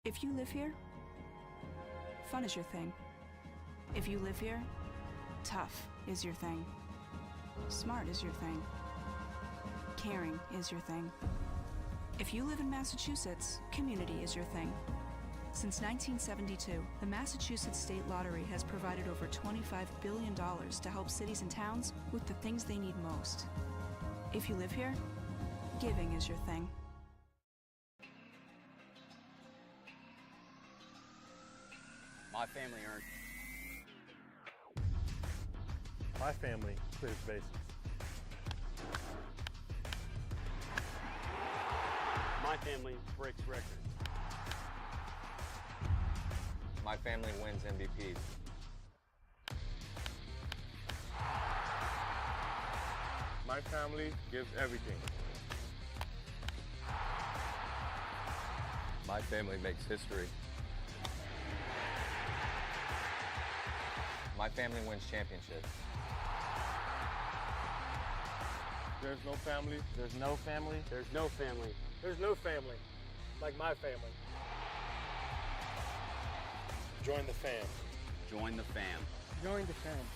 If you live here, fun is your thing. If you live here, tough is your thing. Smart is your thing. Caring is your thing. If you live in Massachusetts, community is your thing. Since 1972, the Massachusetts State Lottery has provided over $25 billion to help cities and towns with the things they need most. If you live here, giving is your thing. My family earned. My family clears bases. My family breaks records. My family wins MVPs. My family gives everything. My family makes history. My family wins championships. There's no family. There's no family. There's no family. There's no family like my family. Join the fam. Join the fam. Join the fam.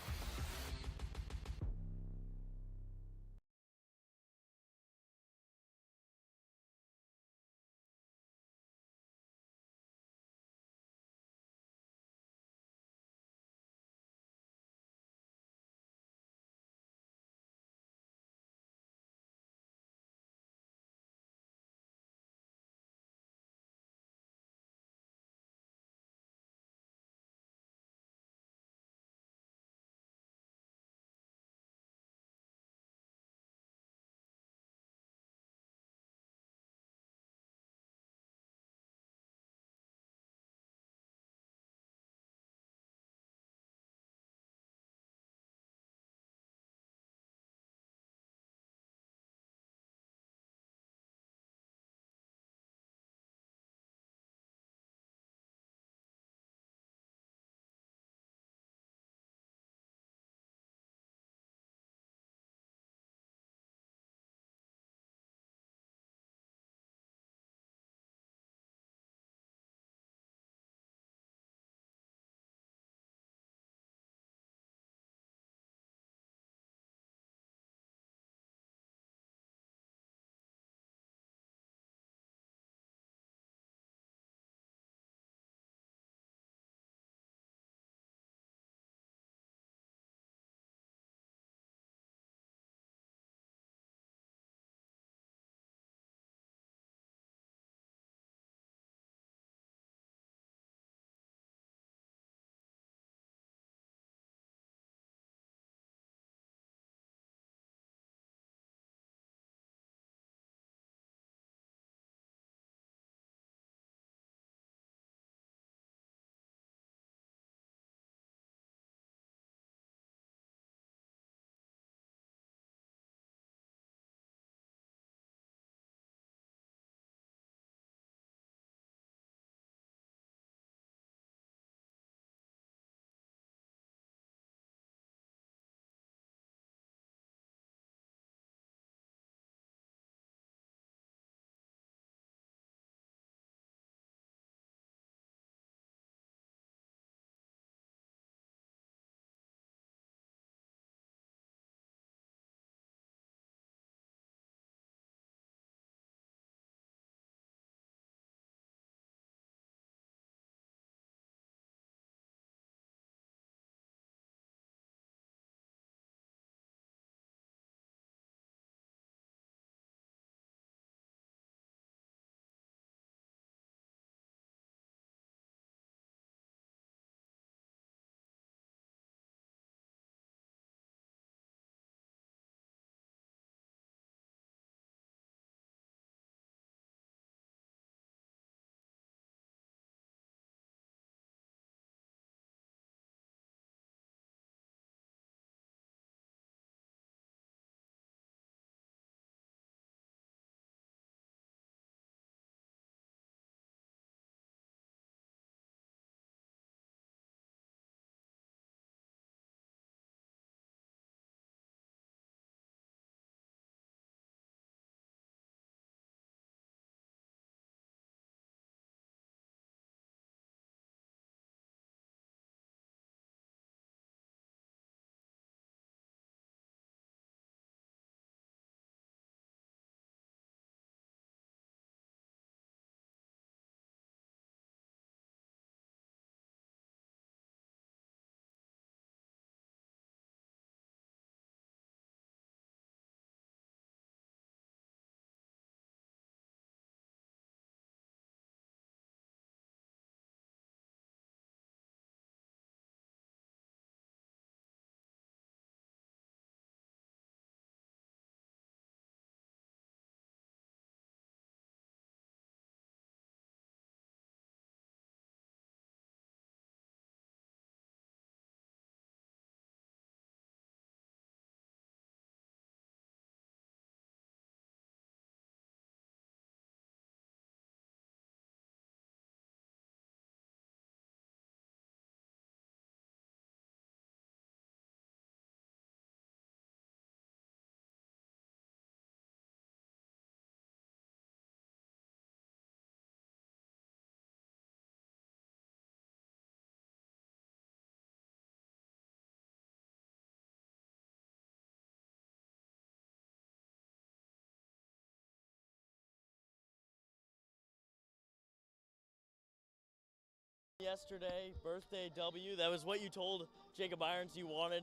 Yesterday, birthday W, that was what you told Jacob Irons you wanted.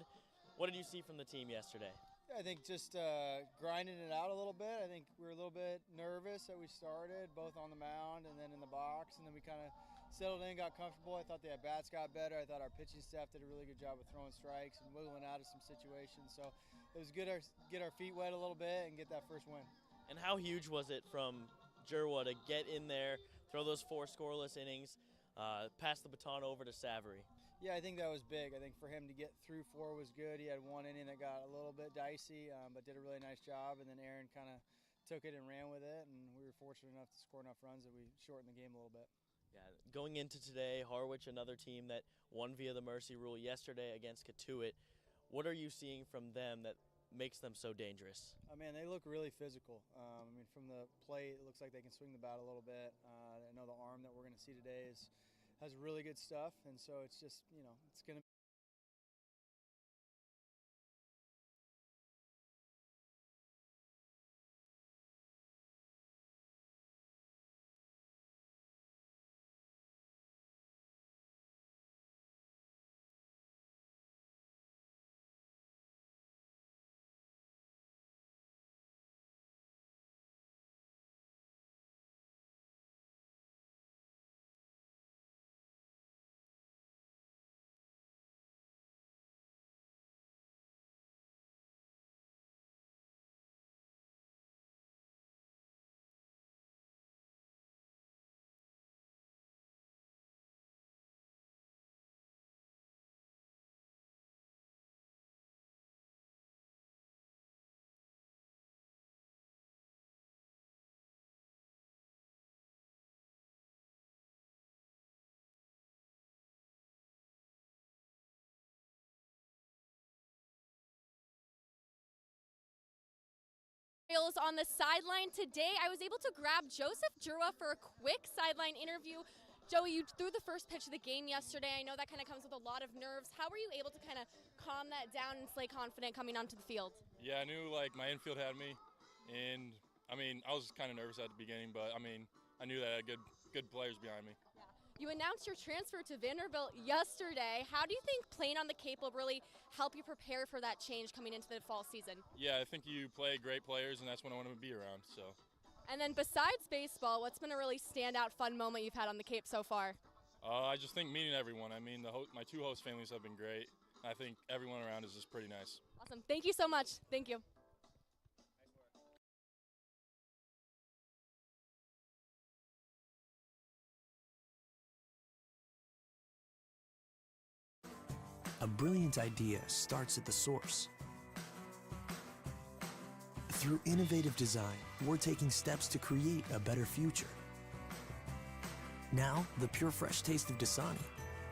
What did you see from the team yesterday? I think just grinding it out a little bit. I think we were a little bit nervous that we started, both on the mound and then in the box, and then we kind of settled in, got comfortable. I thought the at-bats got better. I thought our pitching staff did a really good job of throwing strikes and wiggling out of some situations. So it was good to get our feet wet a little bit and get that first win. And how huge was it from Jerwa to get in there, throw those 4 scoreless innings, pass the baton over to Savory? Yeah, I think that was big. I think for him to get through 4 was good. He had one inning that got a little bit dicey, but did a really nice job. And then Aaron kind of took it and ran with it, and we were fortunate enough to score enough runs that we shortened the game a little bit. Yeah, going into today, Harwich, another team that won via the mercy rule yesterday against Katuitt. What are you seeing from them that makes them so dangerous? Man, they look really physical. I mean, from the plate, it looks like they can swing the bat a little bit. I know the arm that we're going to see today has really good stuff, and so it's just, it's going to On the sideline today, I was able to grab Joseph Jerwa for a quick sideline interview. Joey, you threw the first pitch of the game yesterday. I know that kind of comes with a lot of nerves. How were you able to kind of calm that down and stay confident coming onto the field? Yeah, I knew my infield had me, and I was kind of nervous at the beginning, but I knew that I had good players behind me. Yeah. You announced your transfer to Vanderbilt yesterday. How do you think playing on the Cape will really help you prepare for that change coming into the fall season? Yeah, I think you play great players, and that's what I want to be around. So. And then besides baseball, what's been a really standout fun moment you've had on the Cape so far? I just think meeting everyone. My 2 host families have been great. I think everyone around is just pretty nice. Awesome. Thank you so much. Thank you. A brilliant idea starts at the source. Through innovative design, we're taking steps to create a better future. Now, the pure fresh taste of Dasani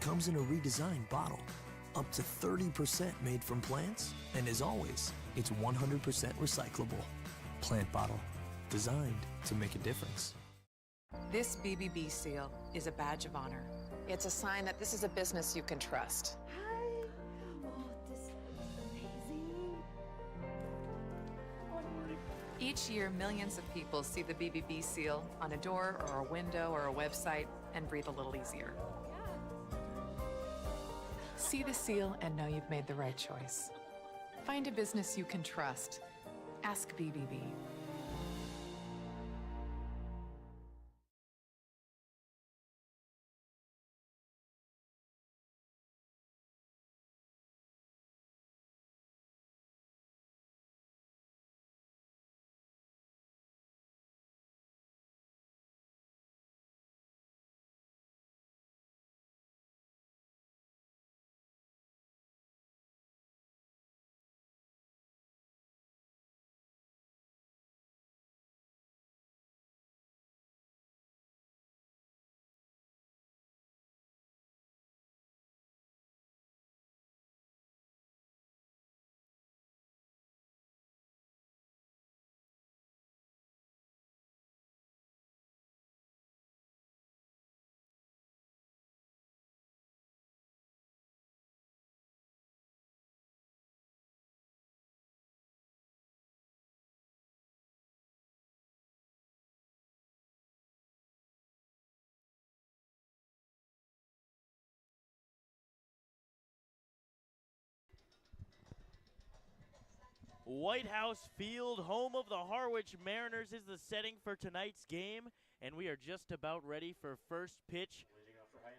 comes in a redesigned bottle, up to 30% made from plants, and as always, it's 100% recyclable. Plant bottle, designed to make a difference. This BBB seal is a badge of honor. It's a sign that this is a business you can trust. Each year, millions of people see the BBB seal on a door or a window or a website and breathe a little easier. See the seal and know you've made the right choice. Find a business you can trust. Ask BBB. White House Field, home of the Harwich Mariners, is the setting for tonight's game, and we are just about ready for first pitch.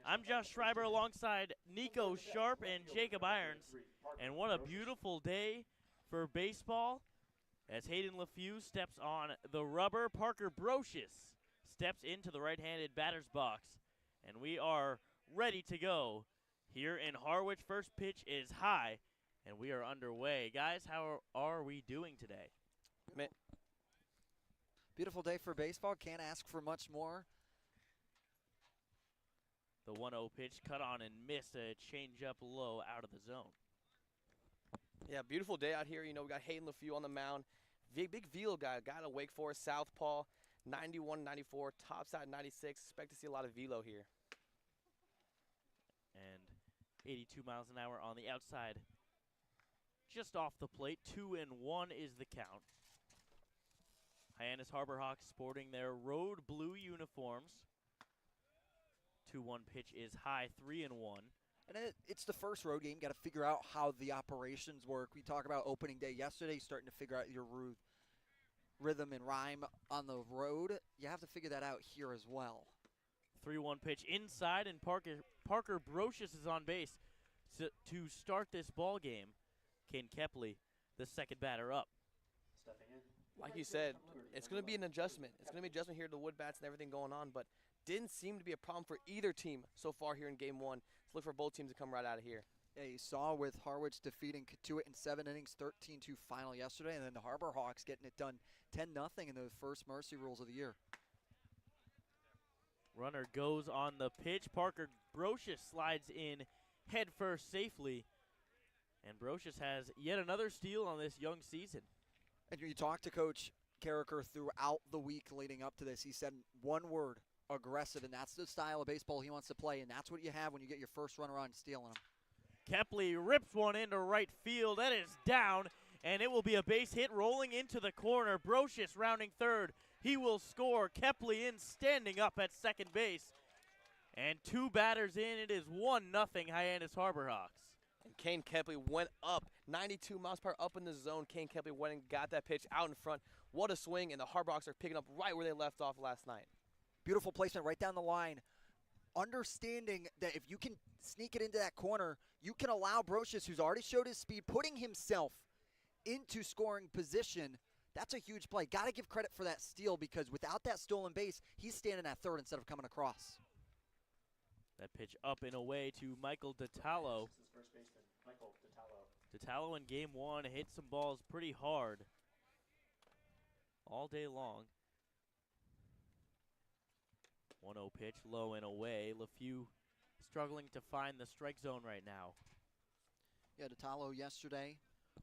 I'm Josh Schreiber alongside Nico Sharp and Jacob Irons, and what a beautiful day for baseball as Hayden LeFew steps on the rubber. Parker Brocious steps into the right-handed batter's box, and we are ready to go here in Harwich. First pitch is high, and we are underway. Guys, how are we doing today? Beautiful day for baseball. Can't ask for much more. The 1-0 pitch cut on and missed, a change-up low out of the zone. Yeah, beautiful day out here. You know, we got Hayden LeFew on the mound. Big velo guy out of Wake Forest, southpaw, 91, 94, tops out 96. Expect to see a lot of velo here. And 82 miles an hour on the outside. Just off the plate, 2-1 is the count. Hyannis Harbor Hawks sporting their road blue uniforms. 2-1 pitch is high, 3-1. And it's the first road game. Got to figure out how the operations work. We talked about opening day yesterday, starting to figure out your rhythm and rhyme on the road. You have to figure that out here as well. 3-1 pitch inside, and Parker Brocious is on base to start this ball game. Kane Kepley, the second batter up. Like you said, it's going to be an adjustment. It's going to be an adjustment here to the wood bats and everything going on, but didn't seem to be a problem for either team so far here in game one. Let's look for both teams to come right out of here. Yeah, you saw with Harwich defeating Katuitt in 7 innings, 13-2 final yesterday, and then the Harbor Hawks getting it done 10-0 in the first Mercy Rules of the year. Runner goes on the pitch. Parker Brocious slides in head first safely, and Brocious has yet another steal on this young season. And you talked to Coach Carricker throughout the week leading up to this. He said one word: aggressive, and that's the style of baseball he wants to play, and that's what you have when you get your first runner on stealing him. Kepley rips one into right field. That is down, and it will be a base hit rolling into the corner. Brocious rounding third. He will score. Kepley in, standing up at second base. And 2 batters in. It is 1-0 Hyannis Harbor Hawks. And Kane Kepley went up, 92 miles per hour up in the zone. Kane Kepley went and got that pitch out in front. What a swing, and the Harbor Hawks are picking up right where they left off last night. Beautiful placement right down the line. Understanding that if you can sneak it into that corner, you can allow Brocious, who's already showed his speed, putting himself into scoring position. That's a huge play. Got to give credit for that steal, because without that stolen base, he's standing at third instead of coming across. That pitch up and away to Michael Detallo. Detallo in game one hit some balls pretty hard all day long. 1-0 pitch, low and away. LeFew struggling to find the strike zone right now. Yeah, Detallo yesterday,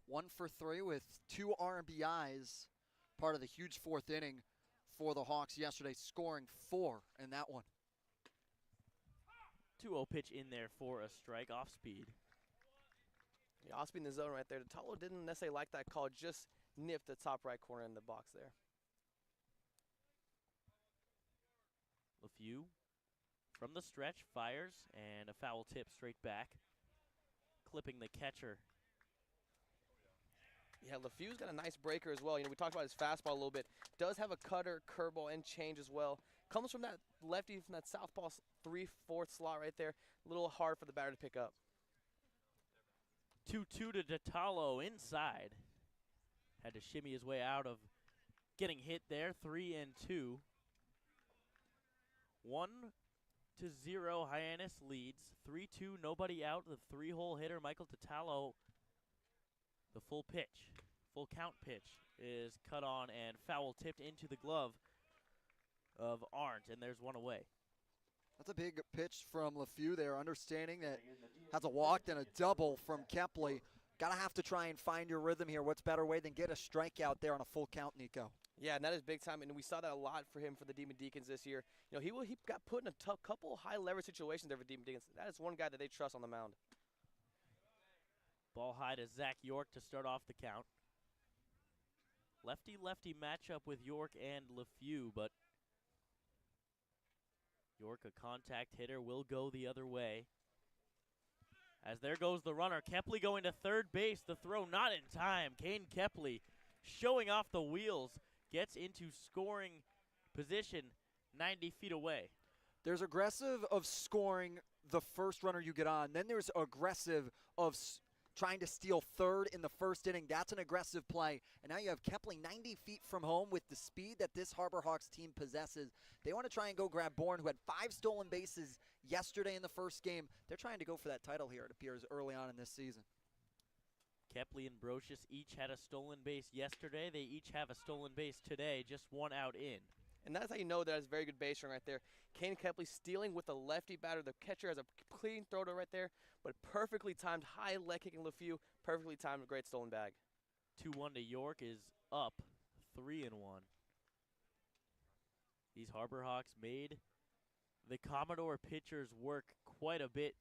1 for 3 with 2 RBIs, part of the huge 4th inning for the Hawks yesterday, scoring 4 in that one. 2-0 pitch in there for a strike, off speed. Yeah, off speed in the zone right there. Detallo didn't necessarily like that call, just nipped the top right corner in the box there. LeFew from the stretch fires, and a foul tip straight back, clipping the catcher. Yeah, LeFew's got a nice breaker as well. You know, we talked about his fastball a little bit. Does have a cutter, curveball, and change as well. Comes from that lefty, from that southpaw 3/4 slot right there. A little hard for the batter to pick up. 2-2 to Detallo inside. Had to shimmy his way out of getting hit there. 3-2. 1-0 Hyannis leads. 3-2, nobody out. The 3-hole hitter, Michael Detallo. The full pitch, full count pitch is cut on and foul tipped into the glove of Arndt, and there's one away. That's a big pitch from LeFew there, understanding that has a walk and a double from Kepley. Gotta have to try and find your rhythm here. What's better way than get a strikeout there on a full count, Nico? Yeah, and that is big time, and we saw that a lot for him for the Demon Deacons this year. You know, he got put in a couple high leverage situations there for Demon Deacons. That is one guy that they trust on the mound. Ball high to Zach York to start off the count. Lefty-lefty matchup with York and LeFew, but York, a contact hitter, will go the other way. As there goes the runner. Kepley going to third base. The throw not in time. Kane Kepley showing off the wheels. Gets into scoring position 90 feet away. There's aggressive of scoring the first runner you get on. Then there's aggressive of trying to steal third in the first inning. That's an aggressive play. And now you have Kepley 90 feet from home with the speed that this Harbor Hawks team possesses. They want to try and go grab Bourne, who had 5 stolen bases yesterday in the first game. They're trying to go for that title here, it appears, early on in this season. Kepley and Brocious each had a stolen base yesterday. They each have a stolen base today, just 1 out in. And that's how you know that is very good base run right there. Kane Kepley stealing with a lefty batter. The catcher has a clean throw to right there, but perfectly timed high leg kick and LeFew. Perfectly timed, great stolen bag. 2-1 to York is up 3-1. These Harbor Hawks made the Commodore pitchers work quite a bit.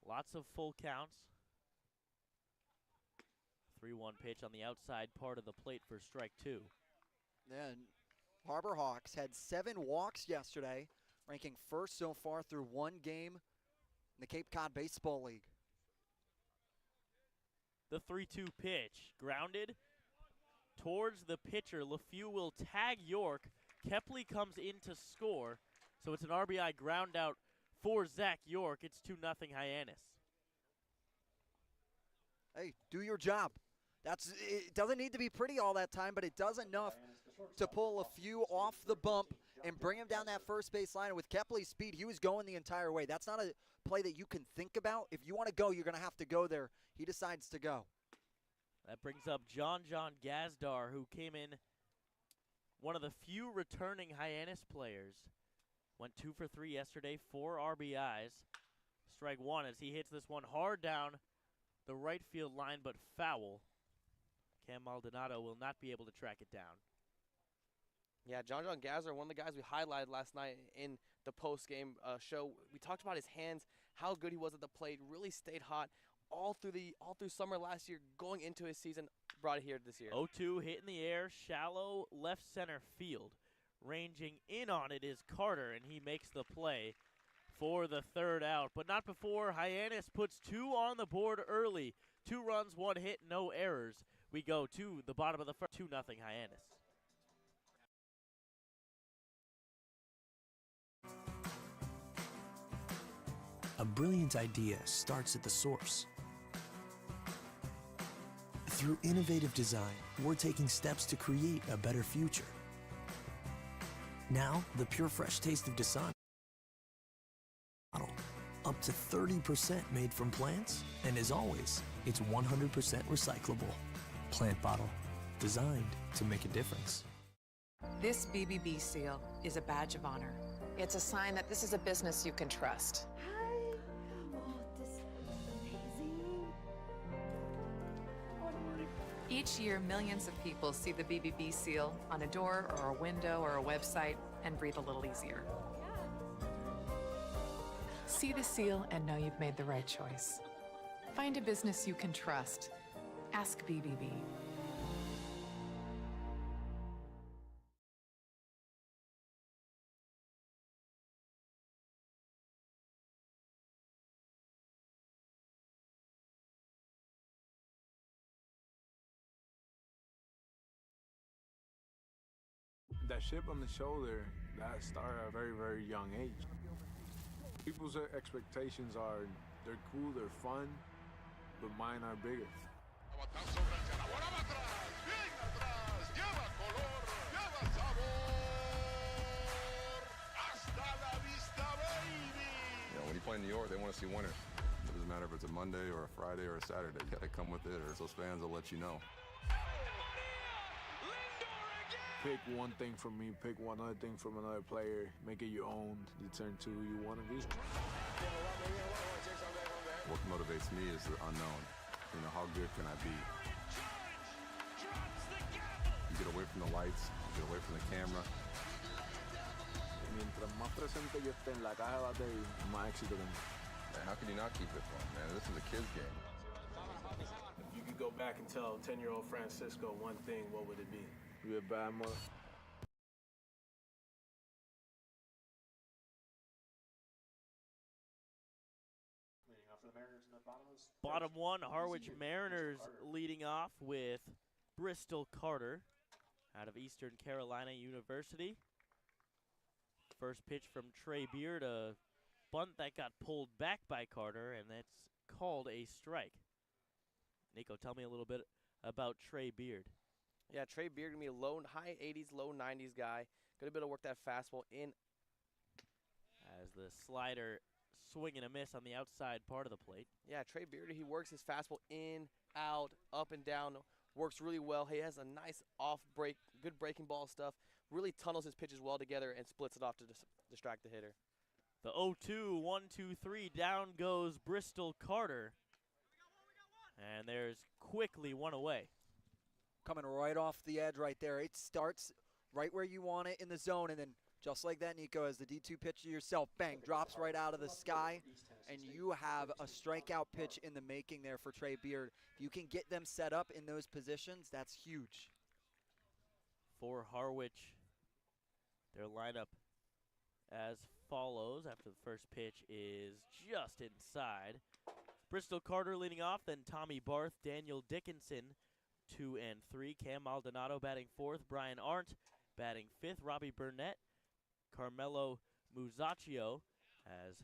Lots of full counts. 3-1 pitch on the outside part of the plate for strike 2. Then Harbor Hawks had 7 walks yesterday, ranking first so far through 1 game in the Cape Cod Baseball League. The 3-2 pitch, grounded towards the pitcher. LeFew will tag York. Kepley comes in to score, so it's an RBI ground out for Zach York. It's 2-0 Hyannis. Hey, do your job. It doesn't need to be pretty all that time, but it does enough to pull a few off the bump and bring him down that first base line. And with Kepley's speed, he was going the entire way. That's not a play that you can think about. If you want to go, you're going to have to go there. He decides to go. That brings up John Gazdar, who came in one of the few returning Hyannis players. Went 2 for 3 yesterday, 4 RBIs. Strike 1 as he hits this one hard down the right field line, but foul. Cam Maldonado will not be able to track it down. Yeah, John Gazzard, one of the guys we highlighted last night in the post-game show. We talked about his hands, how good he was at the plate, really stayed hot all through summer last year, going into his season, brought it here this year. 0-2 hit in the air, shallow left center field. Ranging in on it is Carter, and he makes the play for the 3rd out, but not before Hyannis puts 2 on the board early. 2 runs, 1 hit, no errors. We go to the bottom of the first, 2-0 Hyannis. A brilliant idea starts at the source. Through innovative design, we're taking steps to create a better future. Now, the pure fresh taste of Dasani. Up to 30% made from plants, and as always, it's 100% recyclable. Plant bottle, designed to make a difference. This BBB seal is a badge of honor. It's a sign that this is a business you can trust. Hi. Oh, this is amazing. Each year, millions of people see the BBB seal on a door or a window or a website and breathe a little easier. See the seal and know you've made the right choice. Find a business you can trust. Ask BBB. That chip on the shoulder, that started at a very, very young age. People's expectations are, they're cool, they're fun, but mine are bigger. When you play in New York, they want to see winners. It doesn't matter if it's a Monday or a Friday or a Saturday. You got to come with it, or those fans will let you know. Pick one thing from me, pick one other thing from another player, make it your own, you turn to who you want to be. What motivates me is the unknown. You know, how good can I be? You get away from the lights, you get away from the camera. Mientras más presente yo esté en la caja de batería, más éxito tengo. Man, how can you not keep it fun, man? This is a kid's game. If you could go back and tell 10-year-old Francisco one thing, what would it be? You're a bad mother. Leading off for the Mariners, Bottom one, Harwich Mariners leading off with Bristol Carter out of Eastern Carolina University. First pitch from Trey Beard, a bunt that got pulled back by Carter, and that's called a strike. Nico, tell me a little bit about Trey Beard. Yeah, Trey Beard gonna be a high 80s, low 90s guy. Gonna be able to work that fastball in. As the slider swing and a miss on the outside part of the plate. Yeah, Trey Beard, he works his fastball in, out, up and down. Works really well. He has a nice off break, good breaking ball stuff. Really tunnels his pitches well together and splits it off to distract the hitter. The 0-2, 1-2-3, down goes Bristol Carter. And there's quickly one away. Coming right off the edge right there. It starts right where you want it in the zone, and then just like that, Nico, as the D2 pitch to yourself, bang, drops right out of the sky, and you have a strikeout pitch in the making there for Trey Beard. If you can get them set up in those positions, that's huge. For Harwich, their lineup as follows after the first pitch is just inside. Bristol Carter leading off, then Tommy Barth, Daniel Dickinson, 2 and 3. Cam Maldonado batting 4th. Brian Arndt batting 5th. Robbie Burnett, Carmelo Muzacchio, as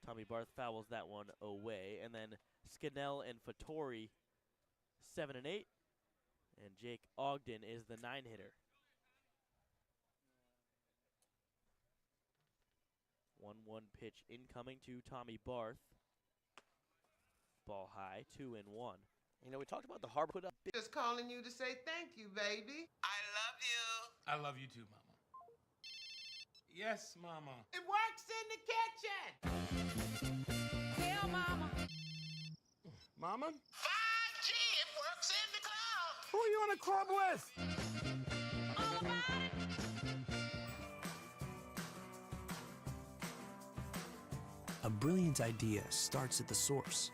Tommy Barth fouls that one away. And then Scannell and Fattori, 7 and 8. And Jake Ogden is the 9-hitter. 1-1 pitch incoming to Tommy Barth. Ball high, 2 and 1. You know, we talked about the Harbor put up. Just calling you to say thank you, baby. I love you. I love you too, Mama. Yes, Mama. It works in the kitchen. Tell Mama. Mama? 5G, it works in the club. Who are you in a club with? All about it. A brilliant idea starts at the source.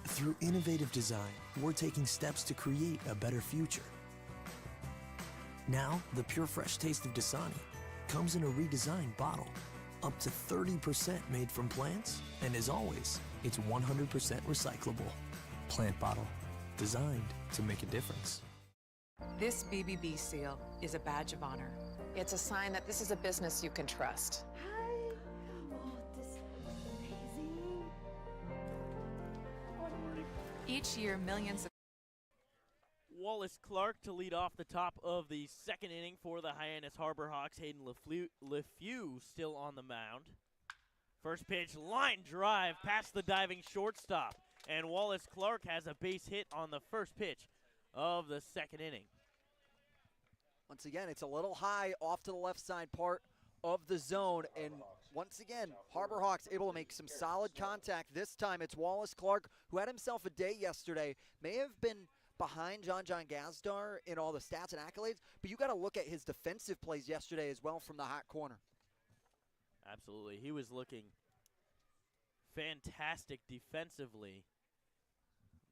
Through innovative design, we're taking steps to create a better future. Now, the pure fresh taste of Dasani comes in a redesigned bottle, up to 30% made from plants, and as always, it's 100% recyclable. Plant bottle, designed to make a difference. This BBB seal is a badge of honor. It's a sign that this is a business you can trust. Each year, millions of Wallace Clark to lead off the top of the second inning for the Hyannis Harbor Hawks. Hayden LeFew still on the mound. First pitch, line drive past the diving shortstop. And Wallace Clark has a base hit on the first pitch of the second inning. Once again, it's a little high off to the left side part of the zone, and once again, Harbor Hawks able to make some solid contact. This time it's Wallace Clark, who had himself a day yesterday. May have been behind John Gazdar in all the stats and accolades, but you got to look at his defensive plays yesterday as well from the hot corner. Absolutely. He was looking fantastic defensively.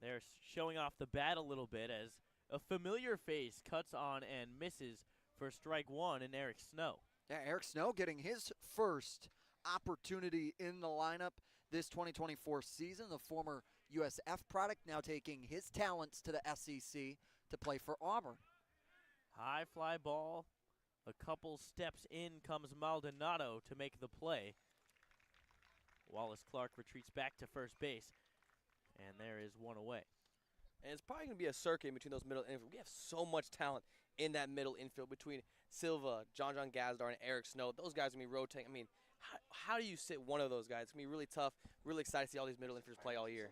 They're showing off the bat a little bit as a familiar face cuts on and misses for strike one in Eric Snow. Yeah, Eric Snow getting his first opportunity in the lineup this 2024 season. The former USF product now taking his talents to the SEC to play for Auburn. High fly ball. A couple steps in comes Maldonado to make the play. Wallace Clark retreats back to first base, and there is one away. And it's probably going to be a circuit in between those middle infield. We have so much talent in that middle infield between Silva, John Gazdar, and Eric Snow. Those guys are going to be rotating. I mean, how do you sit one of those guys? It's going to be really tough. Really excited to see all these middle infielders play all year.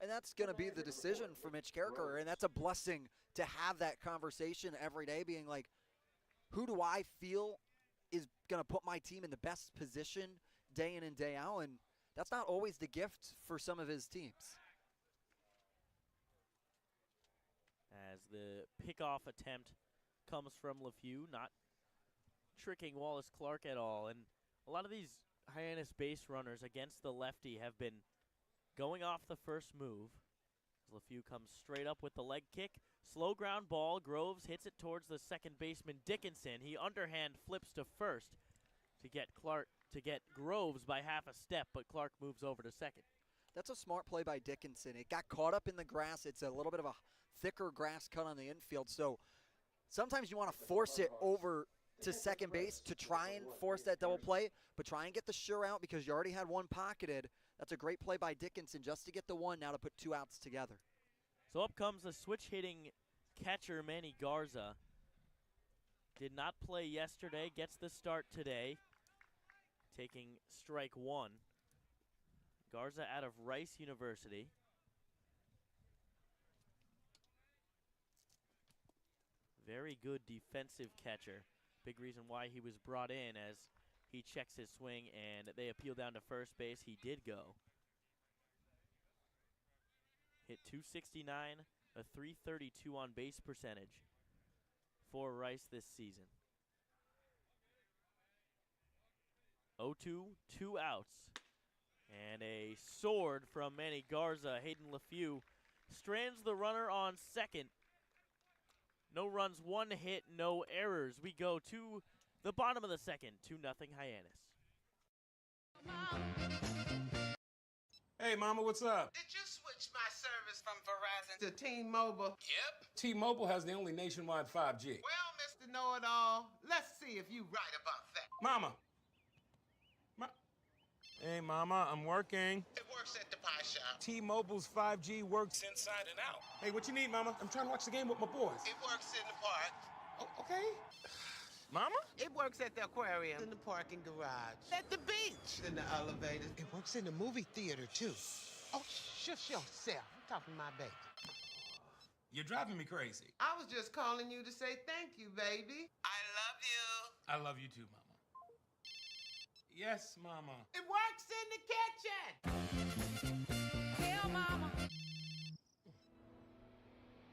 And that's going to be the decision for Mitch Carricker, and that's a blessing to have that conversation every day, being like, who do I feel is going to put my team in the best position day in and day out? And that's not always the gift for some of his teams. As the pickoff attempt comes from LeFew, not tricking Wallace Clark at all. And a lot of these Hyannis base runners against the lefty have been going off the first move. As LeFew comes straight up with the leg kick. Slow ground ball. Groves hits it towards the second baseman Dickinson. He underhand flips to first to get Groves by half a step, but Clark moves over to second. That's a smart play by Dickinson. It got caught up in the grass. It's a little bit of a thicker grass cut on the infield. So sometimes you want to force it over to second base to try and force that double play, but try and get the sure out because you already had one pocketed. That's a great play by Dickinson just to get the one, now to put 2 outs together. So up comes the switch-hitting catcher, Manny Garza. Did not play yesterday, gets the start today, taking strike 1. Garza out of Rice University. Very good defensive catcher. Big reason why he was brought in, as he checks his swing and they appeal down to first base. He did go. Hit .269, a .332 on base percentage for Rice this season. 0-2, 2 outs. And a sword from Manny Garza. Hayden LeFew strands the runner on second. No runs, 1 hit, no errors. We go to the bottom of the second, 2-0 Hyannis. Hey, Mama, what's up? Did you switch my service from Verizon to T-Mobile? Yep. T-Mobile has the only nationwide 5G. Well, Mr. Know-It-All, let's see if you right about that. Mama. Hey, Mama, I'm working. It works at the pie shop. T-Mobile's 5G works inside and out. Hey, what you need, Mama? I'm trying to watch the game with my boys. It works in the park. Oh, okay. Mama? It works at the aquarium, in the parking garage, at the beach, in the elevators. It works in the movie theater, too. Oh, shush yourself. I'm talking to my baby. You're driving me crazy. I was just calling you to say thank you, baby. I love you. I love you too, Mama. Yes, Mama. It works in the kitchen. Tell Mama.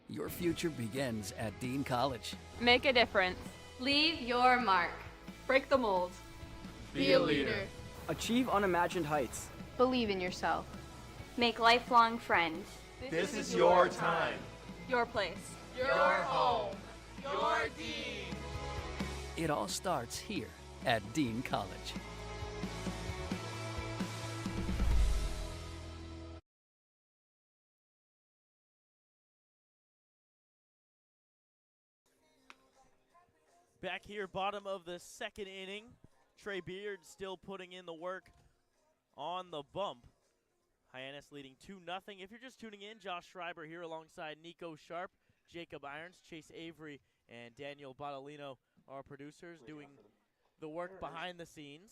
Your future begins at Dean College. Make a difference. Leave your mark. Break the mold. Be a leader. Achieve unimagined heights. Believe in yourself. Make lifelong friends. This is your time. Your place. Your home. Your Dean. It all starts here at Dean College. Back here, bottom of the second inning. Trey Beard still putting in the work on the bump. Hyannis leading 2-0. If you're just tuning in, Josh Schreiber here alongside Nico Sharp, Jacob Irons, Chase Avery, and Daniel Bottolino, our producers, doing the work behind the scenes.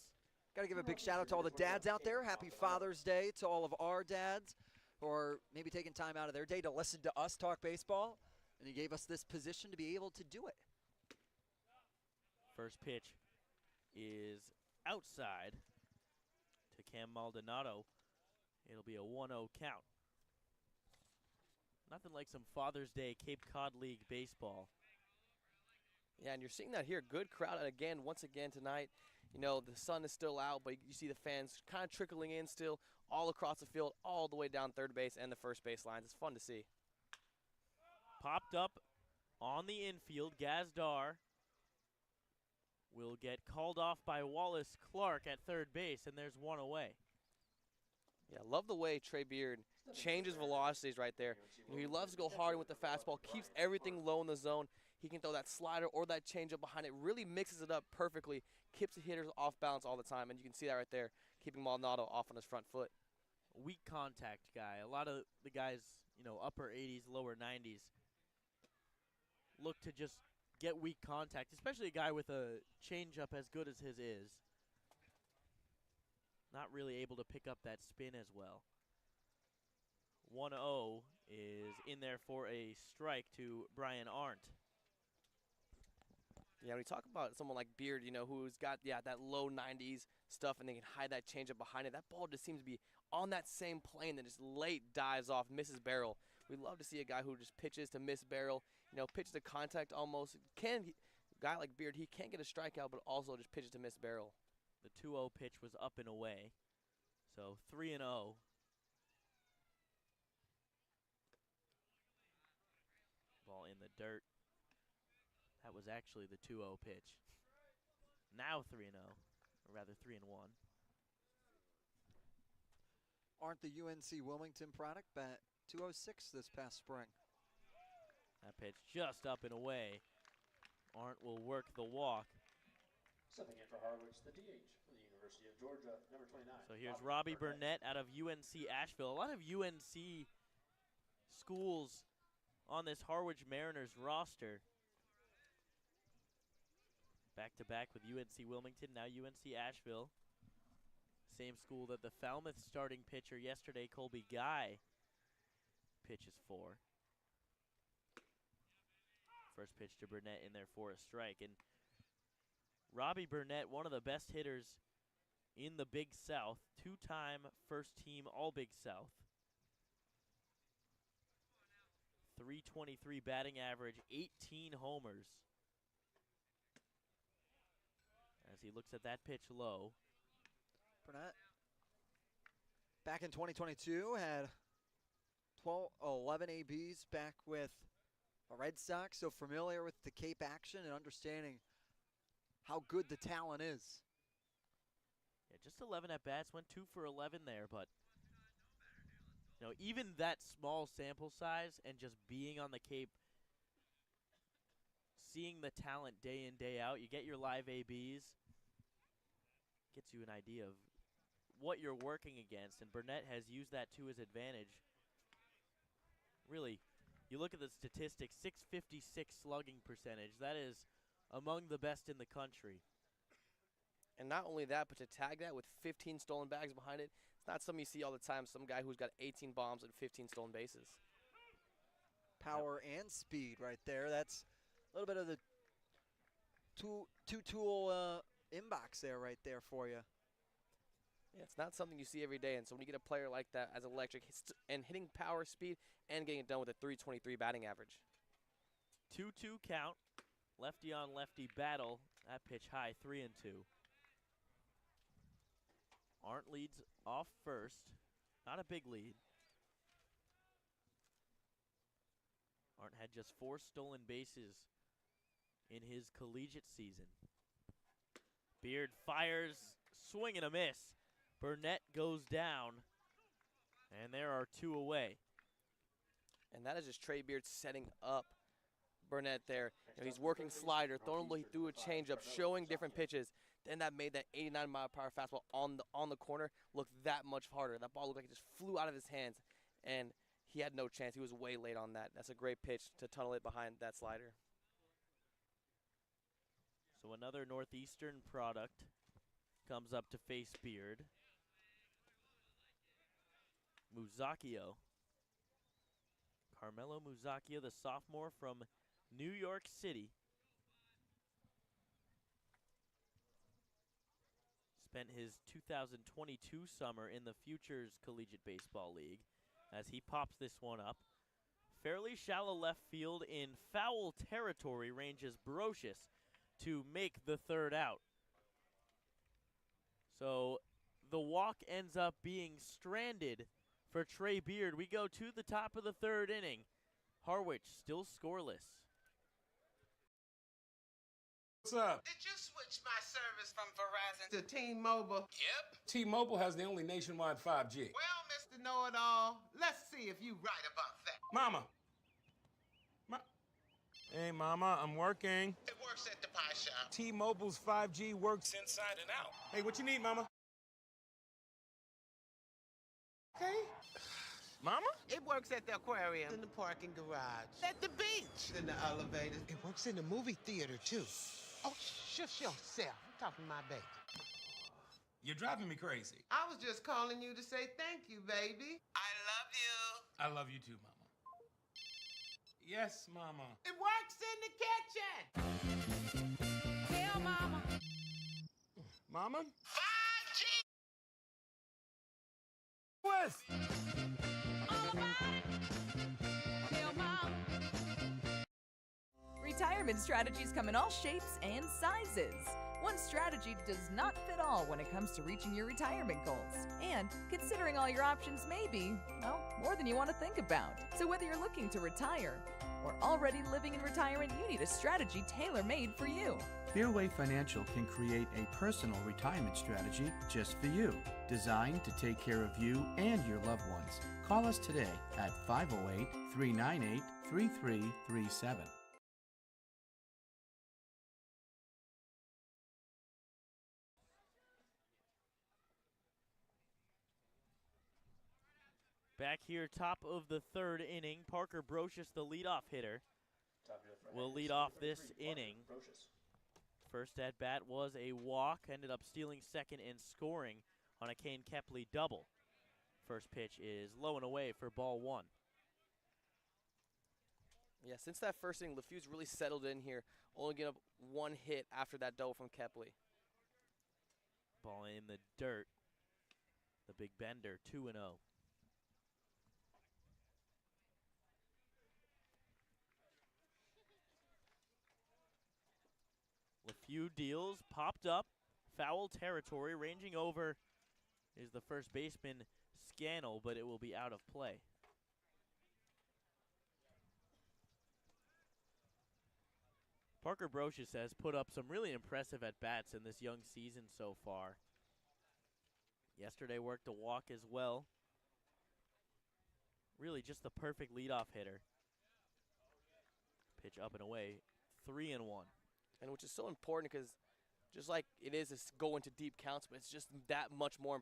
Got to give a big shout out to all the dads out there. Happy Father's Day to all of our dads who are maybe taking time out of their day to listen to us talk baseball. And he gave us this position to be able to do it. First pitch is outside to Cam Maldonado. It'll be a 1-0 count. Nothing like some Father's Day Cape Cod League baseball. Yeah, and you're seeing that here. Good crowd, and again, once again tonight, you know, the sun is still out, but you see the fans kind of trickling in still all across the field, all the way down third base and the first base lines. It's fun to see. Popped up on the infield, Gazdar will get called off by Wallace Clark at third base, and there's one away. Yeah, love the way Trey Beard changes velocities right there. You know, he loves to go hard with the fastball, keeps everything low in the zone. He can throw that slider or that changeup behind it, really mixes it up perfectly, keeps the hitters off balance all the time, and you can see that right there, keeping Maldonado off on his front foot. Weak contact guy. A lot of the guys, you know, upper 80s, lower 90s, look to just get weak contact, especially a guy with a changeup as good as his is. Not really able to pick up that spin as well. 1-0 is in there for a strike to Brian Arndt. Yeah, when we talk about someone like Beard, you know, who's got, that low 90s stuff and they can hide that changeup behind it, that ball just seems to be on that same plane that just late dives off, misses barrel. We love to see a guy who just pitches to miss barrel, you know, pitches to contact almost. A guy like Beard, he can't get a strikeout, but also just pitches to miss barrel. The 2-0 pitch was up and away, so 3-0. Ball in the dirt. That was actually the 2-0 pitch. Now 3-0, or rather 3-1. aren't the UNC Wilmington product, bat 206 this past spring. That pitch just up and away. Arndt will work the walk. Stepping in for Harwich, the DH for the University of Georgia, number 29. So here's Robbie Burnett out of UNC Asheville. A lot of UNC schools on this Harwich Mariners roster. Back-to-back with UNC Wilmington, now UNC Asheville. Same school that the Falmouth starting pitcher yesterday, Colby Guy, pitches for. First pitch to Burnett in there for a strike. And Robbie Burnett, one of the best hitters in the Big South, two-time first-team All-Big South. .323 batting average, 18 homers. As he looks at that pitch low. Burnett, back in 2022, had 11 ABs back with the Red Sox, so familiar with the Cape action and understanding how good the talent is. Yeah, just 11 at-bats, went 2 for 11 there, but you know, even that small sample size and just being on the Cape, seeing the talent day in, day out, you get your live ABs, gets you an idea of what you're working against, and Burnett has used that to his advantage. Really, you look at the statistics, 656 slugging percentage. That is among the best in the country. And not only that, but to tag that with 15 stolen bags behind it, it's not something you see all the time, some guy who's got 18 bombs and 15 stolen bases. Power and speed right there. That's a little bit of the two-tool inbox there right there for you. Yeah, it's not something you see every day, and so when you get a player like that as electric and hitting power, speed, and getting it done with a .323 batting average. 2-2 count. Lefty on lefty battle. That pitch high, 3-2. Arndt leads off first. Not a big lead. Arndt had just 4 stolen bases in his collegiate season. Beard fires, swing and a miss. Burnett goes down, and there are 2 away. And that is just Trey Beard setting up Burnett there. You know, he's working slider, throwing he threw a changeup, showing different pitches. Then that made that 89-mile-per-hour fastball on the corner look that much harder. That ball looked like it just flew out of his hands, and he had no chance. He was way late on that. That's a great pitch to tunnel it behind that slider. So another Northeastern product comes up to face Beard. Musacchio. Carmelo Musacchio, the sophomore from New York City. Spent his 2022 summer in the Futures Collegiate Baseball League as he pops this one up. Fairly shallow left field in foul territory, ranges Brocious to make the third out. So the walk ends up being stranded for Trey Beard. We go to the top of the third inning. Harwich still scoreless. What's up? Did you switch my service from Verizon to T-Mobile? Yep. T-Mobile has the only nationwide 5G. Well, Mr. Know-It-All, let's see if you right about that. Mama. Hey, Mama, I'm working. It works at the pie shop. T-Mobile's 5G works inside and out. Hey, what you need, Mama? Okay. Mama? It works at the aquarium, in the parking garage, at the beach, in the elevator. It works in the movie theater, too. Oh, shush yourself. I'm talking to my baby. You're driving me crazy. I was just calling you to say thank you, baby. I love you. I love you too, Mama. Yes, Mama. It works in the kitchen. Tell Mama. Mama? 5G. What? All about it. Tell Mama. Retirement strategies come in all shapes and sizes. One strategy does not fit all when it comes to reaching your retirement goals. And considering all your options may be, well, more than you want to think about. So whether you're looking to retire or already living in retirement, you need a strategy tailor-made for you. Fairway Financial can create a personal retirement strategy just for you, designed to take care of you and your loved ones. Call us today at 508-398-3337. Back here, top of the third inning, Parker Brocious, the leadoff hitter, will lead off this inning. First at bat was a walk, ended up stealing second and scoring on a Kane Kepley double. First pitch is low and away for ball one. Yeah, since that first inning, LeFew's really settled in here, only getting up one hit after that double from Kepley. Ball in the dirt. The big bender, 2-0. LeFew deals, popped up, foul territory, ranging over is the first baseman Scannell, but it will be out of play. Parker Brocious has put up some really impressive at-bats in this young season so far. Yesterday worked a walk as well. Really just the perfect leadoff hitter. Pitch up and away, 3-1. And which is so important because just like it is go into deep counts, but it's just that much more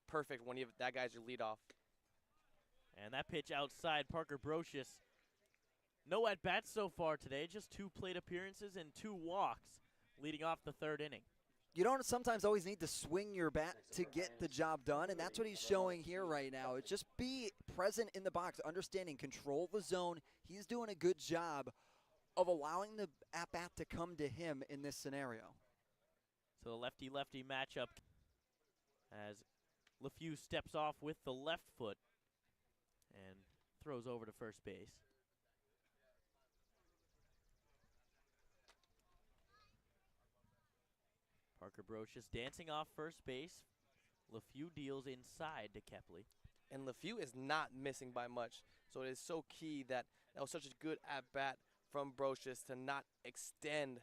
perfect when you have that guy's your leadoff. And that pitch outside, Parker Brocious. No at-bats so far today, just 2 plate appearances and 2 walks leading off the third inning. You don't sometimes always need to swing your bat to get the job done, and that's what he's showing here right now. It's just be present in the box, understanding, control the zone. He's doing a good job of allowing the at-bat to come to him in this scenario. So the lefty-lefty matchup as LeFew steps off with the left foot and throws over to first base. Parker Brocious dancing off first base. LeFew deals inside to Kepley. And LeFew is not missing by much, so it is so key that was such a good at-bat from Brocious to not extend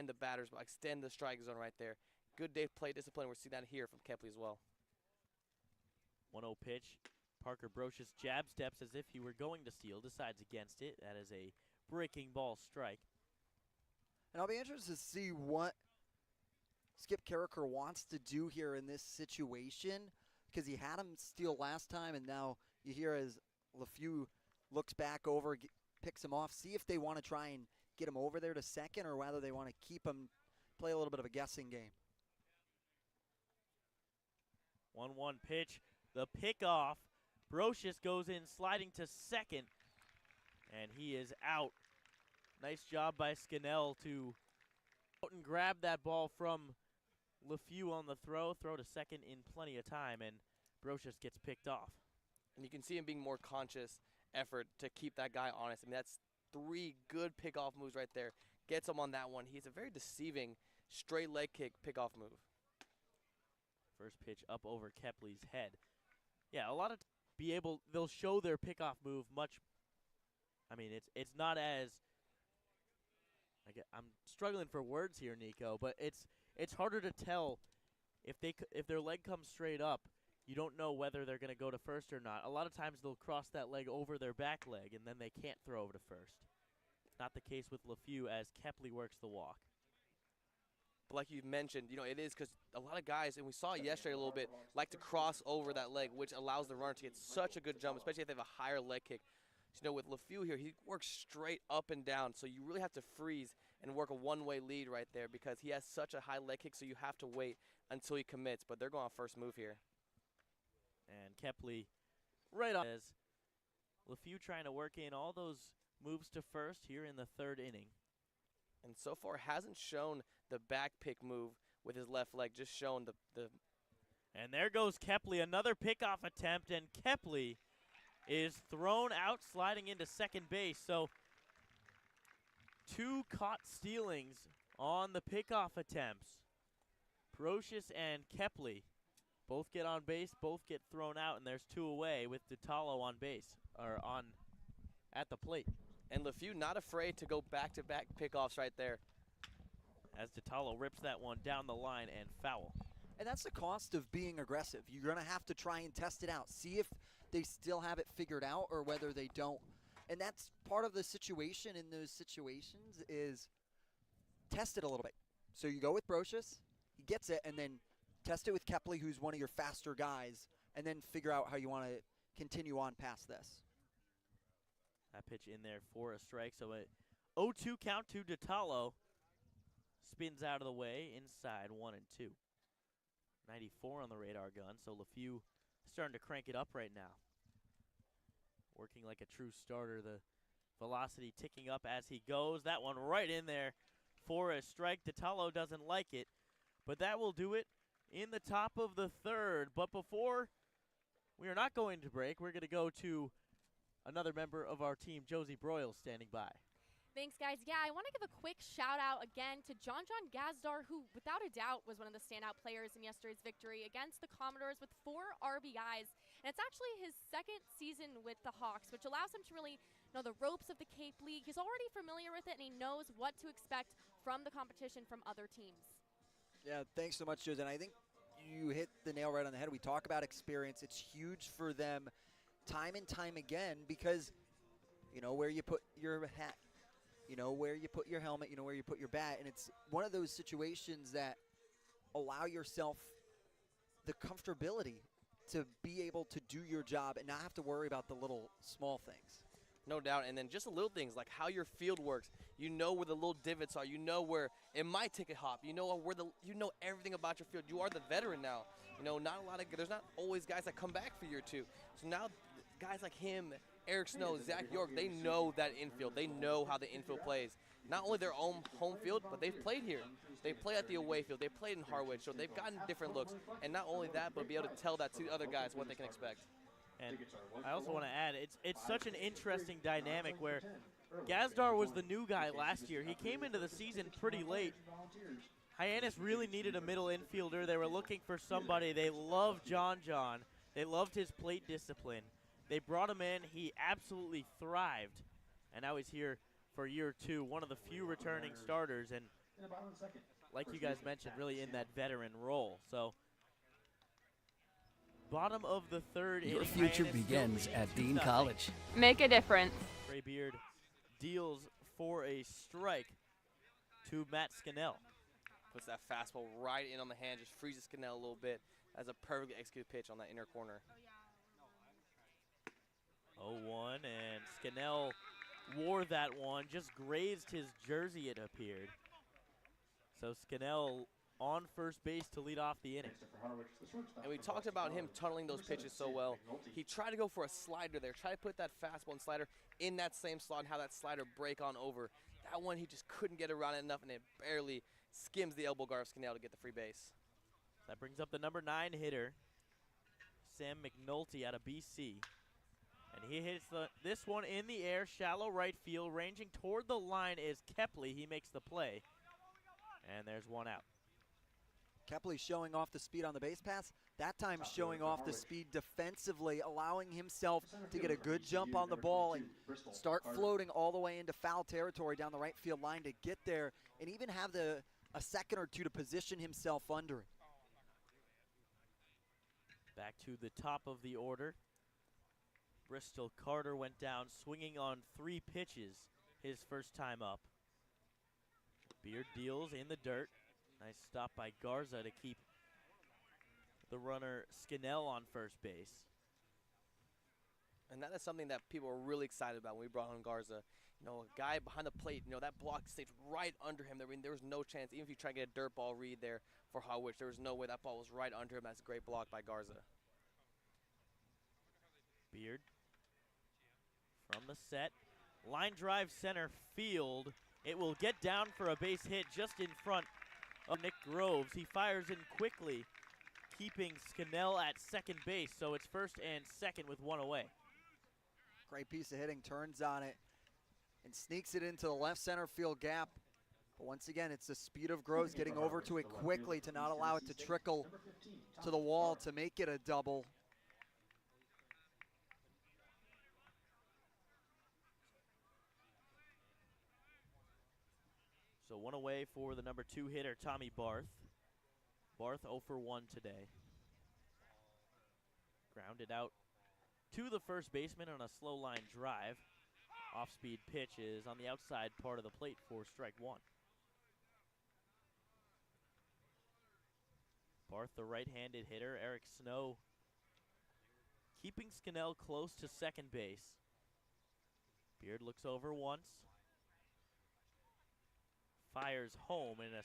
the batters, but extend the strike zone right there. Good day play discipline. We're seeing that here from Kepley as well. 1-0 pitch. Parker Brocious jab steps as if he were going to steal, decides against it. That is a breaking ball strike. And I'll be interested to see what Skip Carricker wants to do here in this situation, because he had him steal last time, and now you hear as LeFew looks back over, picks him off, see if they want to try and get him over there to second, or whether they want to keep him, play a little bit of a guessing game. 1-1 pitch, the pickoff. Brocious goes in sliding to second, and he is out. Nice job by Scannell to out and grab that ball from LeFew on the throw to second in plenty of time, and Brocious gets picked off. And you can see him being more conscious effort to keep that guy honest. I mean, that's 3 good pickoff moves right there. Gets him on that one. He's a very deceiving straight leg kick pickoff move. First pitch up over Kepley's head. Yeah, a lot of they'll show their pickoff move much. I mean, it's not as. I'm struggling for words here, Nico, but it's harder to tell if their leg comes straight up. You don't know whether they're going to go to first or not. A lot of times they'll cross that leg over their back leg, and then they can't throw over to first. Not the case with LeFew as Kepley works the walk. But like you mentioned, it is because a lot of guys, and we saw it yesterday a little bit, like to cross over that leg, which allows the runner to get such a good jump, especially if they have a higher leg kick. So, with LeFew here, he works straight up and down, so you really have to freeze and work a one-way lead right there because he has such a high leg kick, so you have to wait until he commits. But they're going on first move here. And Kepley right on as LeFew trying to work in all those moves to first here in the third inning. And so far hasn't shown the back pick move with his left leg, just shown the And there goes Kepley, another pickoff attempt, and Kepley is thrown out sliding into second base. So 2 caught stealings on the pickoff attempts. Brocious and Kepley Both get on base, both get thrown out, and there's 2 away with DeTalo on base, or at the plate. And LeFew not afraid to go back-to-back pickoffs right there. As DeTalo rips that one down the line and foul. And that's the cost of being aggressive. You're going to have to try and test it out. See if they still have it figured out or whether they don't. And that's part of the situation in those situations is test it a little bit. So you go with Brocious, he gets it, and then test it with Kepley, who's one of your faster guys, and then figure out how you want to continue on past this. That pitch in there for a strike. So a 0-2 count to DeTalo. Spins out of the way, inside 1-2. 94 on the radar gun, so LeFew starting to crank it up right now. Working like a true starter, the velocity ticking up as he goes. That one right in there for a strike. DeTalo doesn't like it, but that will do it in the top of the 3rd. But before we are not going to break, we're going to go to another member of our team, Josie Broyles, standing by. Thanks, guys. Yeah, I want to give a quick shout-out again to John Gazdar, who, without a doubt, was one of the standout players in yesterday's victory against the Commodores with 4 RBIs. And it's actually his 2nd season with the Hawks, which allows him to really know the ropes of the Cape League. He's already familiar with it, and he knows what to expect from the competition from other teams. Yeah, thanks so much, Josie. And I think you hit the nail right on the head. We talk about experience. It's huge for them time and time again because you know where you put your hat. You know where you put your helmet, you know where you put your bat, and it's one of those situations that allow yourself the comfortability to be able to do your job and not have to worry about the little small things. No doubt, and then just the little things like how your field works. You know where the little divots are. You know where it might take a hop. You know where you know everything about your field. You are the veteran now. You know, there's not always guys that come back for year 2. So now guys like him, Eric Snow, Zach York, they know that infield. They know how the infield plays. Not only their own home field, but they've played here. They play at the away field. They played in Harwich, so they've gotten different looks. And not only that, but be able to tell that to other guys what they can expect. And I also want to add, it's such an interesting dynamic where Gazdar was the new guy last year. He came into the season pretty late. Hyannis really needed a middle infielder. They were looking for somebody. They loved John. They loved his plate discipline. They brought him in. He absolutely thrived. And now he's here for year 2, one of the few returning starters. And like you guys mentioned, really in that veteran role. So bottom of the 3rd. Your future begins at Dean College. Make a difference. Graybeard deals for a strike to Matt Scannell. Puts that fastball right in on the hand, just freezes Scannell a little bit. That's a perfectly executed pitch on that inner corner. 0-1, and Scannell wore that one, just grazed his jersey, it appeared. So Scannell on first base to lead off the inning. And we talked about him tunneling those pitches so well. He tried to go for a slider there, try to put that fastball and slider in that same slot and have that slider break on over. That one he just couldn't get around it enough, and it barely skims the elbow guard of Scannell to get the free base. That brings up the number 9 hitter, Sam McNulty out of BC. And he hits this one in the air, shallow right field. Ranging toward the line is Kepley. He makes the play. And there's one out. Kepley showing off the speed on the base pass. That time showing off the speed defensively, allowing himself to get a good jump on the ball and start floating all the way into foul territory down the right field line to get there and even have a second or two to position himself under it. Back to the top of the order. Bristol Carter went down swinging on 3 pitches his first time up. Beard deals in the dirt. Nice stop by Garza to keep the runner Scannell on first base. And that is something that people were really excited about when we brought on Garza. You know, a guy behind the plate, you know, that block stayed right under him. I mean, there was no chance, even if you try to get a dirt ball read there for Harwich, there was no way that ball was right under him. That's a great block by Garza. Beard from the set. Line drive center field. It will get down for a base hit just in front of Nick Groves. He fires in quickly, keeping Scannell at second base. So it's first and second with 1 away. Great piece of hitting, turns on it and sneaks it into the left center field gap. But once again, it's the speed of Groves getting over to it quickly to not allow it to trickle to the wall to make it a double. So one away for the number 2 hitter, Tommy Barth. Barth 0 for 1 today. Grounded out to the first baseman on a slow line drive. Off-speed pitch is on the outside part of the plate for strike 1. Barth, the right-handed hitter. Eric Snow keeping Scannell close to second base. Beard looks over once. Fires home in a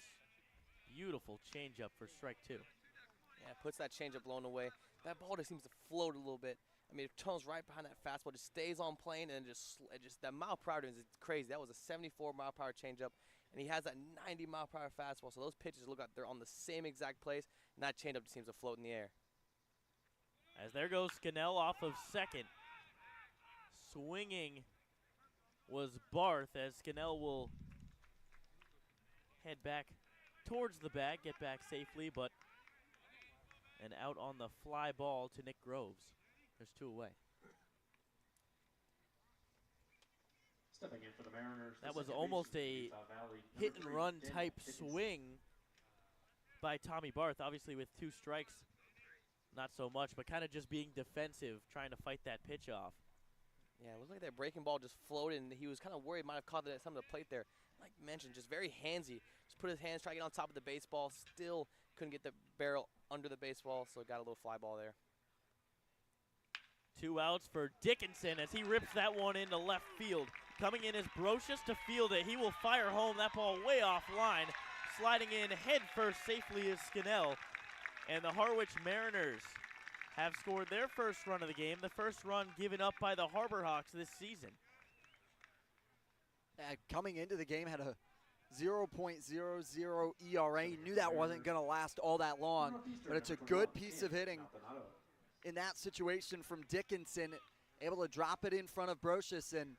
beautiful changeup for strike 2. Yeah, puts that changeup blown away. That ball just seems to float a little bit. I mean, it tunnels right behind that fastball, just stays on plane, and just that mile per hour is crazy. That was a 74 mile per hour changeup, and he has that 90 mile per hour fastball. So those pitches look like they're on the same exact place, and that changeup just seems to float in the air. As there goes Scannell off of second. Swinging was Barth, as Scannell will head back towards the bag, get back safely, but and out on the fly ball to Nick Groves. There's 2 away. Stepping in for the Mariners. That was almost a hit and run type swing by Tommy Barth. Obviously with 2 strikes, not so much, but kind of just being defensive, trying to fight that pitch off. Yeah, it looked like that breaking ball just floated, and he was kind of worried, might have caught some of the plate there. Like mentioned, just very handsy. Just put his hands, try to get on top of the baseball. Still couldn't get the barrel under the baseball, so got a little fly ball there. 2 outs for Dickinson as he rips that one into left field. Coming in is Brocious to field it. He will fire home that ball way offline. Sliding in head first safely is Scannell. And the Harwich Mariners have scored their first run of the game, the first run given up by the Harbor Hawks this season. Coming into the game, had a 0.00 ERA. He knew that wasn't going to last all that long, but it's a good piece of hitting in that situation from Dickinson, able to drop it in front of Brocious, and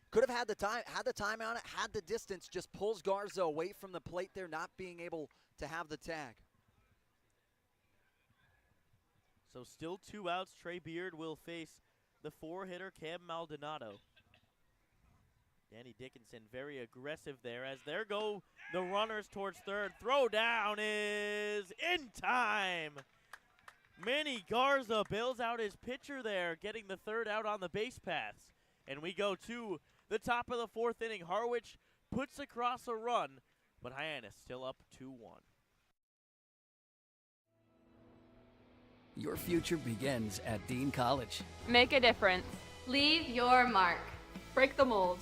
could have had the time on it, had the distance, just pulls Garza away from the plate there, not being able to have the tag. So still 2 outs. Trey Beard will face the 4-hitter Cam Maldonado. Danny Dickinson very aggressive there as there go the runners towards third. Throw down is in time. Manny Garza bails out his pitcher there, getting the 3rd out on the base paths. And we go to the top of the 4th inning. Harwich puts across a run, but Hyannis still up 2-1. Your future begins at Dean College. Make a difference. Leave your mark. Break the mold.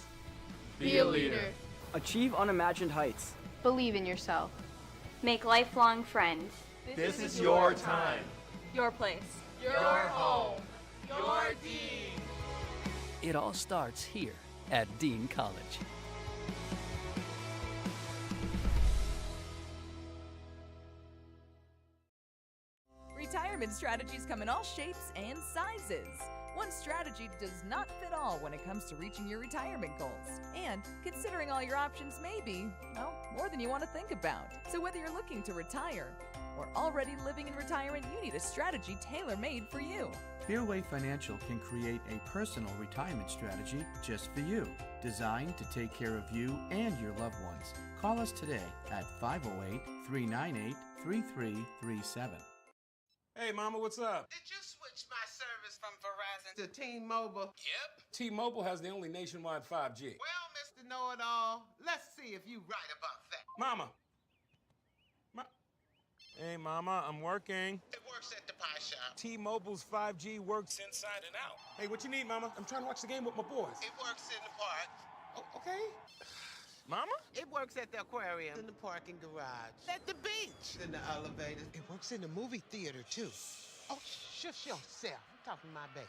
Be a leader. Achieve unimagined heights. Believe in yourself. Make lifelong friends. This is your time. Your place. Your home. Your Dean. It all starts here at Dean College. Retirement strategies come in all shapes and sizes. One strategy does not fit all when it comes to reaching your retirement goals. And considering all your options may be, well, more than you want to think about. So whether you're looking to retire or already living in retirement, you need a strategy tailor-made for you. Fairway Financial can create a personal retirement strategy just for you, designed to take care of you and your loved ones. Call us today at 508-398-3337. Hey, Mama, what's up? Did you switch my service from Verizon to T-Mobile? Yep. T-Mobile has the only nationwide 5G. Well, Mr. Know-It-All, let's see if you right about that. Mama. Hey, Mama, I'm working. It works at the pie shop. T-Mobile's 5G works inside and out. Hey, what you need, Mama? I'm trying to watch the game with my boys. It works in the park. Oh, okay. Mama? It works at the aquarium, in the parking garage, at the beach, in the elevators. It works in the movie theater, too. Oh, shush yourself. I'm talking to my baby.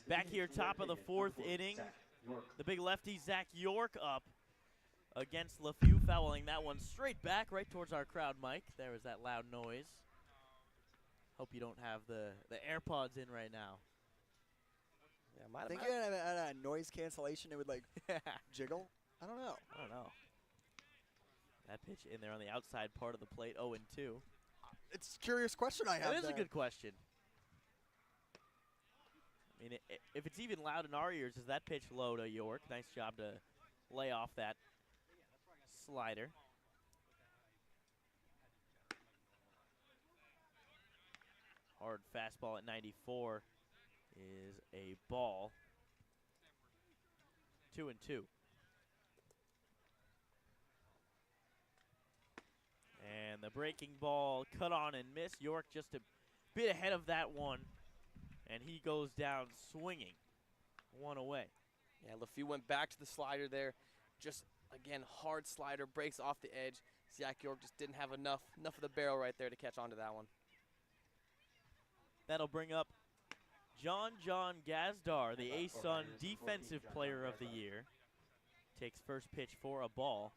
Back here, top of the 4th inning. The big lefty, Zach York, up against LeFew, fouling that one straight back right towards our crowd, Mike. There was that loud noise. Hope you don't have the AirPods in right now. I think at a noise cancellation, it would like jiggle. I don't know. That pitch in there on the outside part of the plate, 0-2. It's a curious question I have. It is there. a good question. I mean, if it's even loud in our ears, is that pitch low to York? Nice job to lay off that slider. Hard fastball at 94 is a ball. 2-2. And the breaking ball cut on and missed. York just a bit ahead of that one. And he goes down swinging. One away. Yeah, LeFew went back to the slider there. Just, again, hard slider, breaks off the edge. Zach York just didn't have enough of the barrel right there to catch on to that one. That'll bring up John Gazdar, the ASUN Defensive Player of the Year. Takes first pitch for a ball.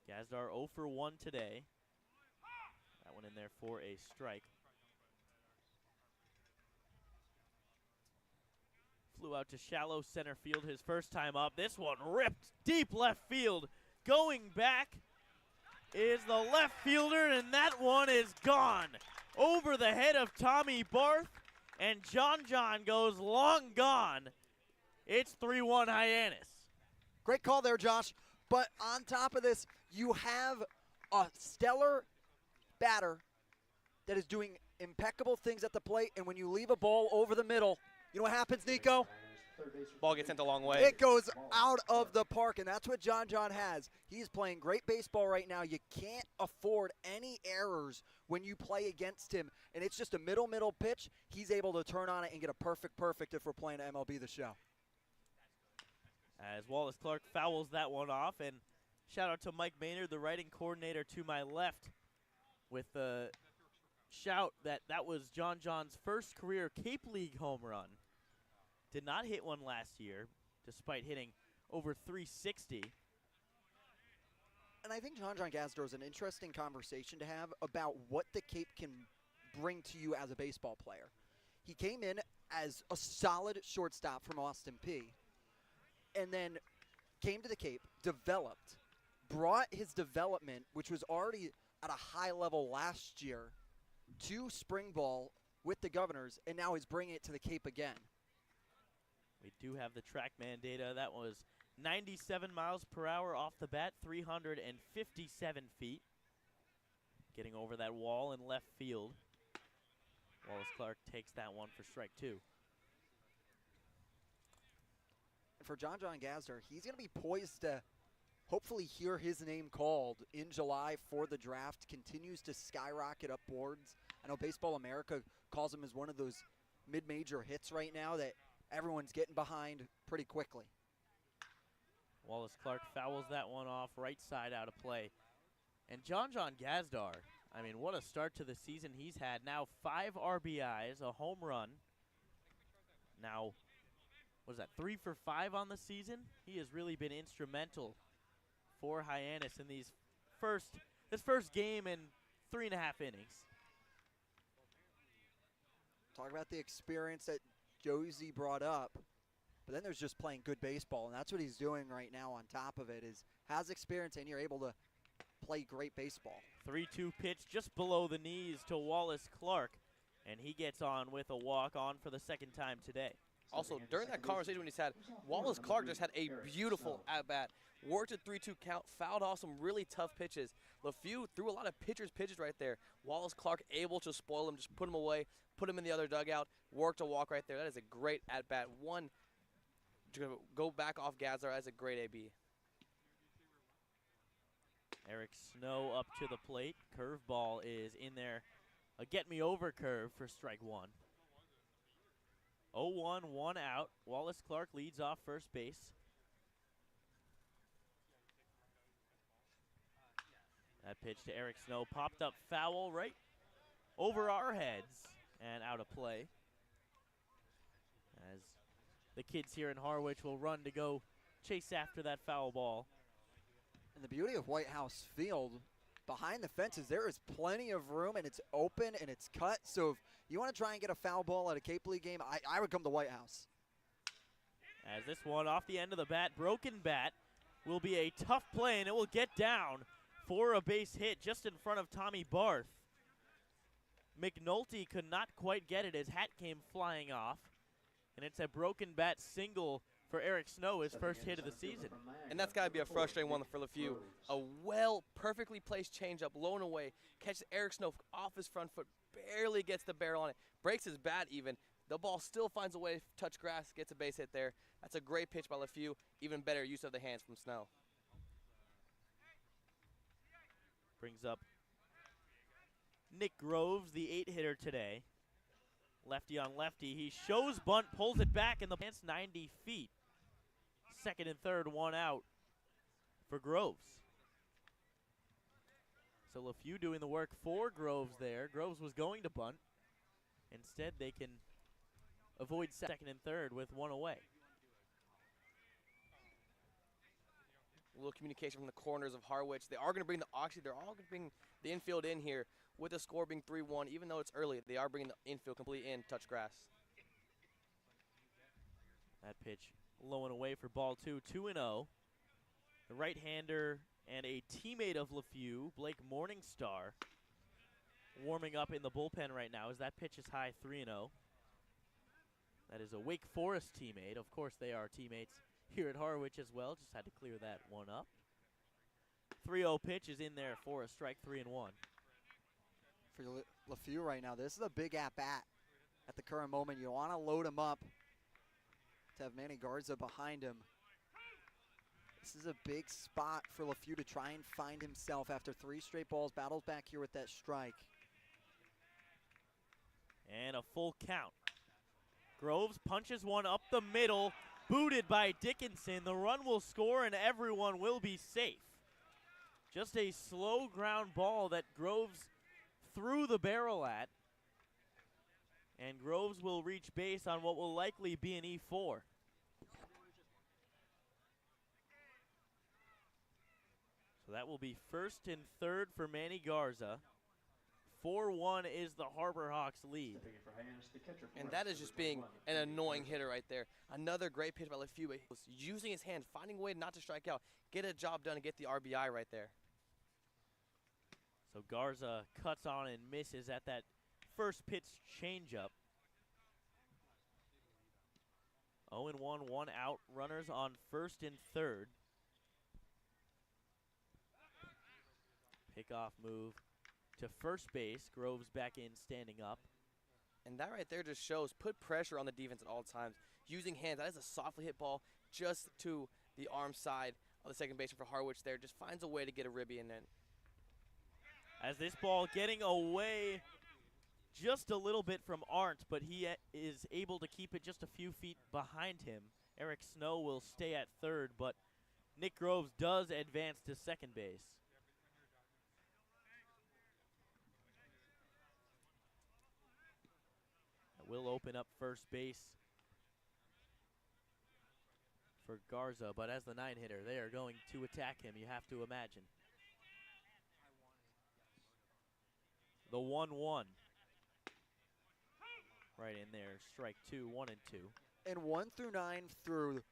Gazdar 0 for 1 today. That one in there for a strike. Flew out to shallow center field his first time up. This one ripped deep left field. Going back is the left fielder, and that one is gone. Over the head of Tommy Barth, and John goes long gone. It's 3-1 Hyannis. Great call there, Josh. But on top of this, you have a stellar batter that is doing impeccable things at the plate, and when you leave a ball over the middle, you know what happens, Nico? Ball gets sent a long way. It goes out of the park, and that's what John has. He's playing great baseball right now. You can't afford any errors when you play against him, and it's just a middle pitch. He's able to turn on it and get a perfect if we're playing MLB The Show. As Wallace Clark fouls that one off, and shout out to Mike Maynard, the writing coordinator to my left, with the shout that was John's first career Cape League home run. Did not hit one last year, despite hitting over 360. And I think John Gazdar is an interesting conversation to have about what the Cape can bring to you as a baseball player. He came in as a solid shortstop from Austin Peay, and then came to the Cape, developed, brought his development, which was already at a high level last year, to spring ball with the Governors, and now he's bringing it to the Cape again. We do have the TrackMan data. That was 97 miles per hour off the bat, 357 feet. Getting over that wall in left field. Wallace Clark takes that one for strike 2. For John Gazdar, he's going to be poised to hopefully hear his name called in July for the draft. Continues to skyrocket up boards. I know Baseball America calls him as one of those mid-major hits right now that everyone's getting behind pretty quickly. Wallace Clark fouls that one off, right side out of play. And John Gazdar, I mean, what a start to the season he's had. Now 5 RBIs, a home run. Now, what is that, 3 for 5 on the season? He has really been instrumental for Hyannis in this first game in 3.5 innings. Talk about the experience that Josie brought up, but then there's just playing good baseball, and that's what he's doing right now on top of it, is has experience and you're able to play great baseball. 3-2 pitch just below the knees to Wallace Clark, and he gets on with a walk-on for the second time today. Also, during that conversation when he's had, Wallace Clark just had a beautiful at-bat. Worked a 3-2 count, fouled off some really tough pitches. LeFew threw a lot of pitches right there. Wallace Clark able to spoil him, just put him away, put him in the other dugout, worked a walk right there. That is a great at-bat. One, to go back off Gazdar, that's a great AB. Eric Snow up to the plate. Curveball is in there. A get-me-over curve for strike 1. 0-1, 1 out. Wallace Clark leads off first base. That pitch to Eric Snow popped up foul right over our heads and out of play. As the kids here in Harwich will run to go chase after that foul ball. And the beauty of White House Field, behind the fences, there is plenty of room, and it's open and it's cut. So if you want to try and get a foul ball at a Cape League game, I would come to White House. As this one off the end of the bat, broken bat, will be a tough play, and it will get down for a base hit just in front of Tommy Barth. McNulty could not quite get it. His hat came flying off, and it's a broken bat single for Eric Snow, his first hit of the season. And that's got to be a frustrating one for LeFew. A perfectly placed changeup, low and away, catches Eric Snow off his front foot, barely gets the barrel on it, breaks his bat even. The ball still finds a way to touch grass, gets a base hit there. That's a great pitch by LeFew. Even better use of the hands from Snow. Brings up Nick Groves, the 8-hitter today. Lefty on lefty. He shows bunt, pulls it back, and the plant's 90 feet. Second and third, one out for Groves. So LeFew doing the work for Groves there. Groves was going to bunt. Instead, they can avoid second and third with one away. A little communication from the corners of Harwich. They are going to bring they're all going to bring the infield in here with the score being 3-1. Even though it's early, they are bringing the infield completely in, touch grass. That pitch low and away for ball 2, 2-0. The right-hander and a teammate of LeFew, Blake Morningstar, warming up in the bullpen right now as that pitch is high, 3-0. That is a Wake Forest teammate. Of course, they are teammates here at Harwich as well. Just had to clear that one up. 3-0 pitch is in there for a strike, 3-1. For LeFew right now, this is a big at-bat at the current moment. You want to load him up to have Manny Garza behind him. This is a big spot for LeFew to try and find himself after 3 straight balls. Battles back here with that strike. And a full count. Groves punches one up the middle, booted by Dickinson. The run will score and everyone will be safe. Just a slow ground ball that Groves threw the barrel at. And Groves will reach base on what will likely be an E4. So that will be first and third for Manny Garza. 4-1 is the Harbor Hawks lead. And that is just being an annoying hitter right there. Another great pitch by LeFew. He was using his hands, finding a way not to strike out, get a job done, and get the RBI right there. So Garza cuts on and misses at that first pitch changeup. 0-1, one out. Runners on first and third. Pickoff move to first base. Groves back in, standing up. And that right there just shows, put pressure on the defense at all times. Using hands, that is a softly hit ball just to the arm side of the second baseman for Harwich there. Just finds a way to get a ribby in. As this ball getting away just a little bit from Arndt, but he is able to keep it just a few feet behind him. Eric Snow will stay at third, but Nick Groves does advance to second base. Will open up first base for Garza, but as the 9-hitter, they are going to attack him, you have to imagine. The 1-1. Right in there, strike 2, 1 and 2. And 1 through 9 through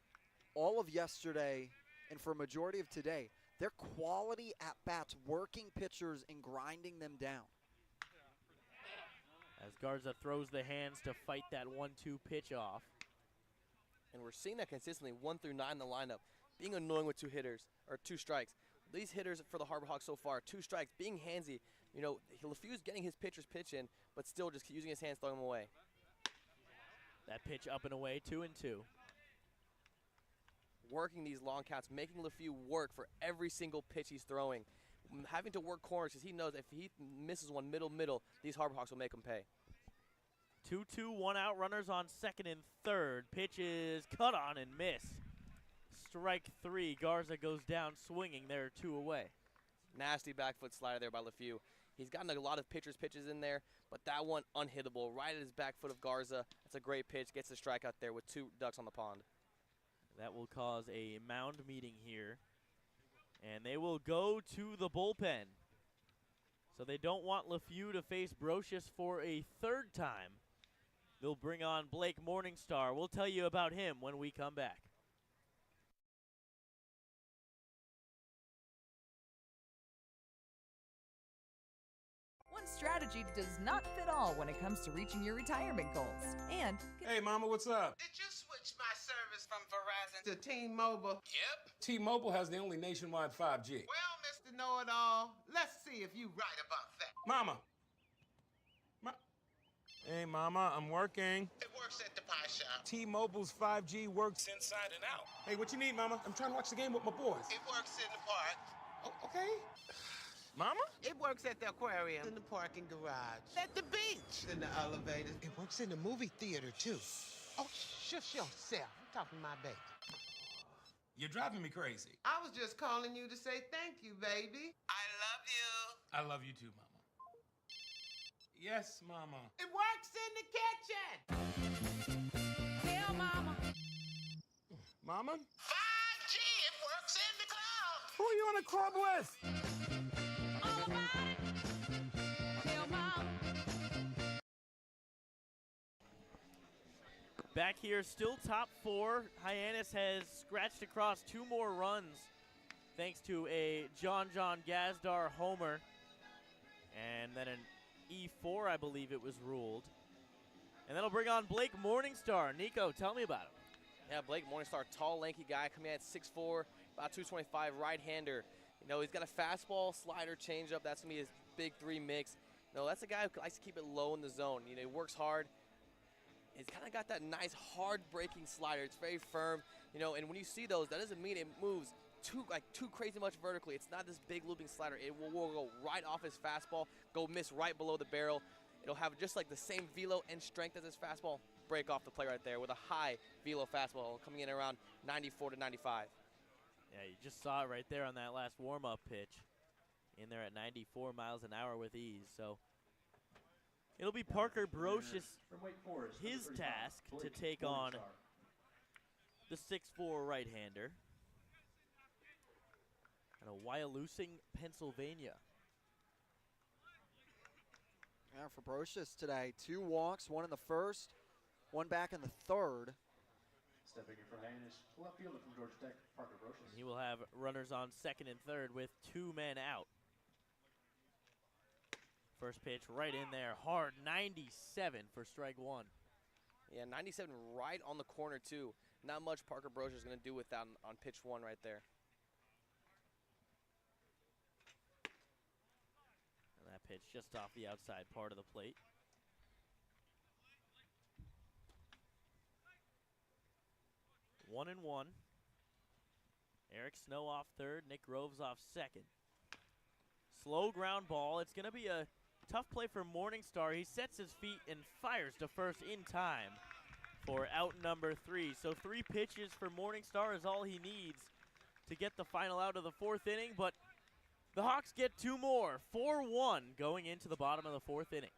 all of yesterday and for a majority of today, they're quality at-bats, working pitchers and grinding them down. As Garza throws the hands to fight that 1-2 pitch off. And we're seeing that consistently, 1 through 9 in the lineup, being annoying with 2 hitters, or 2 strikes. These hitters for the Harbor Hawks so far, 2 strikes, being handsy. You know, LeFew's getting his pitcher's pitch in, but still just using his hands, throwing them away. That pitch up and away, 2-2. Working these long counts, making LeFew work for every single pitch he's throwing. Having to work corners because he knows if he misses one middle, these Harbor Hawks will make him pay. 2-2, one out, runners on second and third. Pitch is cut on and missed. Strike 3, Garza goes down swinging. There are 2 away. Nasty back foot slider there by LeFew. He's gotten a lot of pitchers' pitches in there, but that one unhittable right at his back foot of Garza. That's a great pitch, gets the strikeout there with 2 ducks on the pond. That will cause a mound meeting here. And they will go to the bullpen. So they don't want LeFew to face Brocious for a 3rd time. They'll bring on Blake Morningstar. We'll tell you about him when we come back. strategy does not fit all when it comes to reaching your retirement goals. And Hey, Mama, what's up? Did you switch my service from Verizon to T-Mobile? Yep. T-Mobile has the only nationwide 5G. Well, Mr. Know-It-All, let's see if you right about that. Mama. Hey, Mama, I'm working. It works at the pie shop. T-Mobile's 5G works inside and out. Hey, what you need, Mama? I'm trying to watch the game with my boys. It works in the park. Oh, okay. Mama? It works at the aquarium, in the parking garage, at the beach, in the elevator. It works in the movie theater, too. Oh, shush yourself. I'm talking to my baby. You're driving me crazy. I was just calling you to say thank you, baby. I love you. I love you too, Mama. Yes, Mama. It works in the kitchen. Tell Mama. Mama? 5G, it works in the club. Who are you in a club with? All about it. Tell Mama. Back here, still top four. Hyannis has scratched across 2 more runs thanks to a John Gazdar homer. And then an E4, I believe it was ruled. And that'll bring on Blake Morningstar. Nico, tell me about him. Yeah, Blake Morningstar, tall, lanky guy, coming in at 6'4", about 225, right-hander. You know, he's got a fastball, slider, changeup. That's going to be his big 3 mix. You know, that's a guy who likes to keep it low in the zone. You know, he works hard. He's kind of got that nice, hard-breaking slider. It's very firm. You know, and when you see those, that doesn't mean it moves too crazy much vertically. It's not this big looping slider. It will go right off his fastball, go miss right below the barrel. It'll have just like the same velo and strength as his fastball. Break off the play right there with a high velo fastball coming in around 94 to 95. Yeah, you just saw it right there on that last warm-up pitch. In there at 94 miles an hour with ease. So it'll be Parker Brocious, his task to take on the 6'4" right-hander. Out of Wyalusing, Pennsylvania. Yeah, for Brocious today, 2 walks, 1 in the first, 1 back in the third. Stepping in for Hyannis, left fielder from Georgia Tech, Parker Brocious. He will have runners on second and third with 2 men out. First pitch right in there, hard, 97 for strike 1. Yeah, 97 right on the corner too. Not much Parker Brocious is going to do with that on pitch 1 right there. And that pitch just off the outside part of the plate. One and one. Eric Snow off third, Nick Groves off second. Slow ground ball. It's going to be a tough play for Morningstar. He sets his feet and fires to first in time for out number 3. So 3 pitches for Morningstar is all he needs to get the final out of the 4th inning, but the Hawks get 2 more. 4-1 going into the bottom of the 4th inning.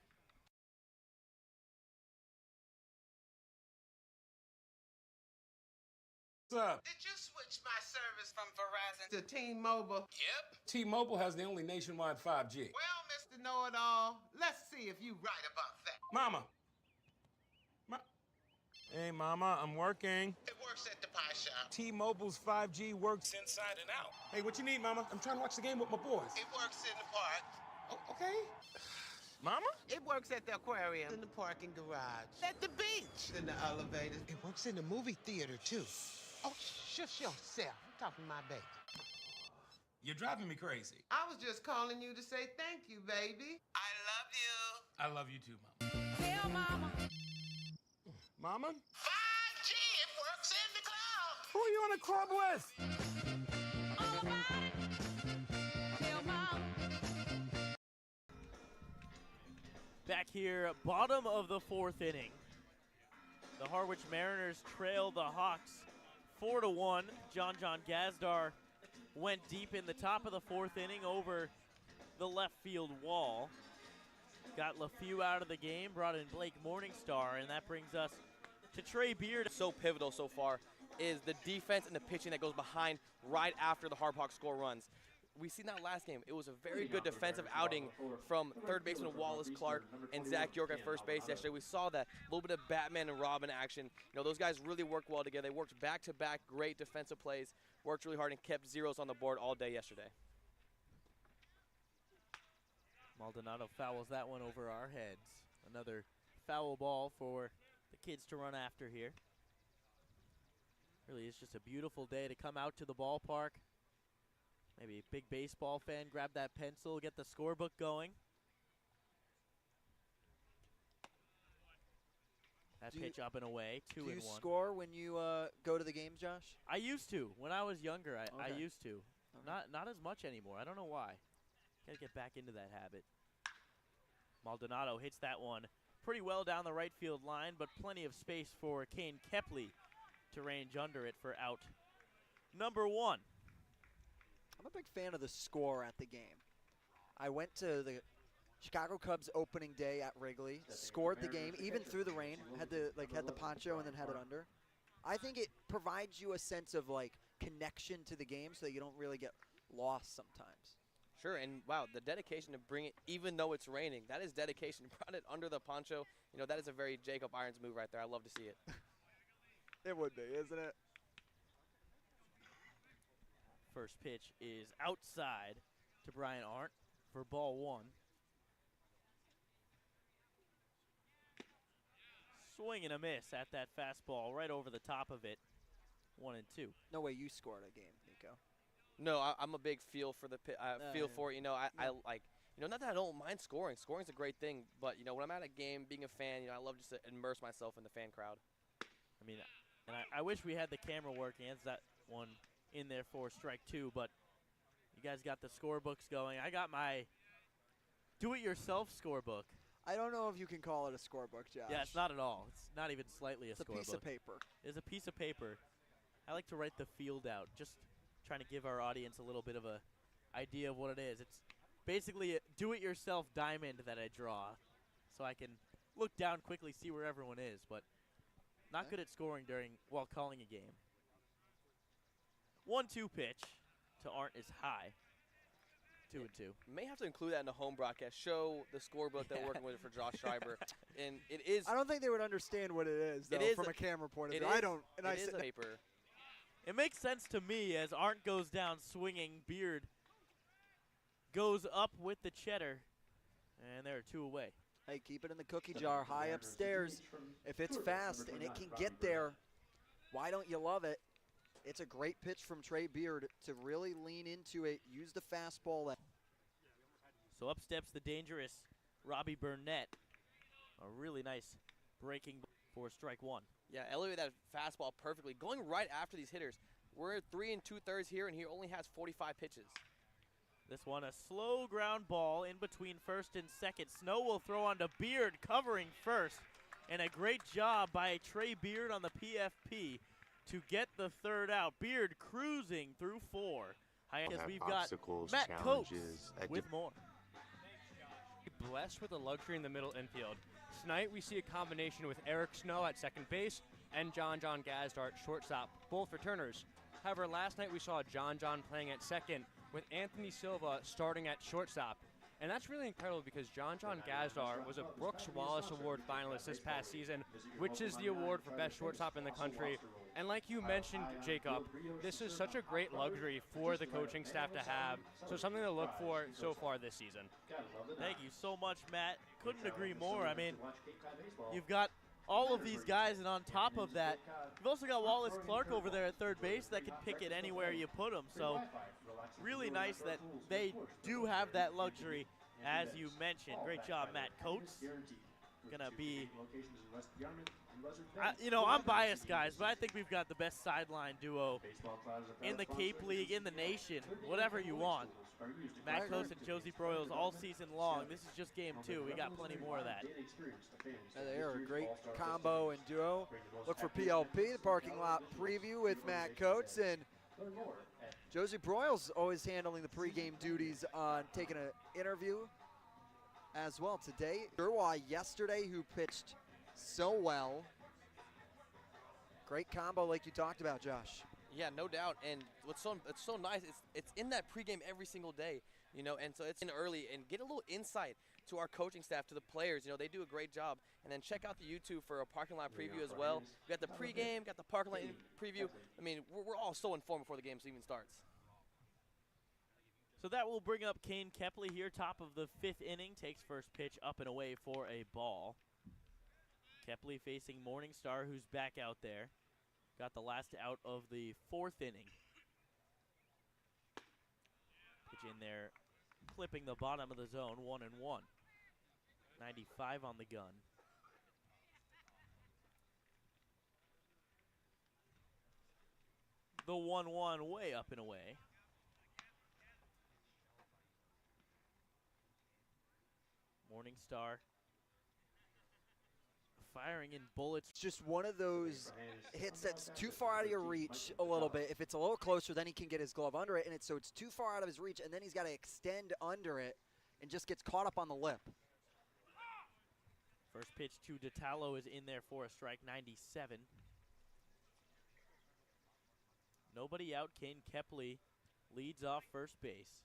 What's up? Did you switch my service from Verizon to T-Mobile? Yep. T-Mobile has the only nationwide 5G. Well, Mr. Know-It-All, let's see if you right about that. Mama. Hey, Mama, I'm working. It works at the pie shop. T-Mobile's 5G works inside and out. Hey, what you need, Mama? I'm trying to watch the game with my boys. It works in the park. Oh, okay. Mama? It works at the aquarium, in the parking garage, at the beach, in the elevator. It works in the movie theater, too. Oh, shush yourself. I'm talking to my baby. You're driving me crazy. I was just calling you to say thank you, baby. I love you. I love you too, Mama. Tell Mama. Mama? 5G, it works in the club. Who are you in a club with? All about it. Tell Mama. Back here, bottom of the 4th inning. The Harwich Mariners trail the Hawks 4-1. John Gazdar went deep in the top of the 4th inning over the left field wall. Got LeFew out of the game, brought in Blake Morningstar, and that brings us to Trey Beard. So pivotal so far is the defense and the pitching that goes behind right after the Harbor Hawks score runs. We seen that last game. It was a very good defensive outing from third baseman Wallace Clark and Zach York at first base yesterday. We saw that little bit of Batman and Robin action. You know, those guys really worked well together. They worked back-to-back great defensive plays, worked really hard and kept zeros on the board all day yesterday. Maldonado fouls that one over our heads. Another foul ball for the kids to run after here. Really is just a beautiful day to come out to the ballpark. Maybe a big baseball fan, grab that pencil, get the scorebook going. That pitch up and away, 2-1. Do you score when you go to the games, Josh? I used to. When I was younger, I Okay. used to. Not as much anymore. I don't know why. Gotta get back into that habit. Maldonado hits that one pretty well down the right field line, but plenty of space for Kane Kepley to range under it for out number 1. I'm a big fan of the score at the game. I went to the Chicago Cubs opening day at Wrigley, scored the game even through the rain, had the poncho and then had it under. I think it provides you a sense of connection to the game so that you don't really get lost sometimes. Sure, and wow, the dedication to bring it even though it's raining, that is dedication. You brought it under the poncho. You know, that is a very Jacob Irons move right there. I love to see it. It would be, isn't it? First pitch is outside to Brian Arndt for ball 1. Swing and a miss at that fastball right over the top of it. 1-2. No way you scored a game, Nico. No, I'm a big feel for the feel for it. You know, I like, you know, not that I don't mind scoring. Scoring's a great thing, but you know, when I'm at a game, being a fan, you know, I love just to immerse myself in the fan crowd. I mean, and I wish we had the camera working. It's that one in there for strike 2, but you guys got the scorebooks going. I got my do-it-yourself scorebook. I don't know if you can call it a scorebook, Josh. Yeah, it's not at all. It's not even slightly a scorebook. It's a piece of paper. It's a piece of paper. I like to write the field out, just trying to give our audience a little bit of a idea of what it is. It's basically a do-it-yourself diamond that I draw, so I can look down quickly, see where everyone is, but not good at scoring while calling a game. 1-2 pitch to Arndt is high. 2-2. May have to include that in the home broadcast. Show the scorebook that we're working with for Josh Schreiber, and it is. I don't think they would understand what it is, though, it is from a camera point of view. Is, I don't. And it I is a paper. It makes sense to me as Arndt goes down swinging. Beard goes up with the cheddar, and there are 2 away. Hey, keep it in the cookie jar high upstairs. If it's fast and it can get there, why don't you love it? It's a great pitch from Trey Beard to really lean into it, use the fastball. So up steps the dangerous Robbie Burnett. A really nice breaking for strike 1. Yeah, elevate that fastball perfectly. Going right after these hitters. We're at 3 2/3 here, and he only has 45 pitches. This one a slow ground ball in between first and second. Snow will throw onto Beard covering first. And a great job by Trey Beard on the PFP to get the third out. Beard cruising through 4. Hyannis, we've got Matt Coates with more. Blessed with a luxury in the middle infield. Tonight we see a combination with Eric Snow at second base and John Gazdar at shortstop, both returners. However, last night we saw John playing at second with Anthony Silva starting at shortstop. And that's really incredible because John Gazdar was a Brooks Wallace Award finalist this past season, which is the award for best shortstop in the country. And like you mentioned, Jacob, this is such a great luxury for the coaching staff to have. So something to look for so far this season. Thank you so much, Matt. Couldn't agree more. I mean, you've got all of these guys, and on top of that, you've also got Wallace Clark over there at third base that can pick it anywhere you put him. So really nice that they do have that luxury, as you mentioned. Great job, Matt Coates. Gonna be, you know, I'm biased, guys, but I think we've got the best sideline duo in the Cape League, in the nation, whatever you want. Matt Coates and Josie Broyles all season long. This is just game 2. We got plenty more of that. They are a great combo and duo. Look for PLP, the parking lot preview with Matt Coates, and Josie Broyles always handling the pregame duties on taking an interview as well today. Durwa yesterday, who pitched so well. Great combo like you talked about, Josh. Yeah, no doubt. And it's so nice, it's in that pregame every single day, you know, and so it's in early and get a little insight to our coaching staff, to the players. You know, they do a great job. And then check out the YouTube for a parking lot preview as well. We got the pregame, got the parking lot preview. I mean, we're all so informed before the game even starts. So that will bring up Kane Kepley here, top of the 5th inning, takes first pitch up and away for a ball. Kepley facing Morningstar, who's back out there. Got the last out of the 4th inning. Pitch in there, clipping the bottom of the zone, 1-1. 95 on the gun. The 1-1 way up and away. Morningstar firing in bullets. It's just one of those hits that's too far out of your reach a little bit. If it's a little closer, then he can get his glove under it, and so it's too far out of his reach, and then he's got to extend under it and just gets caught up on the lip. First pitch to DeTallo is in there for a strike, 97. Nobody out. Kane Kepley leads off first base.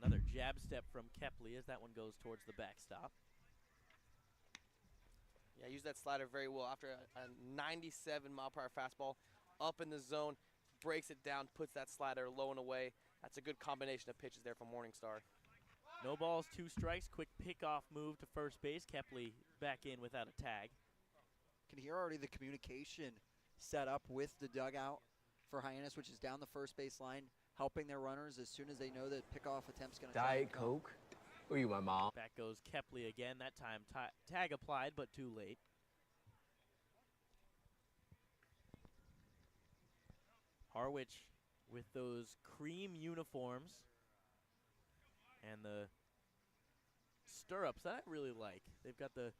Another jab step from Kepley as that one goes towards the backstop. Yeah, use that slider very well. After a 97-mile-per-hour fastball up in the zone, breaks it down, puts that slider low and away. That's a good combination of pitches there from Morningstar. No balls, 2 strikes. Quick pickoff move to first base. Kepley back in without a tag. Can hear already the communication set up with the dugout for Hyannis, which is down the first base line, helping their runners as soon as they know that pickoff attempt's going to Diet Coke? Who are you, my mom? Back goes Kepley again. That time tag applied, but too late. Harwich with those cream uniforms and the stirrups that I really like. They've got the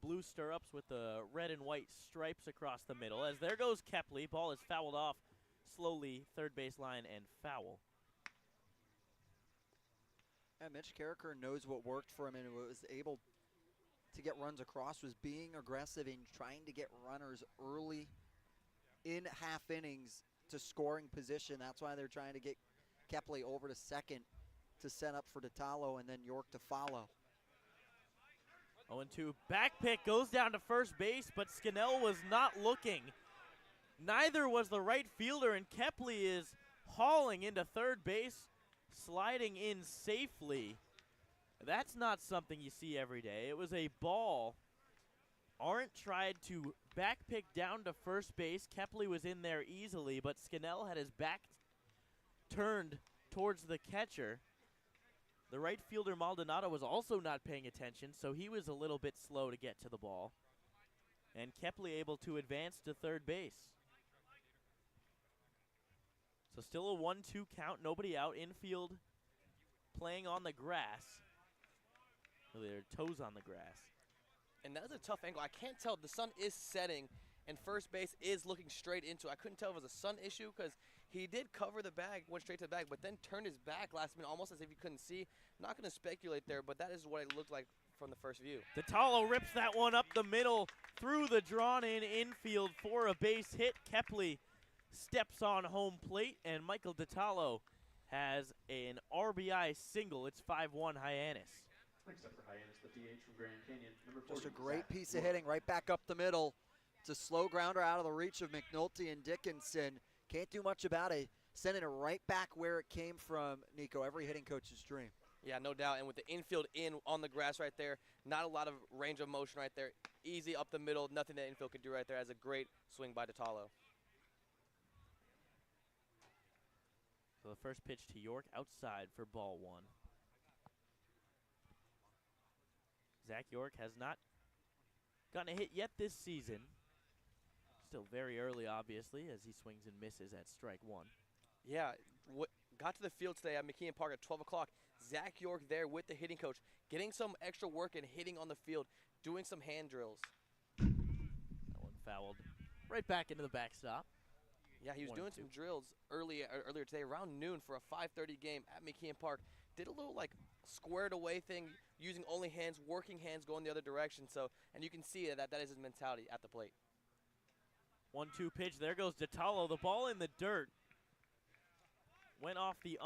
blue stirrups with the red and white stripes across the middle. As there goes Kepley. Ball is fouled off slowly, third base line, and foul. Yeah, Mitch Carricker knows what worked for him and was able to get runs across, was being aggressive and trying to get runners early in half innings to scoring position. That's why they're trying to get Kepley over to second to set up for DeTallo and then York to follow. 0-2 back pick goes down to first base, but Scannell was not looking. Neither was the right fielder, and Kepley is hauling into third base, sliding in safely. That's not something you see every day. It was a ball. Arndt tried to back pick down to first base. Kepley was in there easily, but Scannell had his back turned towards the catcher. The right fielder, Maldonado, was also not paying attention, so he was a little bit slow to get to the ball. And Kepley able to advance to third base. So still a 1-2 count, nobody out. Infield playing on the grass. Really, their toes on the grass. And that is a tough angle. I can't tell. The sun is setting, and first base is looking straight into it. I couldn't tell if it was a sun issue because he did cover the bag, went straight to the bag, but then turned his back last minute almost as if he couldn't see. I'm not going to speculate there, but that is what it looked like from the first view. DeTallo rips that one up the middle through the drawn-in infield for a base hit. Kepley steps on home plate, and Michael DeTallo has an RBI single. It's 5-1 Hyannis. Next up for Hyannis, the DH from Grand Canyon, number 40. Just a great piece of hitting right back up the middle. It's a slow grounder out of the reach of McNulty and Dickinson. Can't do much about it. Sending it right back where it came from, Nico. Every hitting coach's dream. Yeah, no doubt. And with the infield in on the grass right there, not a lot of range of motion right there. Easy up the middle, nothing that infield could do right there. As a great swing by DeTallo. So the first pitch to York outside for ball 1. Zach York has not gotten a hit yet this season. Still very early, obviously, as he swings and misses at strike 1. Yeah, got to the field today at McKeon Park at 12 o'clock. Zach York there with the hitting coach, getting some extra work and hitting on the field, doing some hand drills. That one fouled right back into the backstop. Yeah, he was doing some drills earlier today around noon for a 5:30 game at McKeon Park. Did a little like squared away thing, using only hands, working hands, going the other direction. So, and you can see that is his mentality at the plate. 1-2 pitch. There goes DeTallo. The ball in the dirt went off the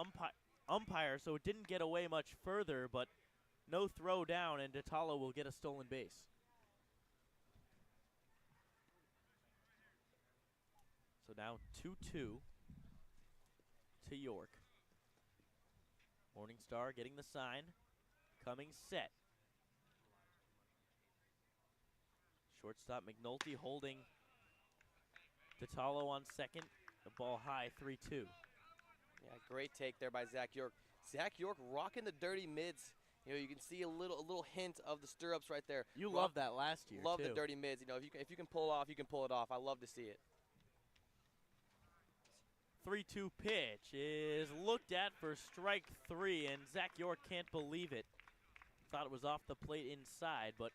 umpire, so it didn't get away much further, but no throw down, and DeTallo will get a stolen base. So now 2-2. to York. Morning Star getting the sign, coming set. Shortstop McNulty holding Detallo on second. The ball high, 3-2. Yeah, great take there by Zach York. Zach York rocking the dirty mids. You know, you can see a little hint of the stirrups right there. You loved that last year, Love too. the dirty mids. You know, if you can pull it off, you can pull it off. I love to see it. 3-2 pitch is looked at for strike 3, and Zach York can't believe it. Thought it was off the plate inside, but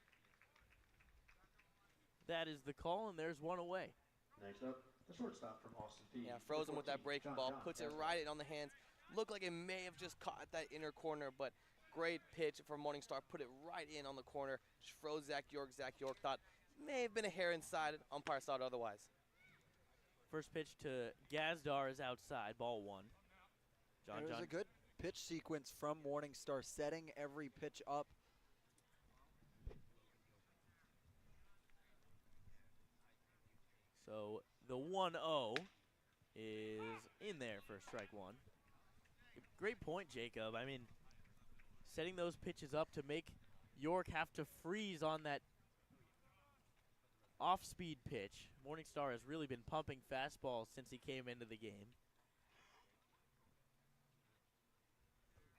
that is the call, and there's one away. Next up, the shortstop from Austin Peay. Yeah, frozen with that breaking ball, puts it right in on the hands. Looked like it may have just caught that inner corner, but great pitch from Morningstar. Put it right in on the corner. Just froze Zach York. Zach York thought may have been a hair inside. Umpire saw it otherwise. First pitch to Gazdar is outside, ball 1. It was a good pitch sequence from Morningstar, setting every pitch up. So the 1-0 is in there for strike 1. Great point, Jacob. I mean, setting those pitches up to make York have to freeze on that off-speed pitch. Morningstar has really been pumping fastballs since he came into the game.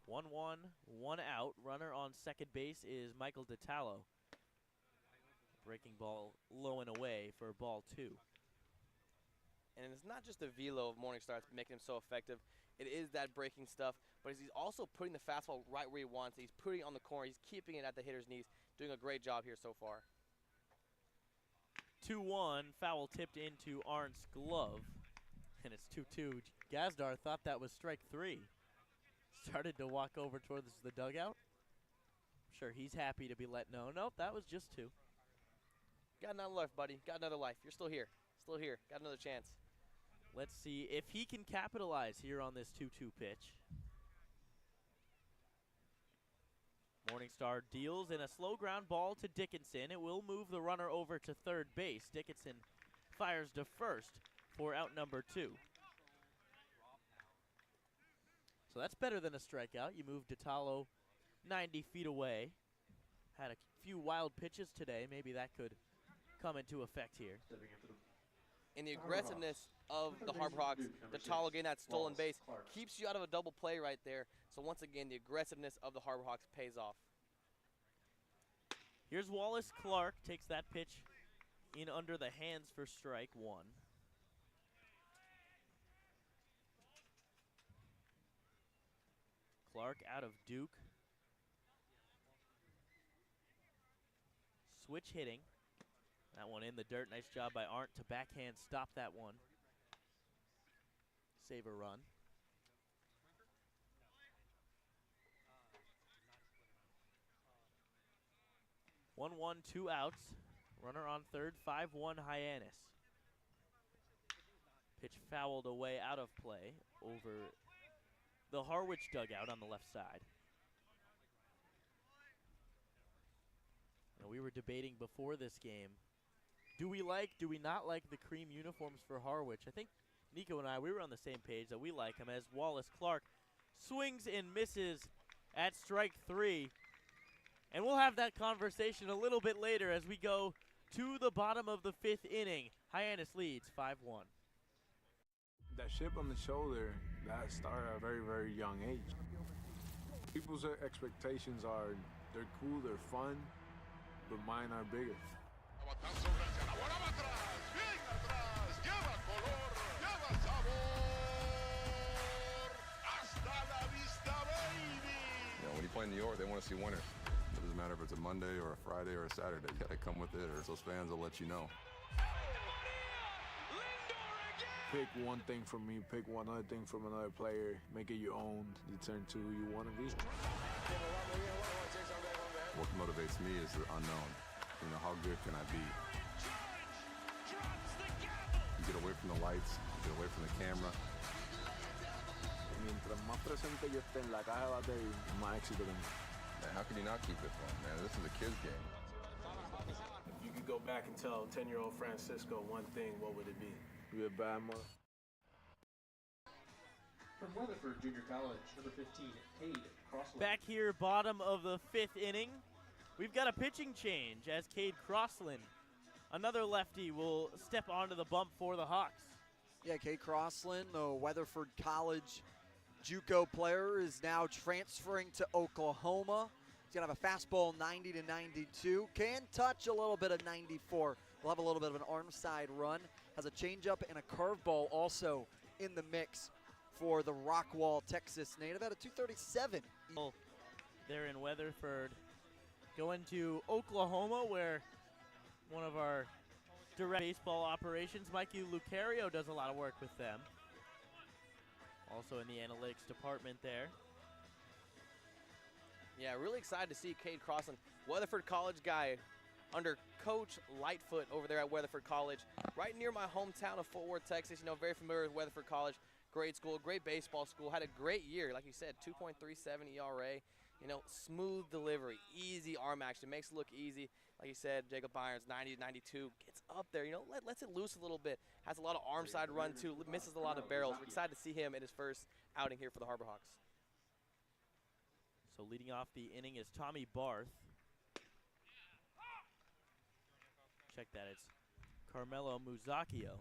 1-1, 1 out. Runner on second base is Michael Detallo. Breaking ball low and away for ball 2. And it's not just the velo of Morningstar that's making him so effective. It is that breaking stuff, but he's also putting the fastball right where he wants it. He's putting it on the corner. He's keeping it at the hitter's knees. Doing a great job here so far. 2-1, foul tipped into Arndt's glove, and it's 2-2. Gazdar thought that was strike 3. Started to walk over towards the dugout. I'm sure he's happy to be let know. Nope, that was just 2. Got another life, buddy. Got another life. You're still here. Still here. Got another chance. Let's see if he can capitalize here on this 2-2 pitch. Morningstar deals in a slow ground ball to Dickinson. It will move the runner over to third base. Dickinson fires to first for out number 2. So that's better than a strikeout. You move Detallo 90 feet away. Had a few wild pitches today. Maybe that could come into effect here. And the aggressiveness of the Harbor Hawks, Detallo getting that stolen base, keeps you out of a double play right there. So once again, the aggressiveness of the Harbor Hawks pays off. Here's Wallace Clark, takes that pitch in under the hands for strike 1. Clark out of Duke. Switch hitting. That one in the dirt. Nice job by Arndt to backhand stop that one. Save a run. One, 2 outs. Runner on third, 5-1 Hyannis. Pitch fouled away out of play over the Harwich dugout on the left side. Now, we were debating before this game, do we not like the cream uniforms for Harwich? I think Nico and we were on the same page that we like them, as Wallace Clark swings and misses at strike 3. And we'll have that conversation a little bit later as we go to the bottom of the 5th inning. Hyannis leads 5-1. That chip on the shoulder, that started at a very, very young age. People's expectations are they're cool, they're fun, but mine are bigger. You know, when you play in New York, they want to see winners. It doesn't matter if it's a Monday or a Friday or a Saturday. You got to come with it, or those fans will let you know. Pick one thing from me, pick one other thing from another player, make it your own, you turn to who you want to be. What motivates me is the unknown. You know, how good can I be? You get away from the lights, you get away from the camera. Mientras más presente yo esté en la caja de batería, más éxito tengo. Man, how can you not keep it fun, man? This is a kid's game. If you could go back and tell 10-year-old Francisco one thing, what would it be? You're a bad mother. From Weatherford Junior College, number 15, Cade Crossland. Back here, bottom of the 5th inning, we've got a pitching change as Cade Crossland, another lefty, will step onto the bump for the Hawks. Yeah, Cade Crossland, the Weatherford College JUCO player, is now transferring to Oklahoma. He's going to have a fastball 90 to 92. Can touch a little bit of 94. Will have a little bit of an arm side run. Has a changeup and a curveball also in the mix for the Rockwall, Texas native at a 237. They're in Weatherford. Going to Oklahoma, where one of our direct baseball operations, Mikey Lucario, does a lot of work with them. Also in the analytics department there. Yeah, really excited to see Cade Crossland, Weatherford College guy, under Coach Lightfoot over there at Weatherford College, right near my hometown of Fort Worth, Texas. You know, very familiar with Weatherford College. Great school, great baseball school. Had a great year, like you said, 2.37 ERA. You know, smooth delivery, easy arm action, makes it look easy. Like you said, Jacob Irons, 90 to 92, gets up there. You know, lets it loose a little bit. Has a lot of arm side run too. Misses a lot of barrels. We're excited to see him in his first outing here for the Harbor Hawks. So leading off the inning is Tommy Barth. Check that, it's Carmelo Muzacchio.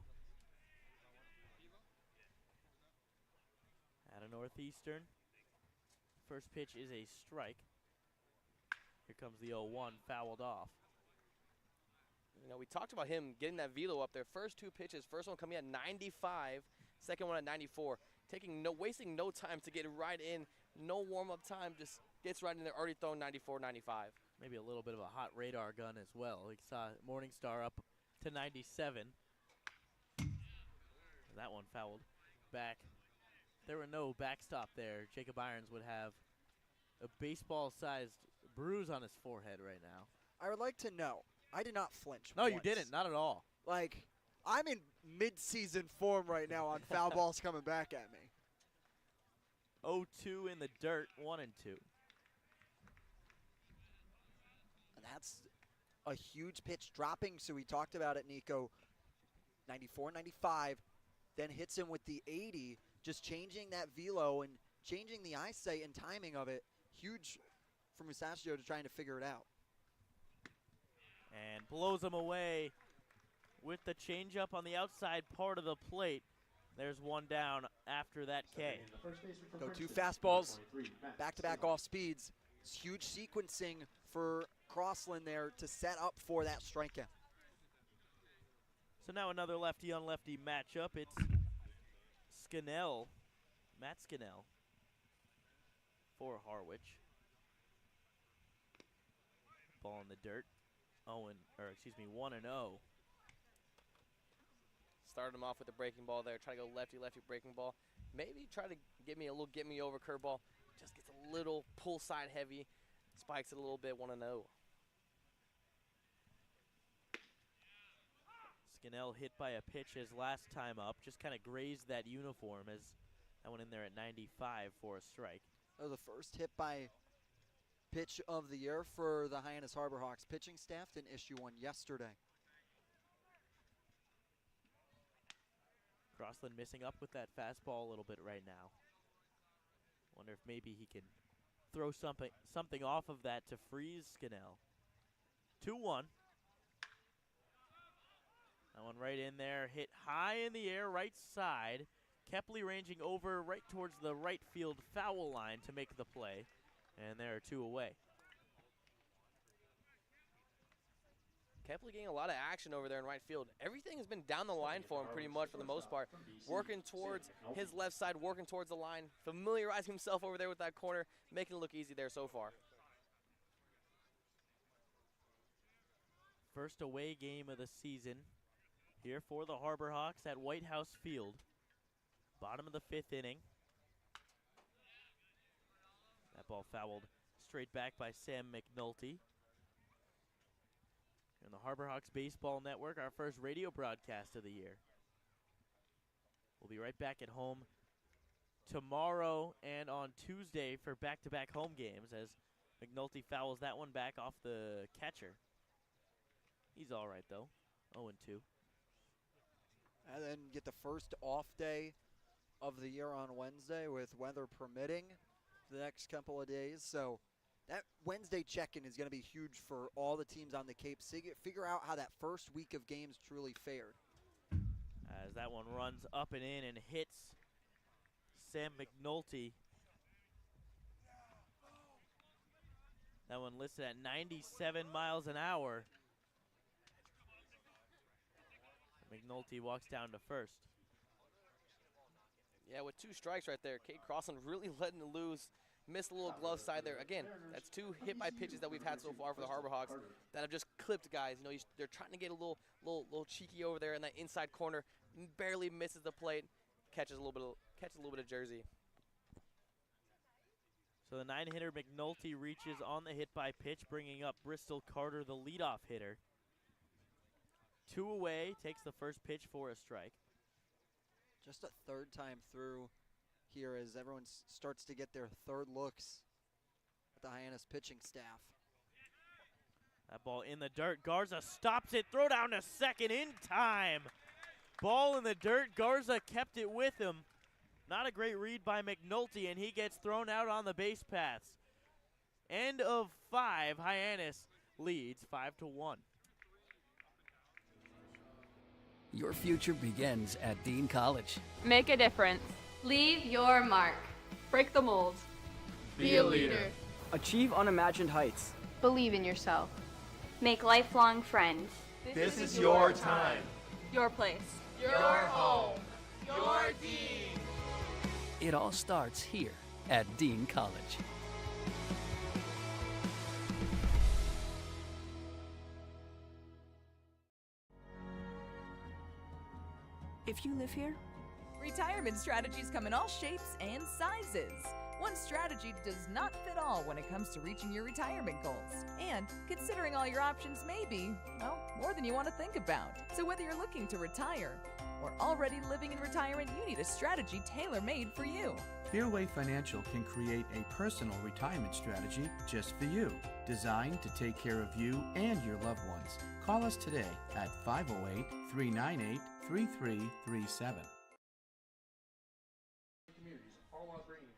At a Northeastern. First pitch is a strike. Here comes the 0-1, fouled off. You know, we talked about him getting that velo up there. First 2 pitches, first one coming at 95, second one at 94. Wasting no time to get right in, no warm-up time, just gets right in there, already thrown 94, 95. Maybe a little bit of a hot radar gun as well. We saw Morningstar up to 97. That one fouled back. There were no backstop there. Jacob Irons would have a baseball-sized bruise on his forehead right now. I would like to know, I did not flinch No, once. you didn't. Not at all. Like, I'm in mid-season form right now on foul balls coming back at me. 0-2 in the dirt, 1-2. And that's a huge pitch dropping, so we talked about it, Nico. 94, 95, then hits him with the 80, just changing that velo and changing the eyesight and timing of it. Huge for Musacchio to trying to figure it out. And blows him away with the changeup on the outside part of the plate. There's one down after that K. Go 2 fastballs, back-to-back off speeds. It's huge sequencing for Crossland there to set up for that strikeout. So now another lefty-on-lefty matchup. It's Scannell, Matt Scannell for Harwich. Ball in the dirt. 1-0. Started him off with the breaking ball there. Try to go lefty-lefty breaking ball. Maybe try to get me over curveball. Just gets a little pull side heavy. Spikes it a little bit, 1-0. Scannell hit by a pitch his last time up. Just kind of grazed that uniform as that one in there at 95 for a strike. That was the first hit by pitch of the year for the Hyannis Harbor Hawks pitching staff. Didn't issue one yesterday. Crossland missing up with that fastball a little bit right now. Wonder if maybe he can throw something off of that to freeze Scannell. 2-1. That one right in there, hit high in the air, right side. Kepley ranging over right towards the right field foul line to make the play. And there are 2 away. Kepley getting a lot of action over there in right field. Everything has been down the line for him pretty much for the most part. Working towards his left side, working towards the line, familiarizing himself over there with that corner, making it look easy there so far. First away game of the season here for the Harbor Hawks at White House Field. Bottom of the 5th inning. That ball fouled straight back by Sam McNulty. In the Harbor Hawks Baseball Network, our first radio broadcast of the year. We'll be right back at home tomorrow and on Tuesday for back-to-back home games as McNulty fouls that one back off the catcher. He's all right, though. 0-2. And then get the first off day of the year on Wednesday with weather permitting for the next couple of days. So that Wednesday check-in is going to be huge for all the teams on the Cape. Figure out how that first week of games truly fared. As that one runs up and in and hits Sam McNulty. That one listed at 97 miles an hour. McNulty walks down to first. Yeah, with 2 strikes right there, Kate Crossland really letting it loose. Missed a little glove side there. Again, that's 2 hit-by pitches that we've had so far for the Harbor Hawks that have just clipped guys. You know, they're trying to get a little cheeky over there in that inside corner. Barely misses the plate. Catches a little bit of jersey. So the 9-hitter McNulty reaches on the hit-by-pitch, bringing up Bristol Carter, the leadoff hitter. 2 away, takes the first pitch for a strike. Just a third time through here as everyone starts to get their third looks at the Hyannis pitching staff. That ball in the dirt. Garza stops it. Throw down to second in time. Ball in the dirt. Garza kept it with him. Not a great read by McNulty, and he gets thrown out on the base paths. End of 5. Hyannis leads 5-1. Your future begins at Dean College. Make a difference. Leave your mark. Break the mold. Be a leader. Achieve unimagined heights. Believe in yourself. Make lifelong friends. This is your time. Your place. Your home. Your Dean. It all starts here at Dean College. If you live here, retirement strategies come in all shapes and sizes. One strategy does not fit all when it comes to reaching your retirement goals. And considering all your options may be, well, more than you want to think about. So whether you're looking to retire or already living in retirement, you need a strategy tailor-made for you. Fairway Financial can create a personal retirement strategy just for you, designed to take care of you and your loved ones. Call us today at 508-398-3337.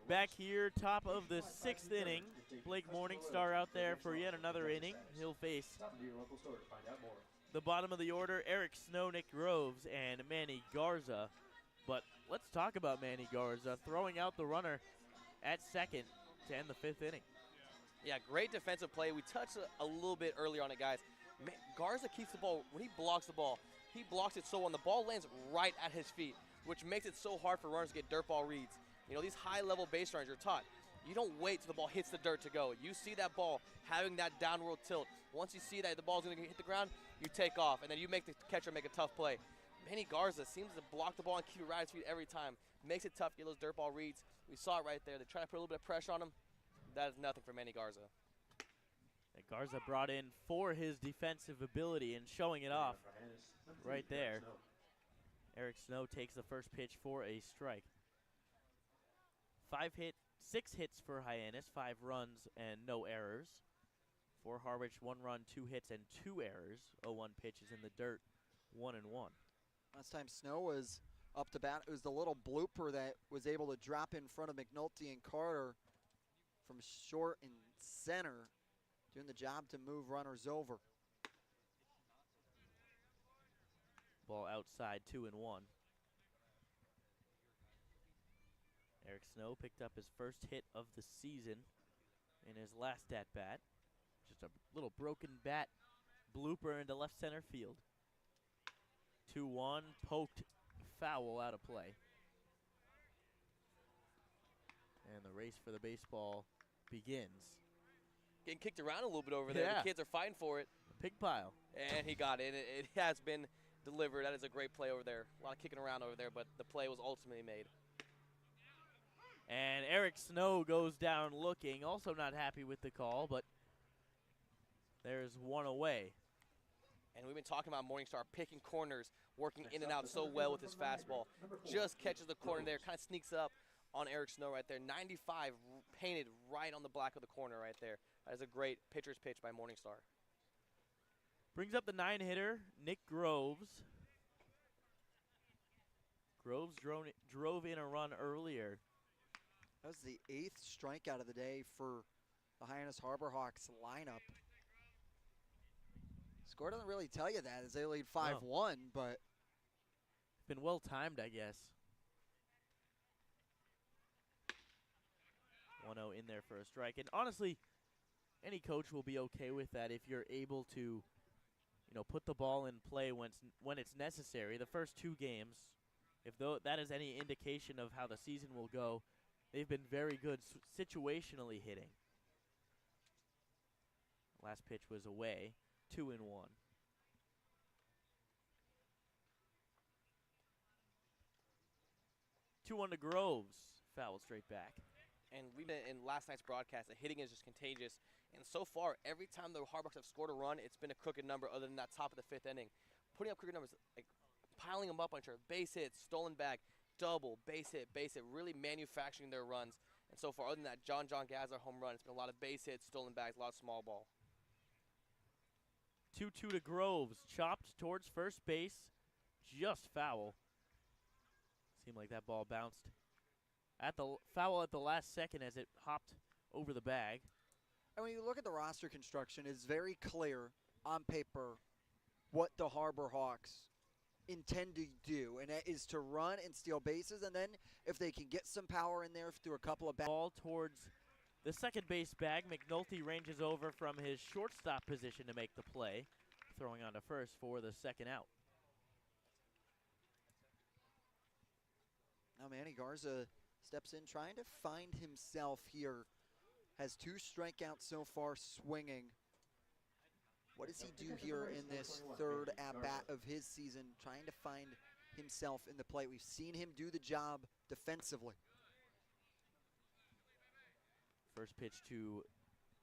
Back here, top of the 6th inning. Blake Morningstar out there for yet another inning. He'll face the bottom of the order, Eric Snow, Nick Groves, and Manny Garza. But let's talk about Manny Garza throwing out the runner at second to end the 5th inning. Yeah, great defensive play. We touched a little bit earlier on it, guys. Garza keeps the ball. When he blocks the ball, he blocks it so when the ball lands right at his feet, which makes it so hard for runners to get dirt ball reads. You know, these high-level base runners, you're taught, you don't wait till the ball hits the dirt to go. You see that ball having that downward tilt. Once you see that the ball's going to hit the ground, you take off, and then you make the catcher make a tough play. Manny Garza seems to block the ball and keep it right at his feet every time. Makes it tough to get those dirt ball reads. We saw it right there. They try to put a little bit of pressure on him. That is nothing for Manny Garza. And Garza brought in for his defensive ability and showing it off right there. Eric Snow takes the first pitch for a strike. 6 hits for Hyannis, 5 runs and no errors. For Harwich, 1 run, 2 hits and 2 errors. 0-1 pitches in the dirt, 1-1. Last time Snow was up to bat, it was the little blooper that was able to drop in front of McNulty and Carter from short and center, doing the job to move runners over. Ball outside, 2-1. Eric Snow picked up his first hit of the season in his last at-bat. Just a little broken bat blooper into left center field. 2-1, poked foul out of play. And the race for the baseball begins. Getting kicked around a little bit over there. Yeah. The kids are fighting for it. Pig pile. And he got it. It has been delivered. That is a great play over there. A lot of kicking around over there, but the play was ultimately made. And Eric Snow goes down looking, also not happy with the call, but there's 1 away. And we've been talking about Morningstar picking corners, working in and out so well with his fastball. Just catches the corner there, kind of sneaks up on Eric Snow right there. 95 painted right on the black of the corner right there. That is a great pitcher's pitch by Morningstar. Brings up the 9-hitter, Nick Groves. Groves drove in a run earlier. That was the 8th strikeout of the day for the Hyannis Harbor Hawks lineup. Score doesn't really tell you that as they lead 5-1, but been well timed, I guess. 1-0 in there for a strike. And honestly, any coach will be okay with that if you're able to, you know, put the ball in play when it's necessary. The first 2 games, if that is any indication of how the season will go, they've been very good situationally hitting. Last pitch was away, 2-1. 2-1 to Groves, foul straight back. And we've been in last night's broadcast, the hitting is just contagious. And so far, every time the Harbor Hawks have scored a run, it's been a crooked number other than that top of the 5th inning. Putting up crooked numbers, like piling them up on each other. Base hit, stolen bag, double, base hit, really manufacturing their runs. And so far, other than that, John Gazzard home run, it's been a lot of base hits, stolen bags, a lot of small ball. 2-2 to Groves, chopped towards first base, just foul. Seemed like that ball bounced at the foul at the last second as it hopped over the bag. And when you look at the roster construction, it's very clear on paper what the Harbor Hawks intend to do, and that is to run and steal bases, and then if they can get some power in there through a couple of ball towards the second base bag, McNulty ranges over from his shortstop position to make the play, throwing on to first for the second out. Now Manny Garza steps in, trying to find himself here. Has 2 strikeouts so far swinging. What does he do here in this 3rd at-bat of his season, trying to find himself in the plate? We've seen him do the job defensively. First pitch to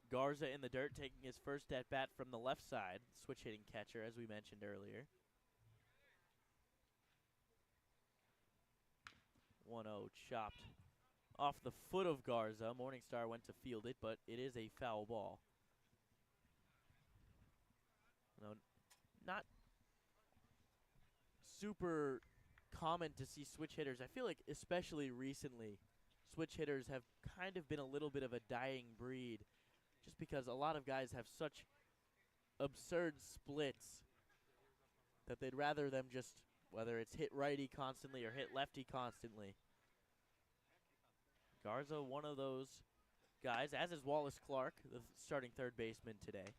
Garza in the dirt, taking his first at-bat from the left side. Switch-hitting catcher, as we mentioned earlier. 1-0 chopped off the foot of Garza. Morningstar went to field it, but it is a foul ball. No, not super common to see switch hitters. I feel like especially recently, switch hitters have kind of been a little bit of a dying breed just because a lot of guys have such absurd splits that they'd rather them just, whether it's hit righty constantly or hit lefty constantly. Garza, one of those guys, as is Wallace Clark, the starting third baseman today.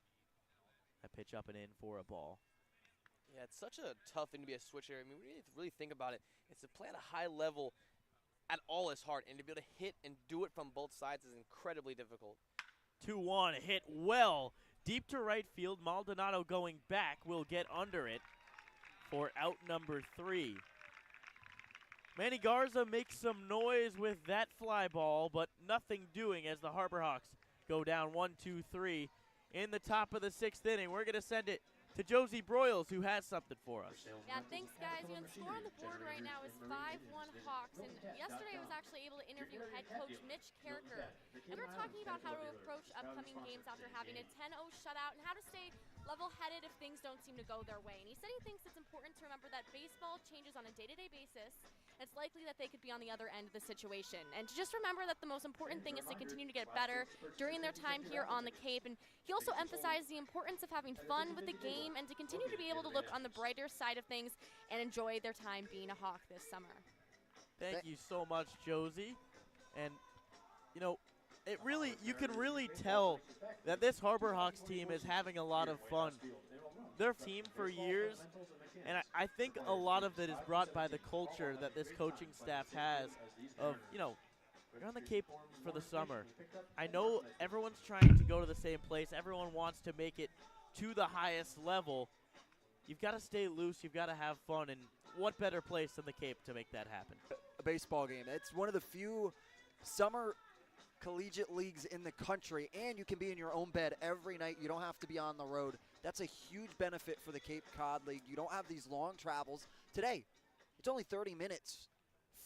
That pitch up and in for a ball. Yeah, it's such a tough thing to be a switcher. I mean, we need to really think about it. It's to play at a high level at all is hard, and to be able to hit and do it from both sides is incredibly difficult. 2-1, hit well. Deep to right field. Maldonado going back will get under it for out number 3. Manny Garza makes some noise with that fly ball, but nothing doing as the Harbor Hawks go down 1-2-3 in the top of the 6th inning. We're going to send it to Josie Broyles, who has something for us. Yeah, thanks, guys. You know, the score on the board right now is 5-1 Hawks, and yesterday I was actually able to interview head coach Mitch Carricker, and we're talking about how to approach upcoming games after having a 10-0 shutout and how to stay level-headed if things don't seem to go their way. And he said he thinks it's important to remember that baseball changes on a day-to-day basis. It's likely that they could be on the other end of the situation. And to just remember that the most important thing is to continue to get better during their time here on the Cape. And he also emphasized the importance of having fun with the game and to continue to be able to look on the brighter side of things and enjoy their time being a Hawk this summer. Thank you so much, Josie. And, you know, you can really tell that this Harbor Hawks team is having a lot of fun. Their team for years, and I think a lot of it is brought by the culture that this coaching staff has of, you know, we're on the Cape for the summer. I know everyone's trying to go to the same place. Everyone wants to make it to the highest level. You've got to stay loose. You've got to have fun. And what better place than the Cape to make that happen? A baseball game. It's one of the few summer collegiate leagues in the country, and you can be in your own bed every night. You don't have to be on the road. That's a huge benefit for the Cape Cod League. You don't have these long travels. Today, it's only 30 minutes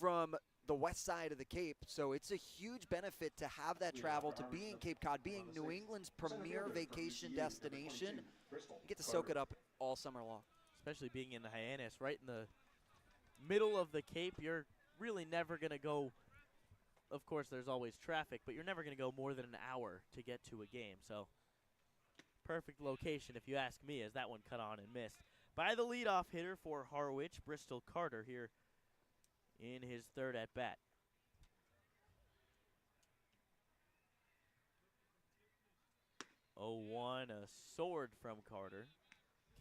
from the west side of the Cape, so it's a huge benefit to have that travel, to be in Cape Cod, being New England's premier vacation destination. You get to soak it up all summer long. Especially being in the Hyannis, right in the middle of the Cape, you're really never going to go. Of course, there's always traffic, but you're never going to go more than an hour to get to a game. So, perfect location, if you ask me, as that one cut on and missed. By the leadoff hitter for Harwich, Bristol Carter, here in his third at-bat. Oh, 1, a sword from Carter.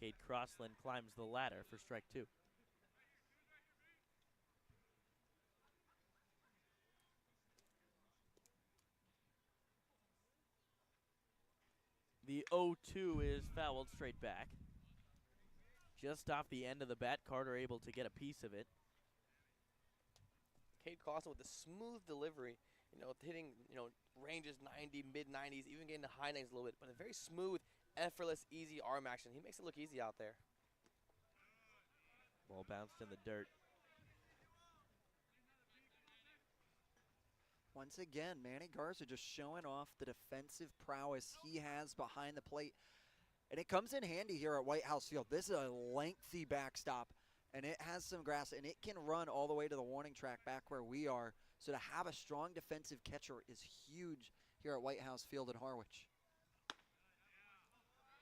Cade Crossland climbs the ladder for strike 2. The 0-2 is fouled straight back. Just off the end of the bat, Carter able to get a piece of it. Cade Crossland with a smooth delivery, hitting, ranges 90, mid-90s, even getting to high 90s a little bit, but a very smooth, effortless, easy arm action. He makes it look easy out there. Ball bounced in the dirt. Once again, Manny Garza just showing off the defensive prowess he has behind the plate. And it comes in handy here at White House Field. This is a lengthy backstop, and it has some grass, and it can run all the way to the warning track back where we are. So to have a strong defensive catcher is huge here at White House Field in Harwich.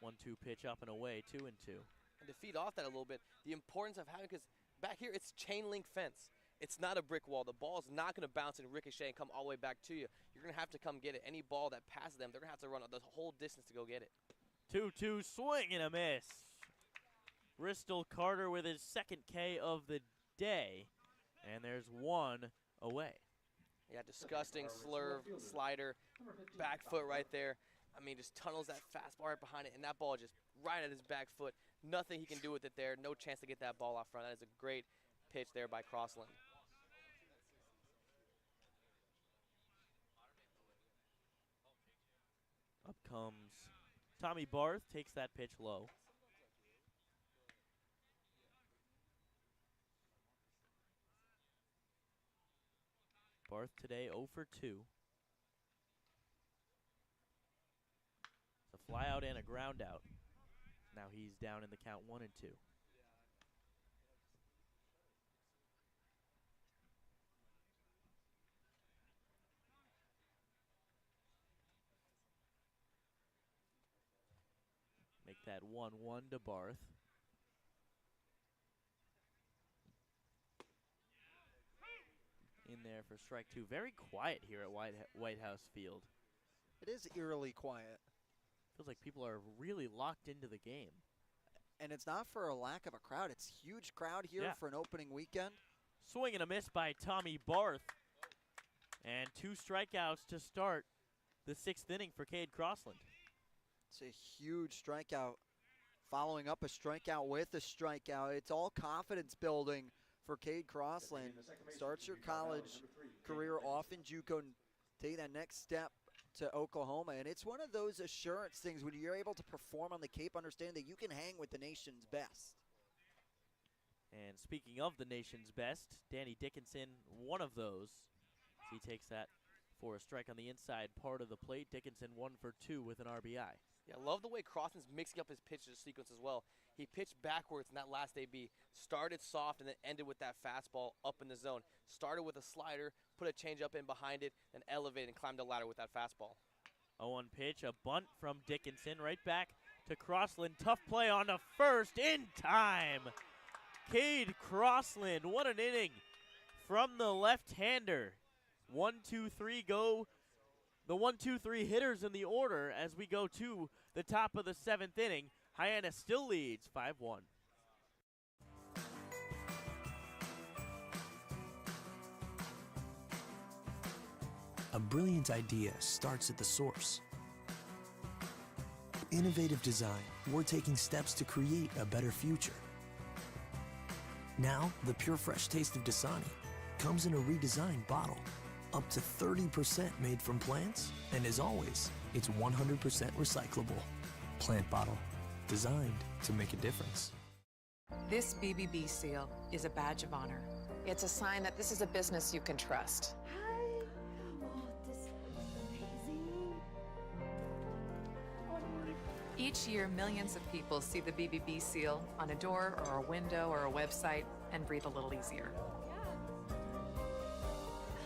1-2 pitch up and away, 2-2. And to feed off that a little bit, the importance of having, because back here it's chain link fence. It's not a brick wall. The ball is not going to bounce and ricochet and come all the way back to you. You're going to have to come get it. Any ball that passes them, they're going to have to run the whole distance to go get it. 2-2 swing and a miss. Bristol Carter with his second K of the day. And there's one away. Yeah, disgusting slurve, slider, back foot right there. I mean, just tunnels that fastball right behind it, and that ball just right at his back foot. Nothing he can do with it there. No chance to get that ball off front. That is a great pitch there by Crossland. Up comes Tommy Barth, takes that pitch low. Barth today 0 for 2. It's a fly out and a ground out. Now he's down in the count 1-2. Make that 1-1 to Barth. In there for strike 2. Very quiet here at White House Field. It is eerily quiet. Feels like people are really locked into the game. And it's not for a lack of a crowd. It's a huge crowd here for an opening weekend. Swing and a miss by Tommy Barth. And 2 strikeouts to start the 6th inning for Cade Crossland. It's a huge strikeout. Following up a strikeout with a strikeout. It's all confidence building for Cade Crossland. Starts your college career off in JUCO and take that next step to Oklahoma. And it's one of those assurance things when you're able to perform on the Cape, understanding that you can hang with the nation's best. And speaking of the nation's best, Danny Dickinson, one of those. He takes that for a strike on the inside part of the plate. Dickinson 1 for 2 with an RBI. Yeah, love the way Crossland's mixing up his pitches sequence as well. He pitched backwards in that last AB, started soft and then ended with that fastball up in the zone. Started with a slider, put a changeup in behind it, then elevated and climbed the ladder with that fastball. 0-1 pitch, a bunt from Dickinson, right back to Crossland. Tough play on to first in time. Cade Crossland, what an inning from the left-hander. 1, 2, 3 go. The 1, 2, 3 hitters in the order as we go to the top of the 7th inning. Hyannis still leads 5-1. A brilliant idea starts at the source. Innovative design, we're taking steps to create a better future. Now, the pure fresh taste of Dasani comes in a redesigned bottle. Up to 30% made from plants, and as always, it's 100% recyclable. Plant bottle, designed to make a difference. This BBB seal is a badge of honor. It's a sign that this is a business you can trust. Each year, millions of people see the BBB seal on a door or a window or a website, and breathe a little easier.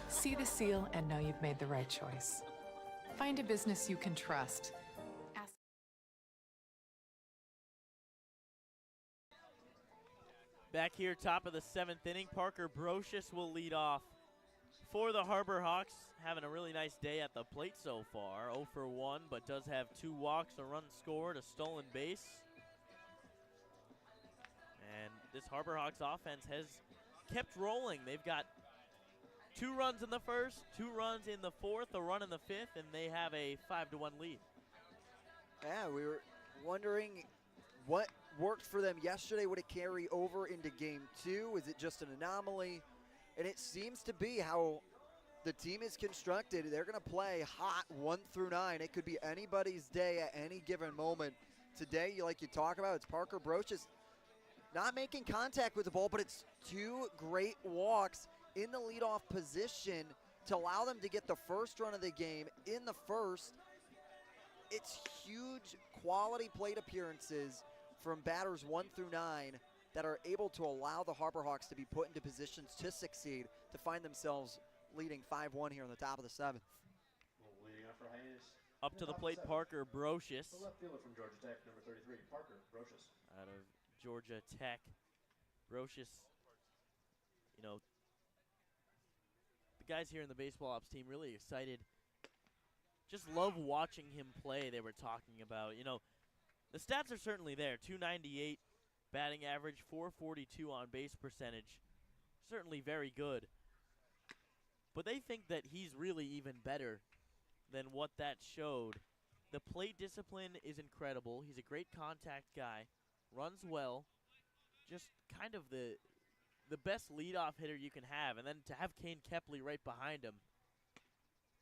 See the seal and know you've made the right choice. Find a business you can trust. Back here, top of the 7th inning, Parker Brocious will lead off for the Harbor Hawks. Having a really nice day at the plate so far. 0 for 1, but does have 2 walks, a run scored, a stolen base. And this Harbor Hawks offense has kept rolling. They've got 2 runs in the first, 2 runs in the fourth, a run in the fifth, and they have a 5-1 lead. Yeah, we were wondering what worked for them yesterday. Would it carry over into game 2? Is it just an anomaly? And it seems to be how the team is constructed. They're going to play hot 1 through 9. It could be anybody's day at any given moment. Today, like you talk about, it's Parker Brocious not making contact with the ball, but it's 2 great walks in the leadoff position to allow them to get the first run of the game in the first. It's huge quality plate appearances from batters 1 through 9 that are able to allow the Harbor Hawks to be put into positions to succeed, to find themselves leading 5-1 here in the top of the 7th. Leading off for Hyannis. Up to the plate, Parker Brocious. The left fielder from Georgia Tech, number 33, Parker Brocious. Out of Georgia Tech. Brocious, you know, the guys here in the baseball ops team really excited. Just love watching him play. They were talking about, you know, the stats are certainly there. 298 batting average, 442 on base percentage. Certainly very good. But they think that he's really even better than what that showed. The plate discipline is incredible. He's a great contact guy. Runs well. Just kind of the best leadoff hitter you can have. And then to have Kane Kepley right behind him,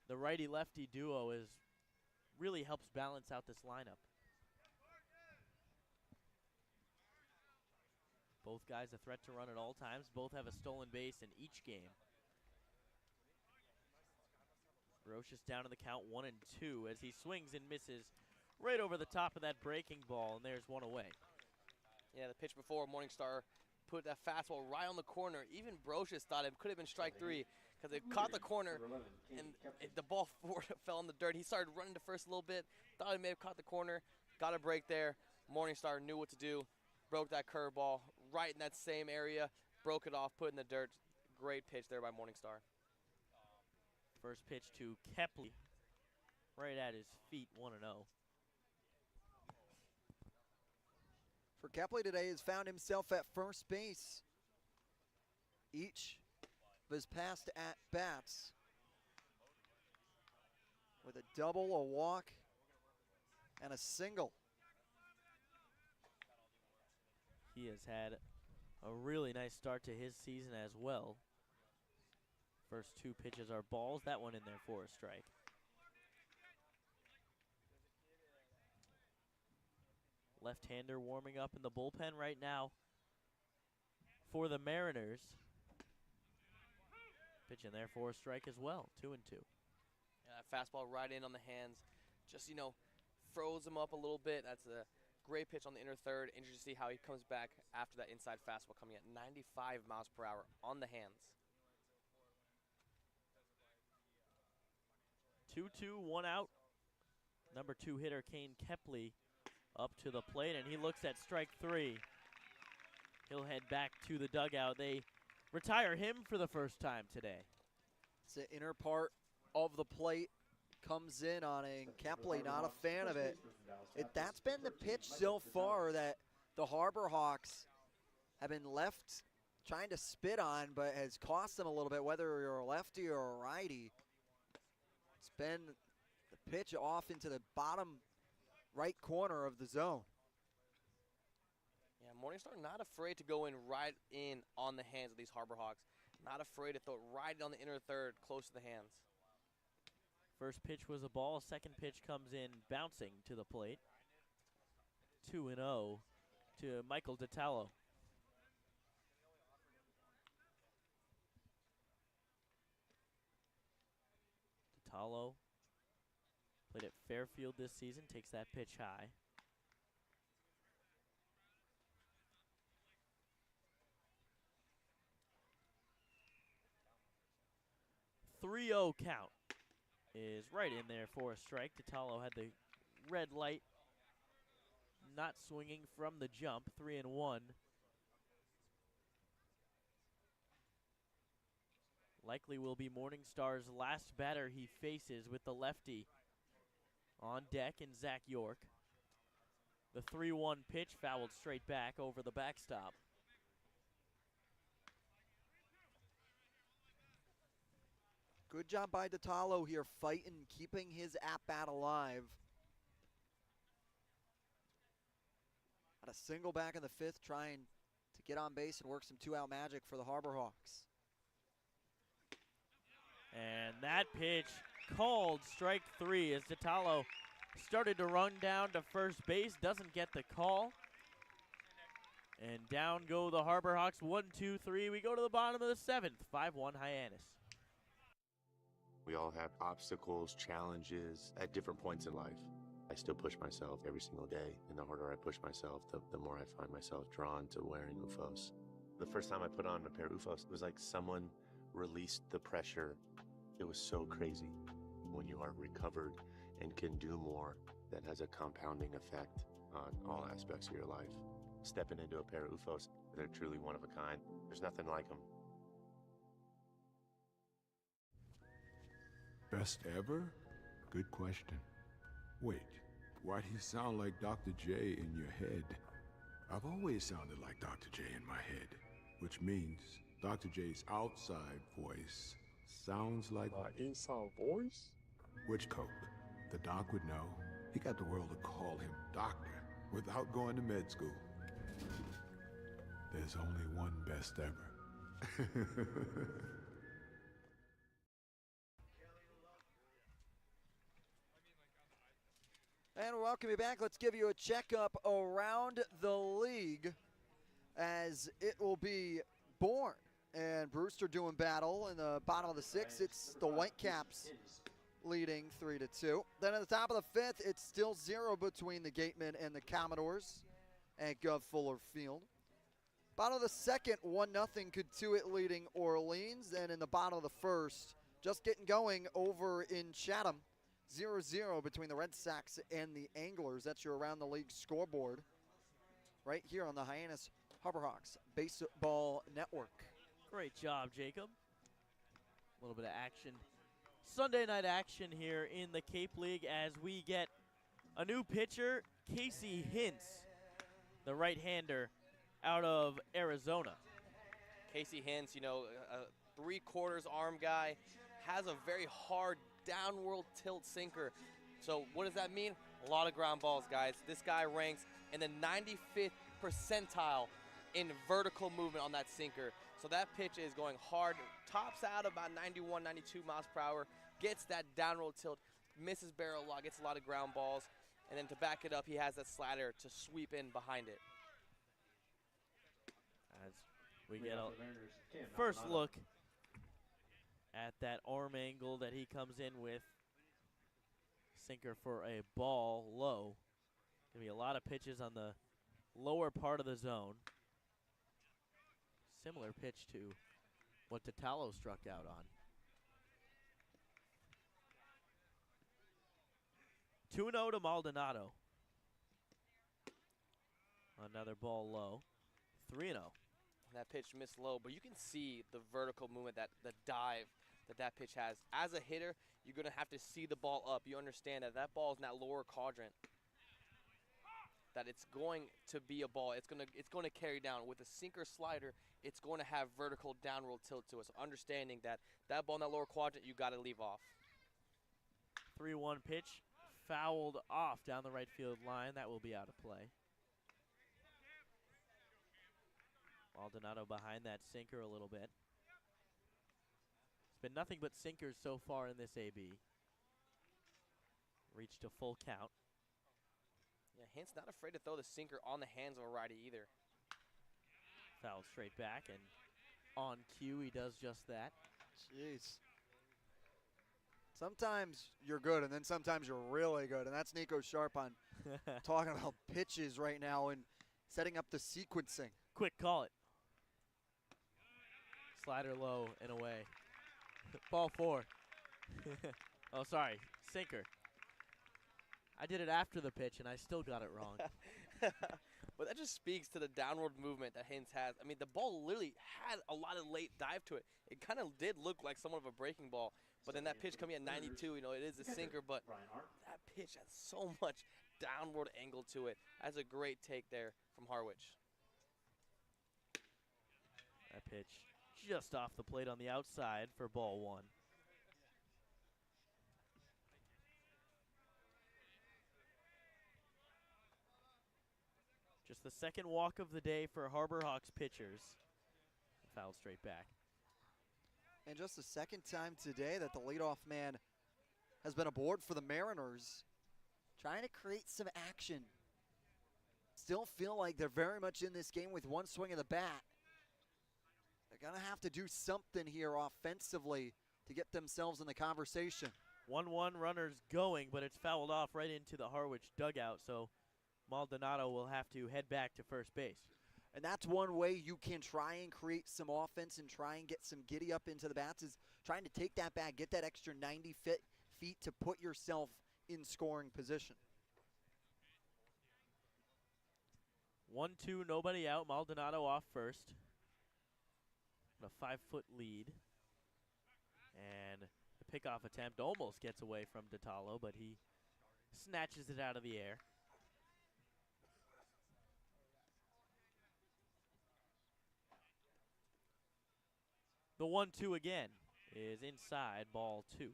the righty-lefty duo really helps balance out this lineup. Both guys a threat to run at all times. Both have a stolen base in each game. Brocious down to the count 1-2 as he swings and misses right over the top of that breaking ball, and there's one away. Yeah, the pitch before, Morningstar put that fastball right on the corner. Even Brocious thought it could have been strike 3 because it caught the corner and the ball fell in the dirt. He started running to first a little bit, thought he may have caught the corner, got a break there. Morningstar knew what to do, broke that curveball right in that same area, broke it off, put it in the dirt. Great pitch there by Morningstar. First pitch to Kepley, right at his feet, 1-0. For Kepley today, has found himself at first base each of his past at-bats with a double, a walk, and a single. He has had a really nice start to his season as well. First 2 pitches are balls. That one in there for a strike. Left-hander warming up in the bullpen right now for the Mariners. Pitch in there for a strike as well. 2-2. Yeah, fastball right in on the hands. Just, you know, froze him up a little bit. That's a great pitch on the inner third. Interesting to see how he comes back after that inside fastball coming at 95 miles per hour on the hands. 2-2, 1 out. Number 2 hitter Kane Kepley up to the plate, and he looks at strike 3. He'll head back to the dugout. They retire him for the first time today. It's the inner part of the plate comes in on it, and Kepley not a fan of it. That's been the pitch so far that the Harbor Hawks have been left trying to spit on, but has cost them a little bit, whether you're a lefty or a righty. It's been the pitch off into the bottom right corner of the zone. Yeah, Morningstar not afraid to go in right in on the hands of these Harbor Hawks. Not afraid to throw it right on the inner third, close to the hands. First pitch was a ball. Second pitch comes in bouncing to the plate. 2-0 to Michael Detallo. Detallo played at Fairfield this season, takes that pitch high. 3-0 count is right in there for a strike. Tatalo had the red light, not swinging from the jump. 3-1. Likely will be Morningstar's last batter he faces with the lefty on deck in Zach York. The 3-1 pitch fouled straight back over the backstop. Good job by Tatalo here, fighting, keeping his at-bat alive. Had a single back in the 5th, trying to get on base and work some 2-out magic for the Harbor Hawks. And that pitch called strike 3 as Tatalo started to run down to first base, doesn't get the call. And down go the Harbor Hawks, 1-2-3. We go to the bottom of the 7th, 5-1 Hyannis. We all have obstacles, challenges at different points in life. I still push myself every single day, and the harder I push myself, the more I find myself drawn to wearing UFOs. The first time I put on a pair of UFOs, it was like someone released the pressure. It was so crazy. When you are recovered and can do more, that has a compounding effect on all aspects of your life. Stepping into a pair of UFOs, they're truly one of a kind. There's nothing like them. Best ever? Good question. Wait, why do you sound like Dr. J in your head? I've always sounded like Dr. J in my head, which means Dr. J's outside voice sounds like my inside voice? Which Coke? The doc would know. He got the world to call him doctor without going to med school. There's only one best ever. And welcome you back. Let's give you a checkup around the league as it will be Bourne and Brewster doing battle in the bottom of the 6th. It's the Whitecaps leading 3-2. Then at the top of the 5th, it's still 0 between the Gatemen and the Commodores at Gov Fuller Field. Bottom of the 2nd, 1-0 Cotuit leading Orleans. And in the bottom of the 1st, just getting going over in Chatham, 0-0 between the Red Sox and the Anglers. That's your around the league scoreboard right here on the Hyannis Harbor Hawks Baseball Network. Great job, Jacob. A little bit of action. Sunday night action here in the Cape League as we get a new pitcher, Casey Hintz, the right-hander out of Arizona. Casey Hintz, you know, a 3/4 arm guy, has a very hard downward tilt sinker. So what does that mean? A lot of ground balls, guys. This guy ranks in the 95th percentile in vertical movement on that sinker. So that pitch is going hard, tops out about 91, 92 miles per hour, gets that downward tilt, misses barrel a lot, gets a lot of ground balls, and then to back it up, he has that slider to sweep in behind it. As we get a first look at that arm angle that he comes in with. Sinker for a ball low. Gonna be a lot of pitches on the lower part of the zone. Similar pitch to what Tatalo struck out on. 2-0 to Maldonado. Another ball low. 3-0. That pitch missed low, but you can see the vertical movement, the dive that pitch has. As a hitter, you're going to have to see the ball up. You understand that that ball is in that lower quadrant, that it's going to be a ball. It's going to carry down. With a sinker slider, it's going to have vertical downward tilt to it. So understanding that that ball in that lower quadrant, you got to leave off. 3-1 pitch, fouled off down the right field line. That will be out of play. Maldonado behind that sinker a little bit. It's been nothing but sinkers so far in this AB. Reached a full count. Yeah, Hint's not afraid to throw the sinker on the hands of a righty either. Foul straight back, and on cue, he does just that. Jeez. Sometimes you're good, and then sometimes you're really good, and that's Nico Sharp on talking about pitches right now and setting up the sequencing. Quick, call it. Slider low and away. Ball 4. Oh, sorry, sinker. I did it after the pitch, and I still got it wrong. But that just speaks to the downward movement that Hintz has. I mean, the ball literally had a lot of late dive to it. It kind of did look like somewhat of a breaking ball. But then that pitch coming at 92, you know, it is a sinker, but that pitch has so much downward angle to it. That's a great take there from Harwich. That pitch just off the plate on the outside for ball one. Just the second walk of the day for Harbor Hawks pitchers. Foul straight back. And just the second time today that the leadoff man has been aboard for the Mariners, trying to create some action. Still feel like they're very much in this game with one swing of the bat. They're going to have to do something here offensively to get themselves in the conversation. 1-1 runners going, but it's fouled off right into the Harwich dugout, so Maldonado will have to head back to first base. And that's one way you can try and create some offense and try and get some giddy up into the bats, is trying to take that bat, get that extra 90 feet to put yourself in scoring position. 1-2, nobody out. Maldonado off first. A 5-foot lead. And the pickoff attempt almost gets away from Ditalo, but he snatches it out of the air. The 1-2 again is inside, ball 2.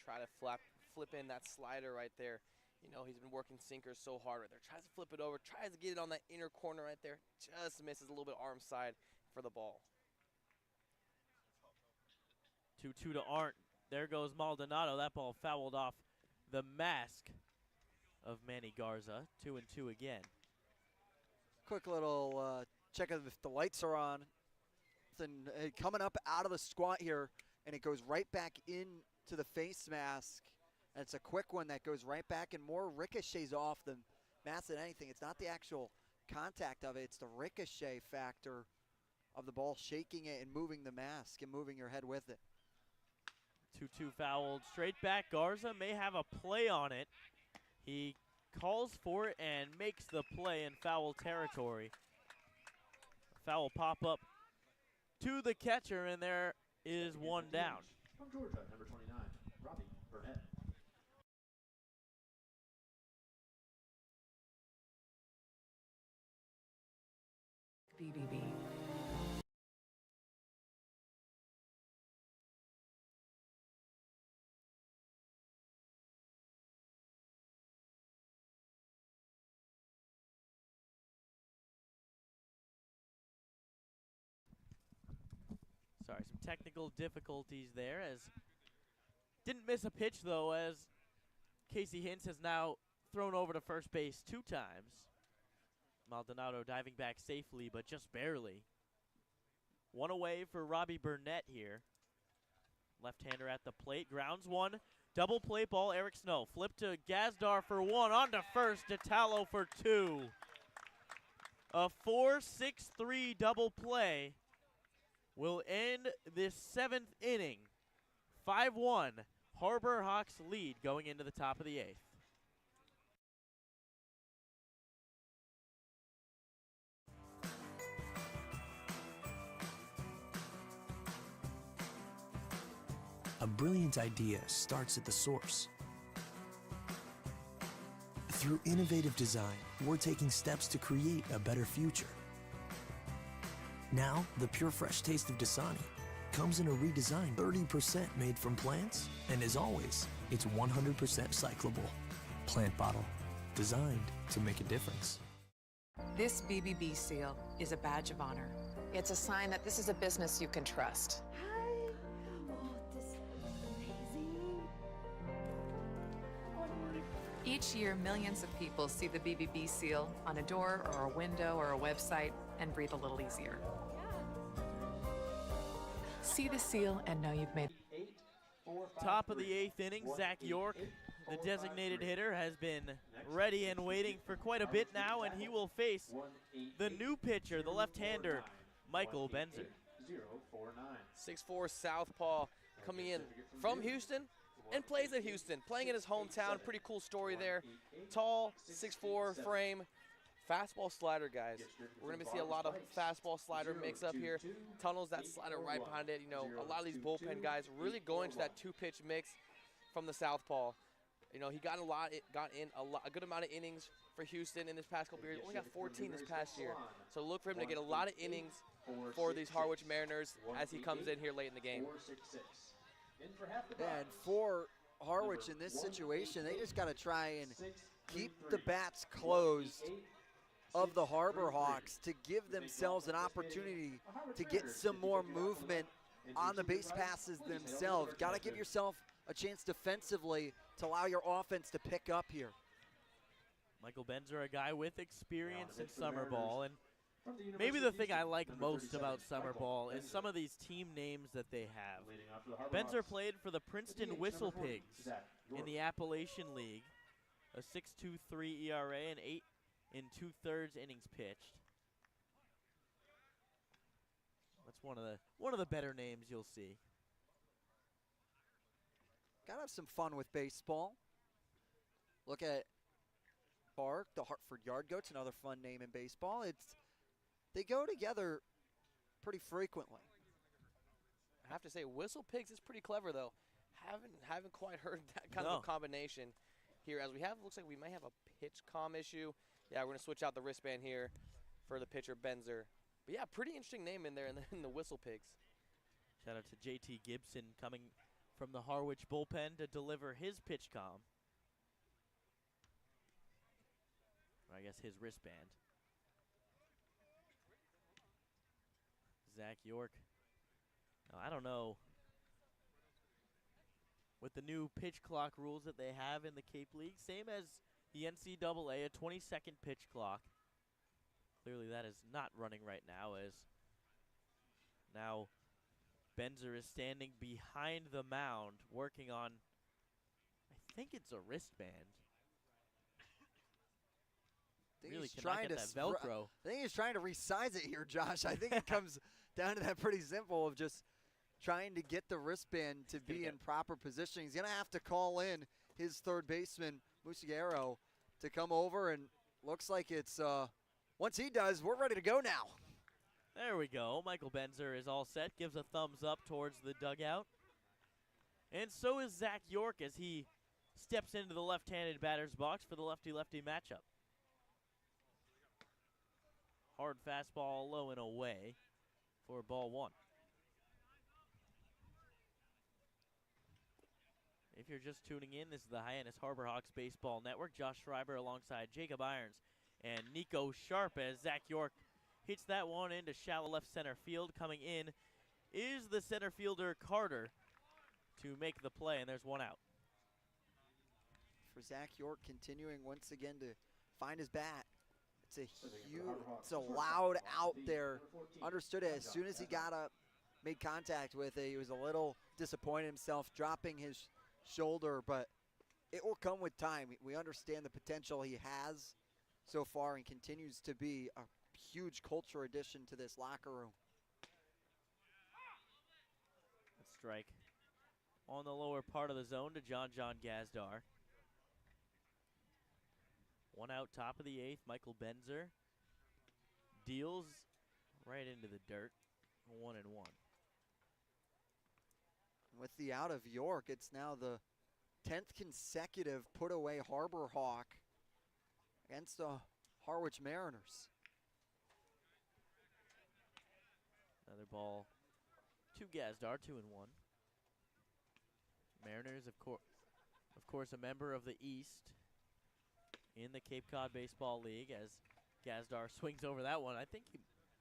Try to flip in that slider right there. You know, he's been working sinkers so hard right there. Tries to flip it over, tries to get it on that inner corner right there. Just misses a little bit arm side for the ball. 2-2 to Arndt. There goes Maldonado. That ball fouled off the mask of Manny Garza. 2-2 again. Quick little check if the lights are on. And coming up out of the squat here, and it goes right back into the face mask. And it's a quick one that goes right back, and more ricochets off the mask than anything. It's not the actual contact of it, it's the ricochet factor of the ball shaking it and moving the mask and moving your head with it. 2-2 fouled straight back. Garza may have a play on it. He calls for it and makes the play in foul territory. Foul pop up to the catcher, and there is one down. From Georgia, number 29, Robbie Burnett. BBB. Sorry, some technical difficulties there, as didn't miss a pitch though, as Casey Hintz has now thrown over to first base 2 times. Maldonado diving back safely, but just barely. One away for Robbie Burnett here. Left-hander at the plate, grounds one. Double play ball, Eric Snow. Flip to Gazdar for 1, on to first, Ditalo for 2. A 4-6-3 double play will end this 7th inning. 5-1, Harbor Hawks lead going into the top of the 8th. A brilliant idea starts at the source. Through innovative design, we're taking steps to create a better future. Now, the pure fresh taste of Dasani comes in a redesigned 30% made from plants, and as always, it's 100% recyclable. Plant bottle, designed to make a difference. This BBB seal is a badge of honor. It's a sign that this is a business you can trust. Each year, millions of people see the BBB seal on a door or a window or a website and breathe a little easier. See the seal and know you've made. Top of the 8th inning, Zach York, the designated hitter, has been ready and waiting for quite a bit now, and he will face the new pitcher, the left-hander, Michael Benzer. 6'4" southpaw. coming in from Houston and plays at Houston, playing in his hometown. Pretty cool story there. Tall, 6'4" frame, fastball slider, guys. We're going to see a lot of fastball slider mix up here. Tunnels that slider right behind it. You know, a lot of these bullpen guys really going to that two-pitch mix from the southpaw. You know, he got a good amount of innings for Houston in this past couple years. Only got 14 this past year. So look for him to get a lot of innings for these Harwich Mariners as he comes in here late in the game. And for Harwich in this situation, they just got to try and keep the bats closed of the Harbor Hawks to give themselves an opportunity to get some more movement on the base passes themselves. Got to give yourself a chance defensively to allow your offense to pick up here. Michael Benzer, a guy with experience in summer ball, and maybe the thing I like most about summer ball is some of these team names that they have. Benzer played for the Princeton Whistle Pigs in the Appalachian League, a 6.23 ERA and 8 2/3 innings pitched. That's one of the better names you'll see. Gotta have some fun with baseball. Look at Bark, the Hartford Yard Goats, another fun name in baseball. They go together pretty frequently. I have to say, Whistle Pigs is pretty clever, though. Haven't quite heard that kind of a combination here. As we have, looks like we may have a pitch comm issue. Yeah, we're gonna switch out the wristband here for the pitcher Benzer. But yeah, pretty interesting name in there in the Whistle Pigs. Shout out to JT Gibson coming from the Harwich bullpen to deliver his pitch comm. Or I guess his wristband. Zach York. Now, I don't know. With the new pitch clock rules that they have in the Cape League, same as the NCAA, a 20-second pitch clock. Clearly that is not running right now, as now Benzer is standing behind the mound working on, I think it's a wristband. Really cannot get that Velcro. I think he's trying to resize it here, Josh. I think it comes down to that pretty simple of just trying to get the wristband to be in proper position. He's going to have to call in his third baseman, Musiero, to come over, and looks like it's, once he does, we're ready to go now. There we go. Michael Benzer is all set, gives a thumbs up towards the dugout. And so is Zach York as he steps into the left-handed batter's box for the lefty-lefty matchup. Hard fastball low and away for ball one. If you're just tuning in, this is the Hyannis Harbor Hawks Baseball Network. Josh Schreiber alongside Jacob Irons and Nico Sharp as Zach York hits that one into shallow left center field. Coming in is the center fielder Carter to make the play, and there's one out. For Zach York, continuing once again to find his bat. It's a loud out there. Understood it as soon as he got up, made contact with it. He was a little disappointed himself, dropping his shoulder, but it will come with time. We understand the potential he has so far and continues to be a huge culture addition to this locker room. A strike on the lower part of the zone to John Gazdar. One out, top of the eighth. Michael Benzer deals right into the dirt. 1-1. With the out of York, it's now the 10th consecutive put away Harbor Hawk against the Harwich Mariners. Another ball to Gazdar, 2-1. Mariners, of course, a member of the East in the Cape Cod Baseball League, as Gazdar swings over that one. I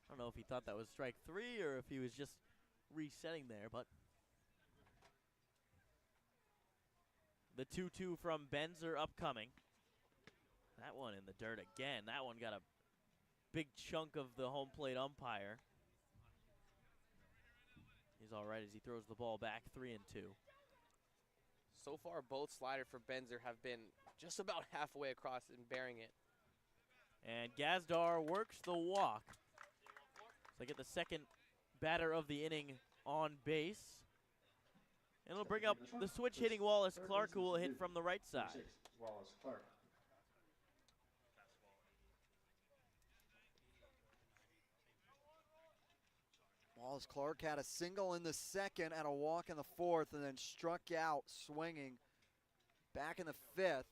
don't know if he thought that was strike three or if he was just resetting there, but the 2-2 from Benzer upcoming. That one in the dirt again. That one got a big chunk of the home plate umpire. He's all right as he throws the ball back, 3-2. So far, both sliders for Benzer have been just about halfway across and bearing it. And Gazdar works the walk. So I get the second batter of the inning on base. And it'll bring up the switch hitting Wallace Clark, who will hit from the right side. Wallace Clark. Wallace Clark had a single in the second and a walk in the fourth, and then struck out swinging back in the fifth.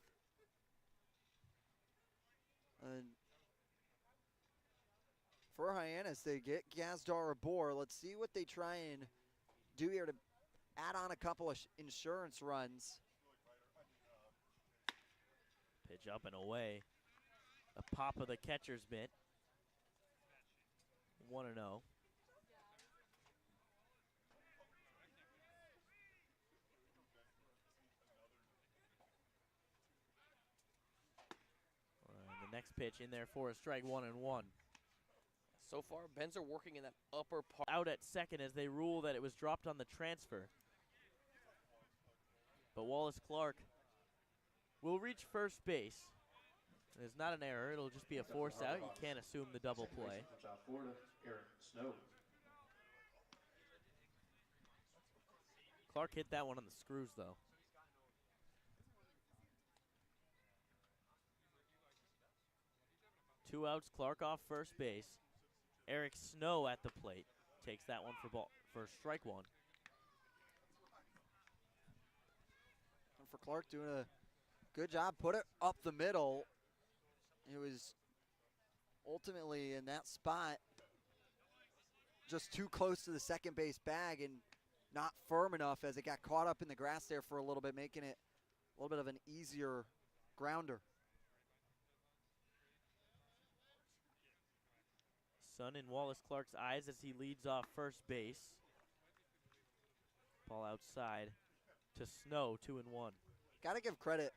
And for Hyannis, they get Gazdar aboard. Let's see what they try and do here to add on a couple of insurance runs. Pitch up and away. A pop of the catcher's mitt. 1-0. The next pitch in there for a strike, 1-1. So far, Benzer working in that upper part. Out at second as they rule that it was dropped on the transfer. But Wallace Clark will reach first base. It's not an error. It'll just be a force out. You can't assume the double play. Clark hit that one on the screws, though. Two outs, Clark off first base. Eric Snow at the plate takes that one for strike one. And for Clark doing a good job, put it up the middle. It was ultimately in that spot just too close to the second base bag and not firm enough as it got caught up in the grass there for a little bit, making it a little bit of an easier grounder. Sun in Wallace Clark's eyes as he leads off first base. Ball outside to Snow, 2-1. Got to give credit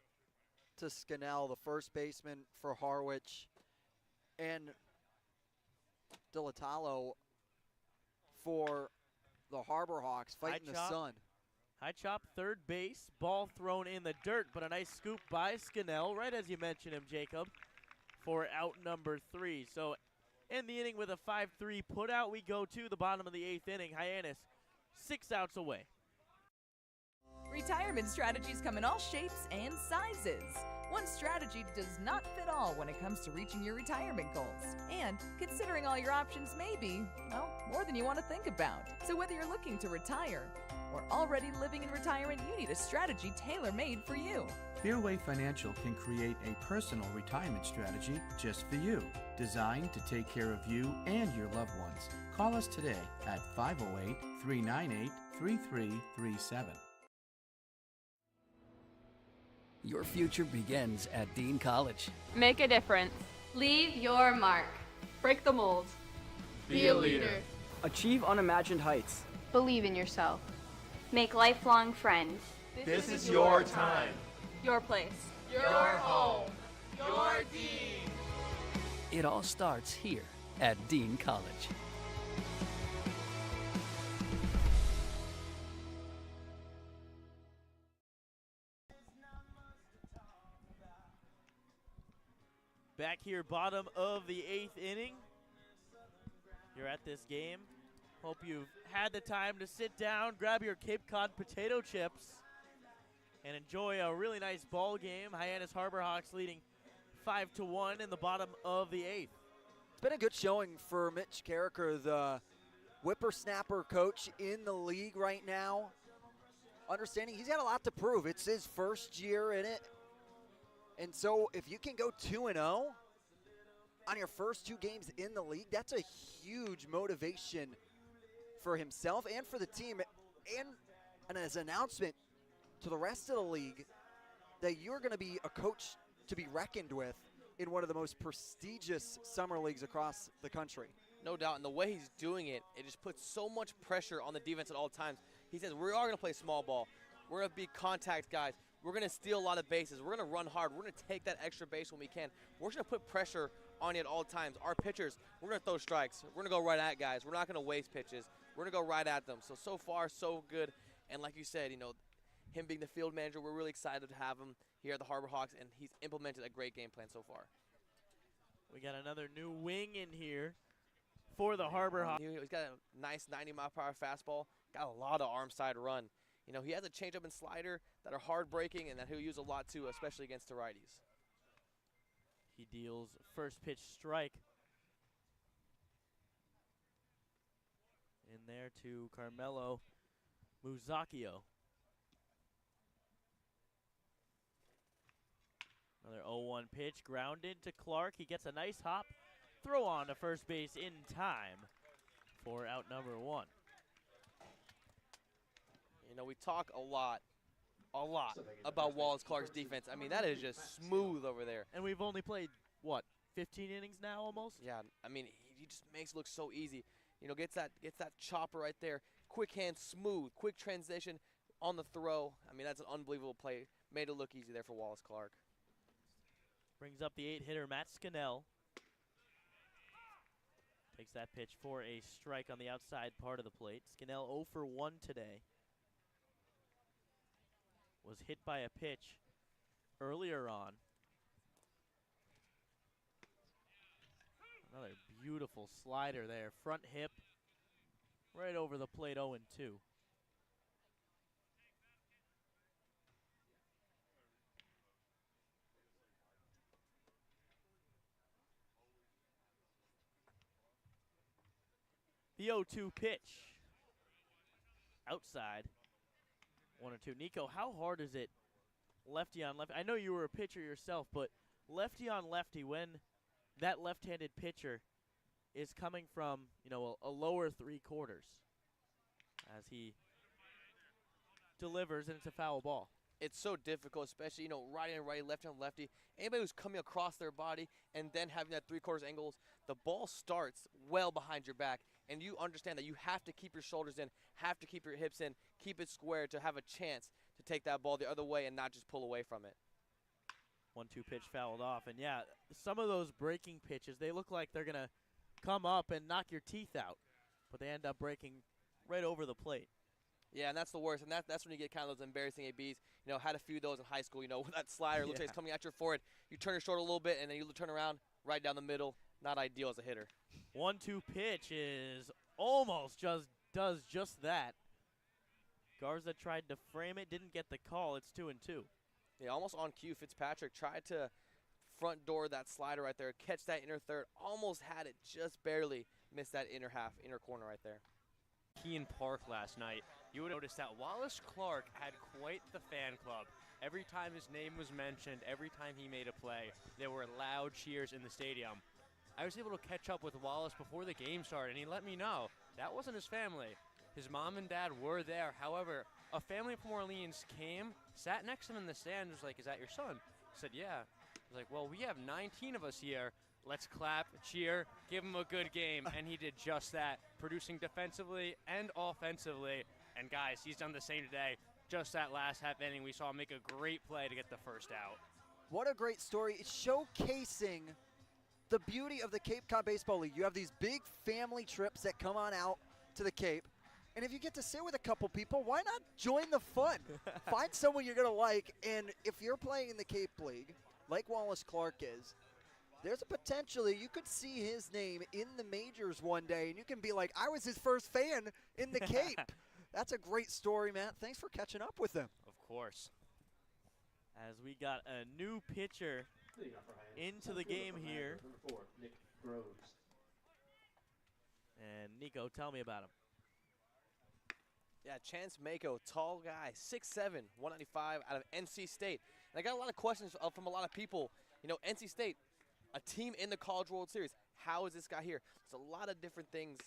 to Scannell, the first baseman for Harwich, and Dilatalo for the Harbor Hawks fighting the sun. High chop, third base, ball thrown in the dirt, but a nice scoop by Scannell, right as you mentioned him, Jacob, for out number 3. So in the inning with a 5-3 put out, we go to the bottom of the 8th inning. Hyannis 6 outs away. Retirement strategies come in all shapes and sizes. One strategy does not fit all when it comes to reaching your retirement goals. And considering all your options may be, well, more than you want to think about. So whether you're looking to retire or already living in retirement, you need a strategy tailor-made for you. Fairway Financial can create a personal retirement strategy just for you, designed to take care of you and your loved ones. Call us today at 508-398-3337. Your future begins at Dean College. Make a difference. Leave your mark. Break the mold. Be a leader. Achieve unimagined heights. Believe in yourself. Make lifelong friends. This is your time. Your place. Your home. Your Dean. It all starts here at Dean College. Back here, bottom of the 8th inning. You're at this game. Hope you've had the time to sit down, grab your Cape Cod potato chips, and enjoy a really nice ball game. Hyannis Harbor Hawks leading 5-1 in the bottom of the 8th. It's been a good showing for Mitch Carricker, the whippersnapper coach in the league right now. Understanding he's got a lot to prove. It's his first year in it. And so if you can go 2-0 on your first 2 games in the league, that's a huge motivation for himself and for the team. And as an announcement to the rest of the league that you're going to be a coach to be reckoned with in one of the most prestigious summer leagues across the country. No doubt, and the way he's doing it, it just puts so much pressure on the defense at all times. He says, we are going to play small ball. We're going to be contact guys. We're going to steal a lot of bases. We're going to run hard. We're going to take that extra base when we can. We're going to put pressure on you at all times. Our pitchers, we're going to throw strikes. We're going to go right at guys. We're not going to waste pitches. We're going to go right at them. So far, so good. And like you said, him being the field manager, we're really excited to have him here at the Harbor Hawks, and he's implemented a great game plan so far. We got another new wing in here for the Harbor Hawks. He's got a nice 90-mile-per-hour fastball. Got a lot of arm side run. You know, he has a changeup and slider that are hard breaking and that he'll use a lot too, especially against the righties. He deals first pitch strike in there to Carmelo Muzacchio. Another 0-1 pitch, grounded to Clark. He gets a nice hop, throw on to first base in time for out number 1. You know, we talk a lot about Wallace Clark's defense. I mean, that is just smooth over there. And we've only played, what, 15 innings now almost? Yeah, I mean, he just makes it look so easy. You know, gets that chopper right there. Quick hand, smooth, quick transition on the throw. I mean, that's an unbelievable play. Made it look easy there for Wallace Clark. Brings up the 8-hitter, Matt Scannell. Takes that pitch for a strike on the outside part of the plate. Scannell 0 for 1 today. Was hit by a pitch earlier on. Another beautiful slider there. Front hip, right over the plate, 0-2. The 0-2 pitch. Outside. 1-2. Nico, how hard is it lefty on lefty? I know you were a pitcher yourself, but lefty on lefty, when that left-handed pitcher is coming from, you know, a lower 3/4 as he delivers, and it's a foul ball. It's so difficult, especially, you know, right and right, left and lefty. Anybody who's coming across their body and then having that 3/4 angles, the ball starts well behind your back, and you understand that you have to keep your shoulders in, have to keep your hips in, keep it square to have a chance to take that ball the other way and not just pull away from it. 1-2 pitch fouled off, and yeah, some of those breaking pitches, they look like they're gonna come up and knock your teeth out, but they end up breaking right over the plate. Yeah, and that's the worst, and that's when you get kind of those embarrassing ABs. You know, had a few of those in high school. You know, that slider looks like it's coming at your forehead. You turn your shoulder a little bit, and then you turn around right down the middle. Not ideal as a hitter. 1-2 pitch is almost does just that. Garza tried to frame it, didn't get the call. It's 2-2. Yeah, almost on cue. Fitzpatrick tried to front door that slider right there, catch that inner third, almost had it, just barely missed that inner corner right there. Keene Park last night, you would notice that Wallace Clark had quite the fan club. Every time his name was mentioned, every time he made a play, there were loud cheers in the stadium. I was able to catch up with Wallace before the game started, and he let me know that wasn't his family. His mom and dad were there. However, a family from Orleans came, sat next to him in the stand, was like, "Is that your son?" I said, "Yeah." I was like, "Well, we have 19 of us here. Let's clap, cheer, give him a good game." And he did just that, producing defensively and offensively. And guys, he's done the same today. Just that last half inning, we saw him make a great play to get the first out. What a great story. It's showcasing the beauty of the Cape Cod Baseball League. You have these big family trips that come on out to the Cape. And if you get to sit with a couple people, why not join the fun? Find someone you're going to like. And if you're playing in the Cape League, like Wallace Clark is, there's a potentially you could see his name in the majors one day, and you can be like, I was his first fan in the Cape. That's a great story, Matt. Thanks for catching up with him. Of course. As we got a new pitcher into the game here. Number 4, Nick Groves. And Nico, tell me about him. Yeah, Chance Mako, tall guy, 6'7", 195 out of NC State. And I got a lot of questions from a lot of people. You know, NC State, a team in the College World Series. How is this guy here? There's a lot of different things.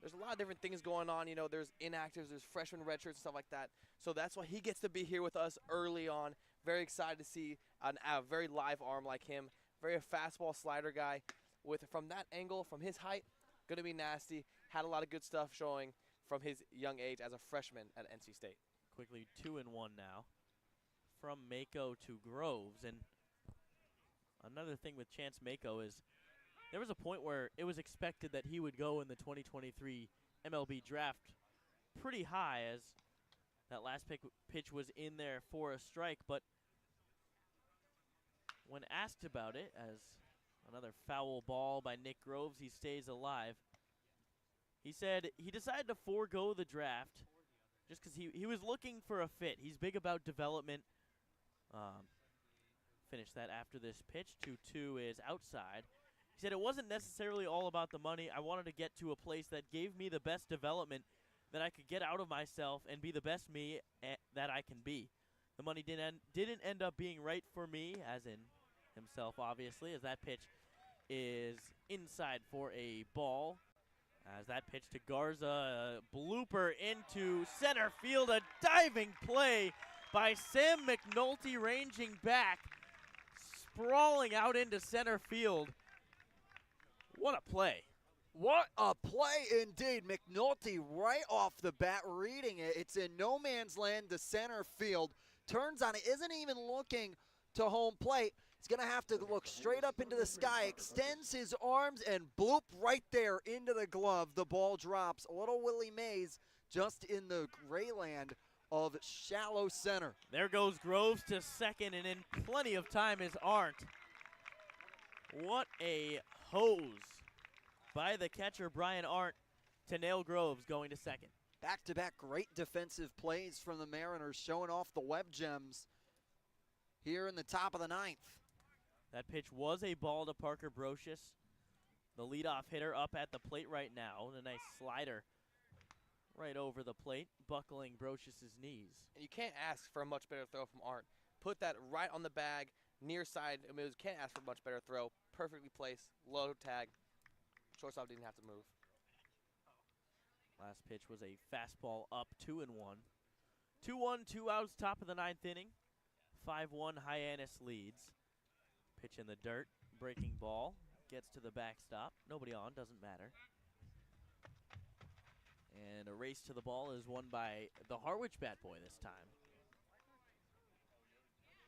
There's a lot of different things going on. You know, there's inactives, there's freshman red shirts and stuff like that. So that's why he gets to be here with us early on. Very excited to see a very live arm like him. Very fastball slider guy. From that angle, from his height, going to be nasty. Had a lot of good stuff showing from his young age as a freshman at NC State. Quickly 2-1 now from Mako to Groves. And another thing with Chance Mako is there was a point where it was expected that he would go in the 2023 MLB draft pretty high, as that last pitch was in there for a strike. But when asked about it, as another foul ball by Nick Groves, he stays alive. He said he decided to forego the draft just because he was looking for a fit. He's big about development. Finish that after this pitch. 2-2 is outside. He said it wasn't necessarily all about the money. I wanted to get to a place that gave me the best development that I could get out of myself and be the best me that I can be. The money didn't end up being right for me, as in himself, obviously, as that pitch is inside for a ball. As that pitch to Garza, a blooper into center field, a diving play by Sam McNulty ranging back, sprawling out into center field. What a play. What a play indeed. McNulty right off the bat reading it. It's in no man's land to center field. Turns on it, isn't even looking to home plate. He's going to have to look straight up into the sky, extends his arms, and bloop right there into the glove. The ball drops. A little Willie Mays just in the gray land of shallow center. There goes Groves to second, and in plenty of time is Arndt. What a hose by the catcher, Brian Arndt, to nail Groves going to second. Back-to-back great defensive plays from the Mariners, showing off the web gems here in the top of the ninth. That pitch was a ball to Parker Brocious, the leadoff hitter up at the plate right now. A nice slider right over the plate, buckling Brocious' knees. And you can't ask for a much better throw from Arndt. Put that right on the bag, near side. I mean, you can't ask for a much better throw. Perfectly placed, low tag. Shortstop didn't have to move. Last pitch was a fastball up, 2-1. 2-1, 2 outs, top of the ninth inning. 5-1, Hyannis leads. Pitch in the dirt, breaking ball, gets to the backstop. Nobody on, doesn't matter. And a race to the ball is won by the Harwich bat boy this time.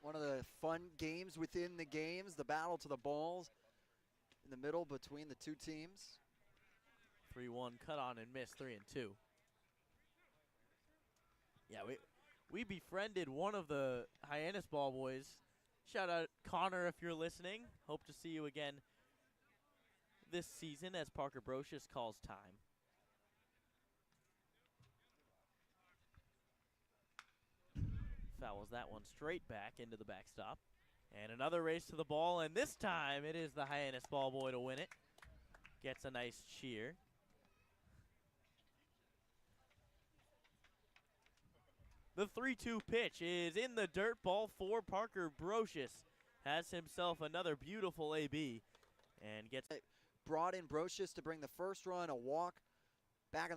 One of the fun games within the games, the battle to the balls in the middle between the two teams. 3-1, cut on and miss, 3-2. Yeah, we befriended one of the Hyannis ball boys. Shout out Connor if you're listening. Hope to see you again this season as Parker Brocious calls time. Fouls that one straight back into the backstop. And another race to the ball, and this time it is the Hyannis ball boy to win it. Gets a nice cheer. The 3-2 pitch is in the dirt, ball for Parker Brocious. Has himself another beautiful AB and gets... Brought in Brocious to bring the first run, a walk back in the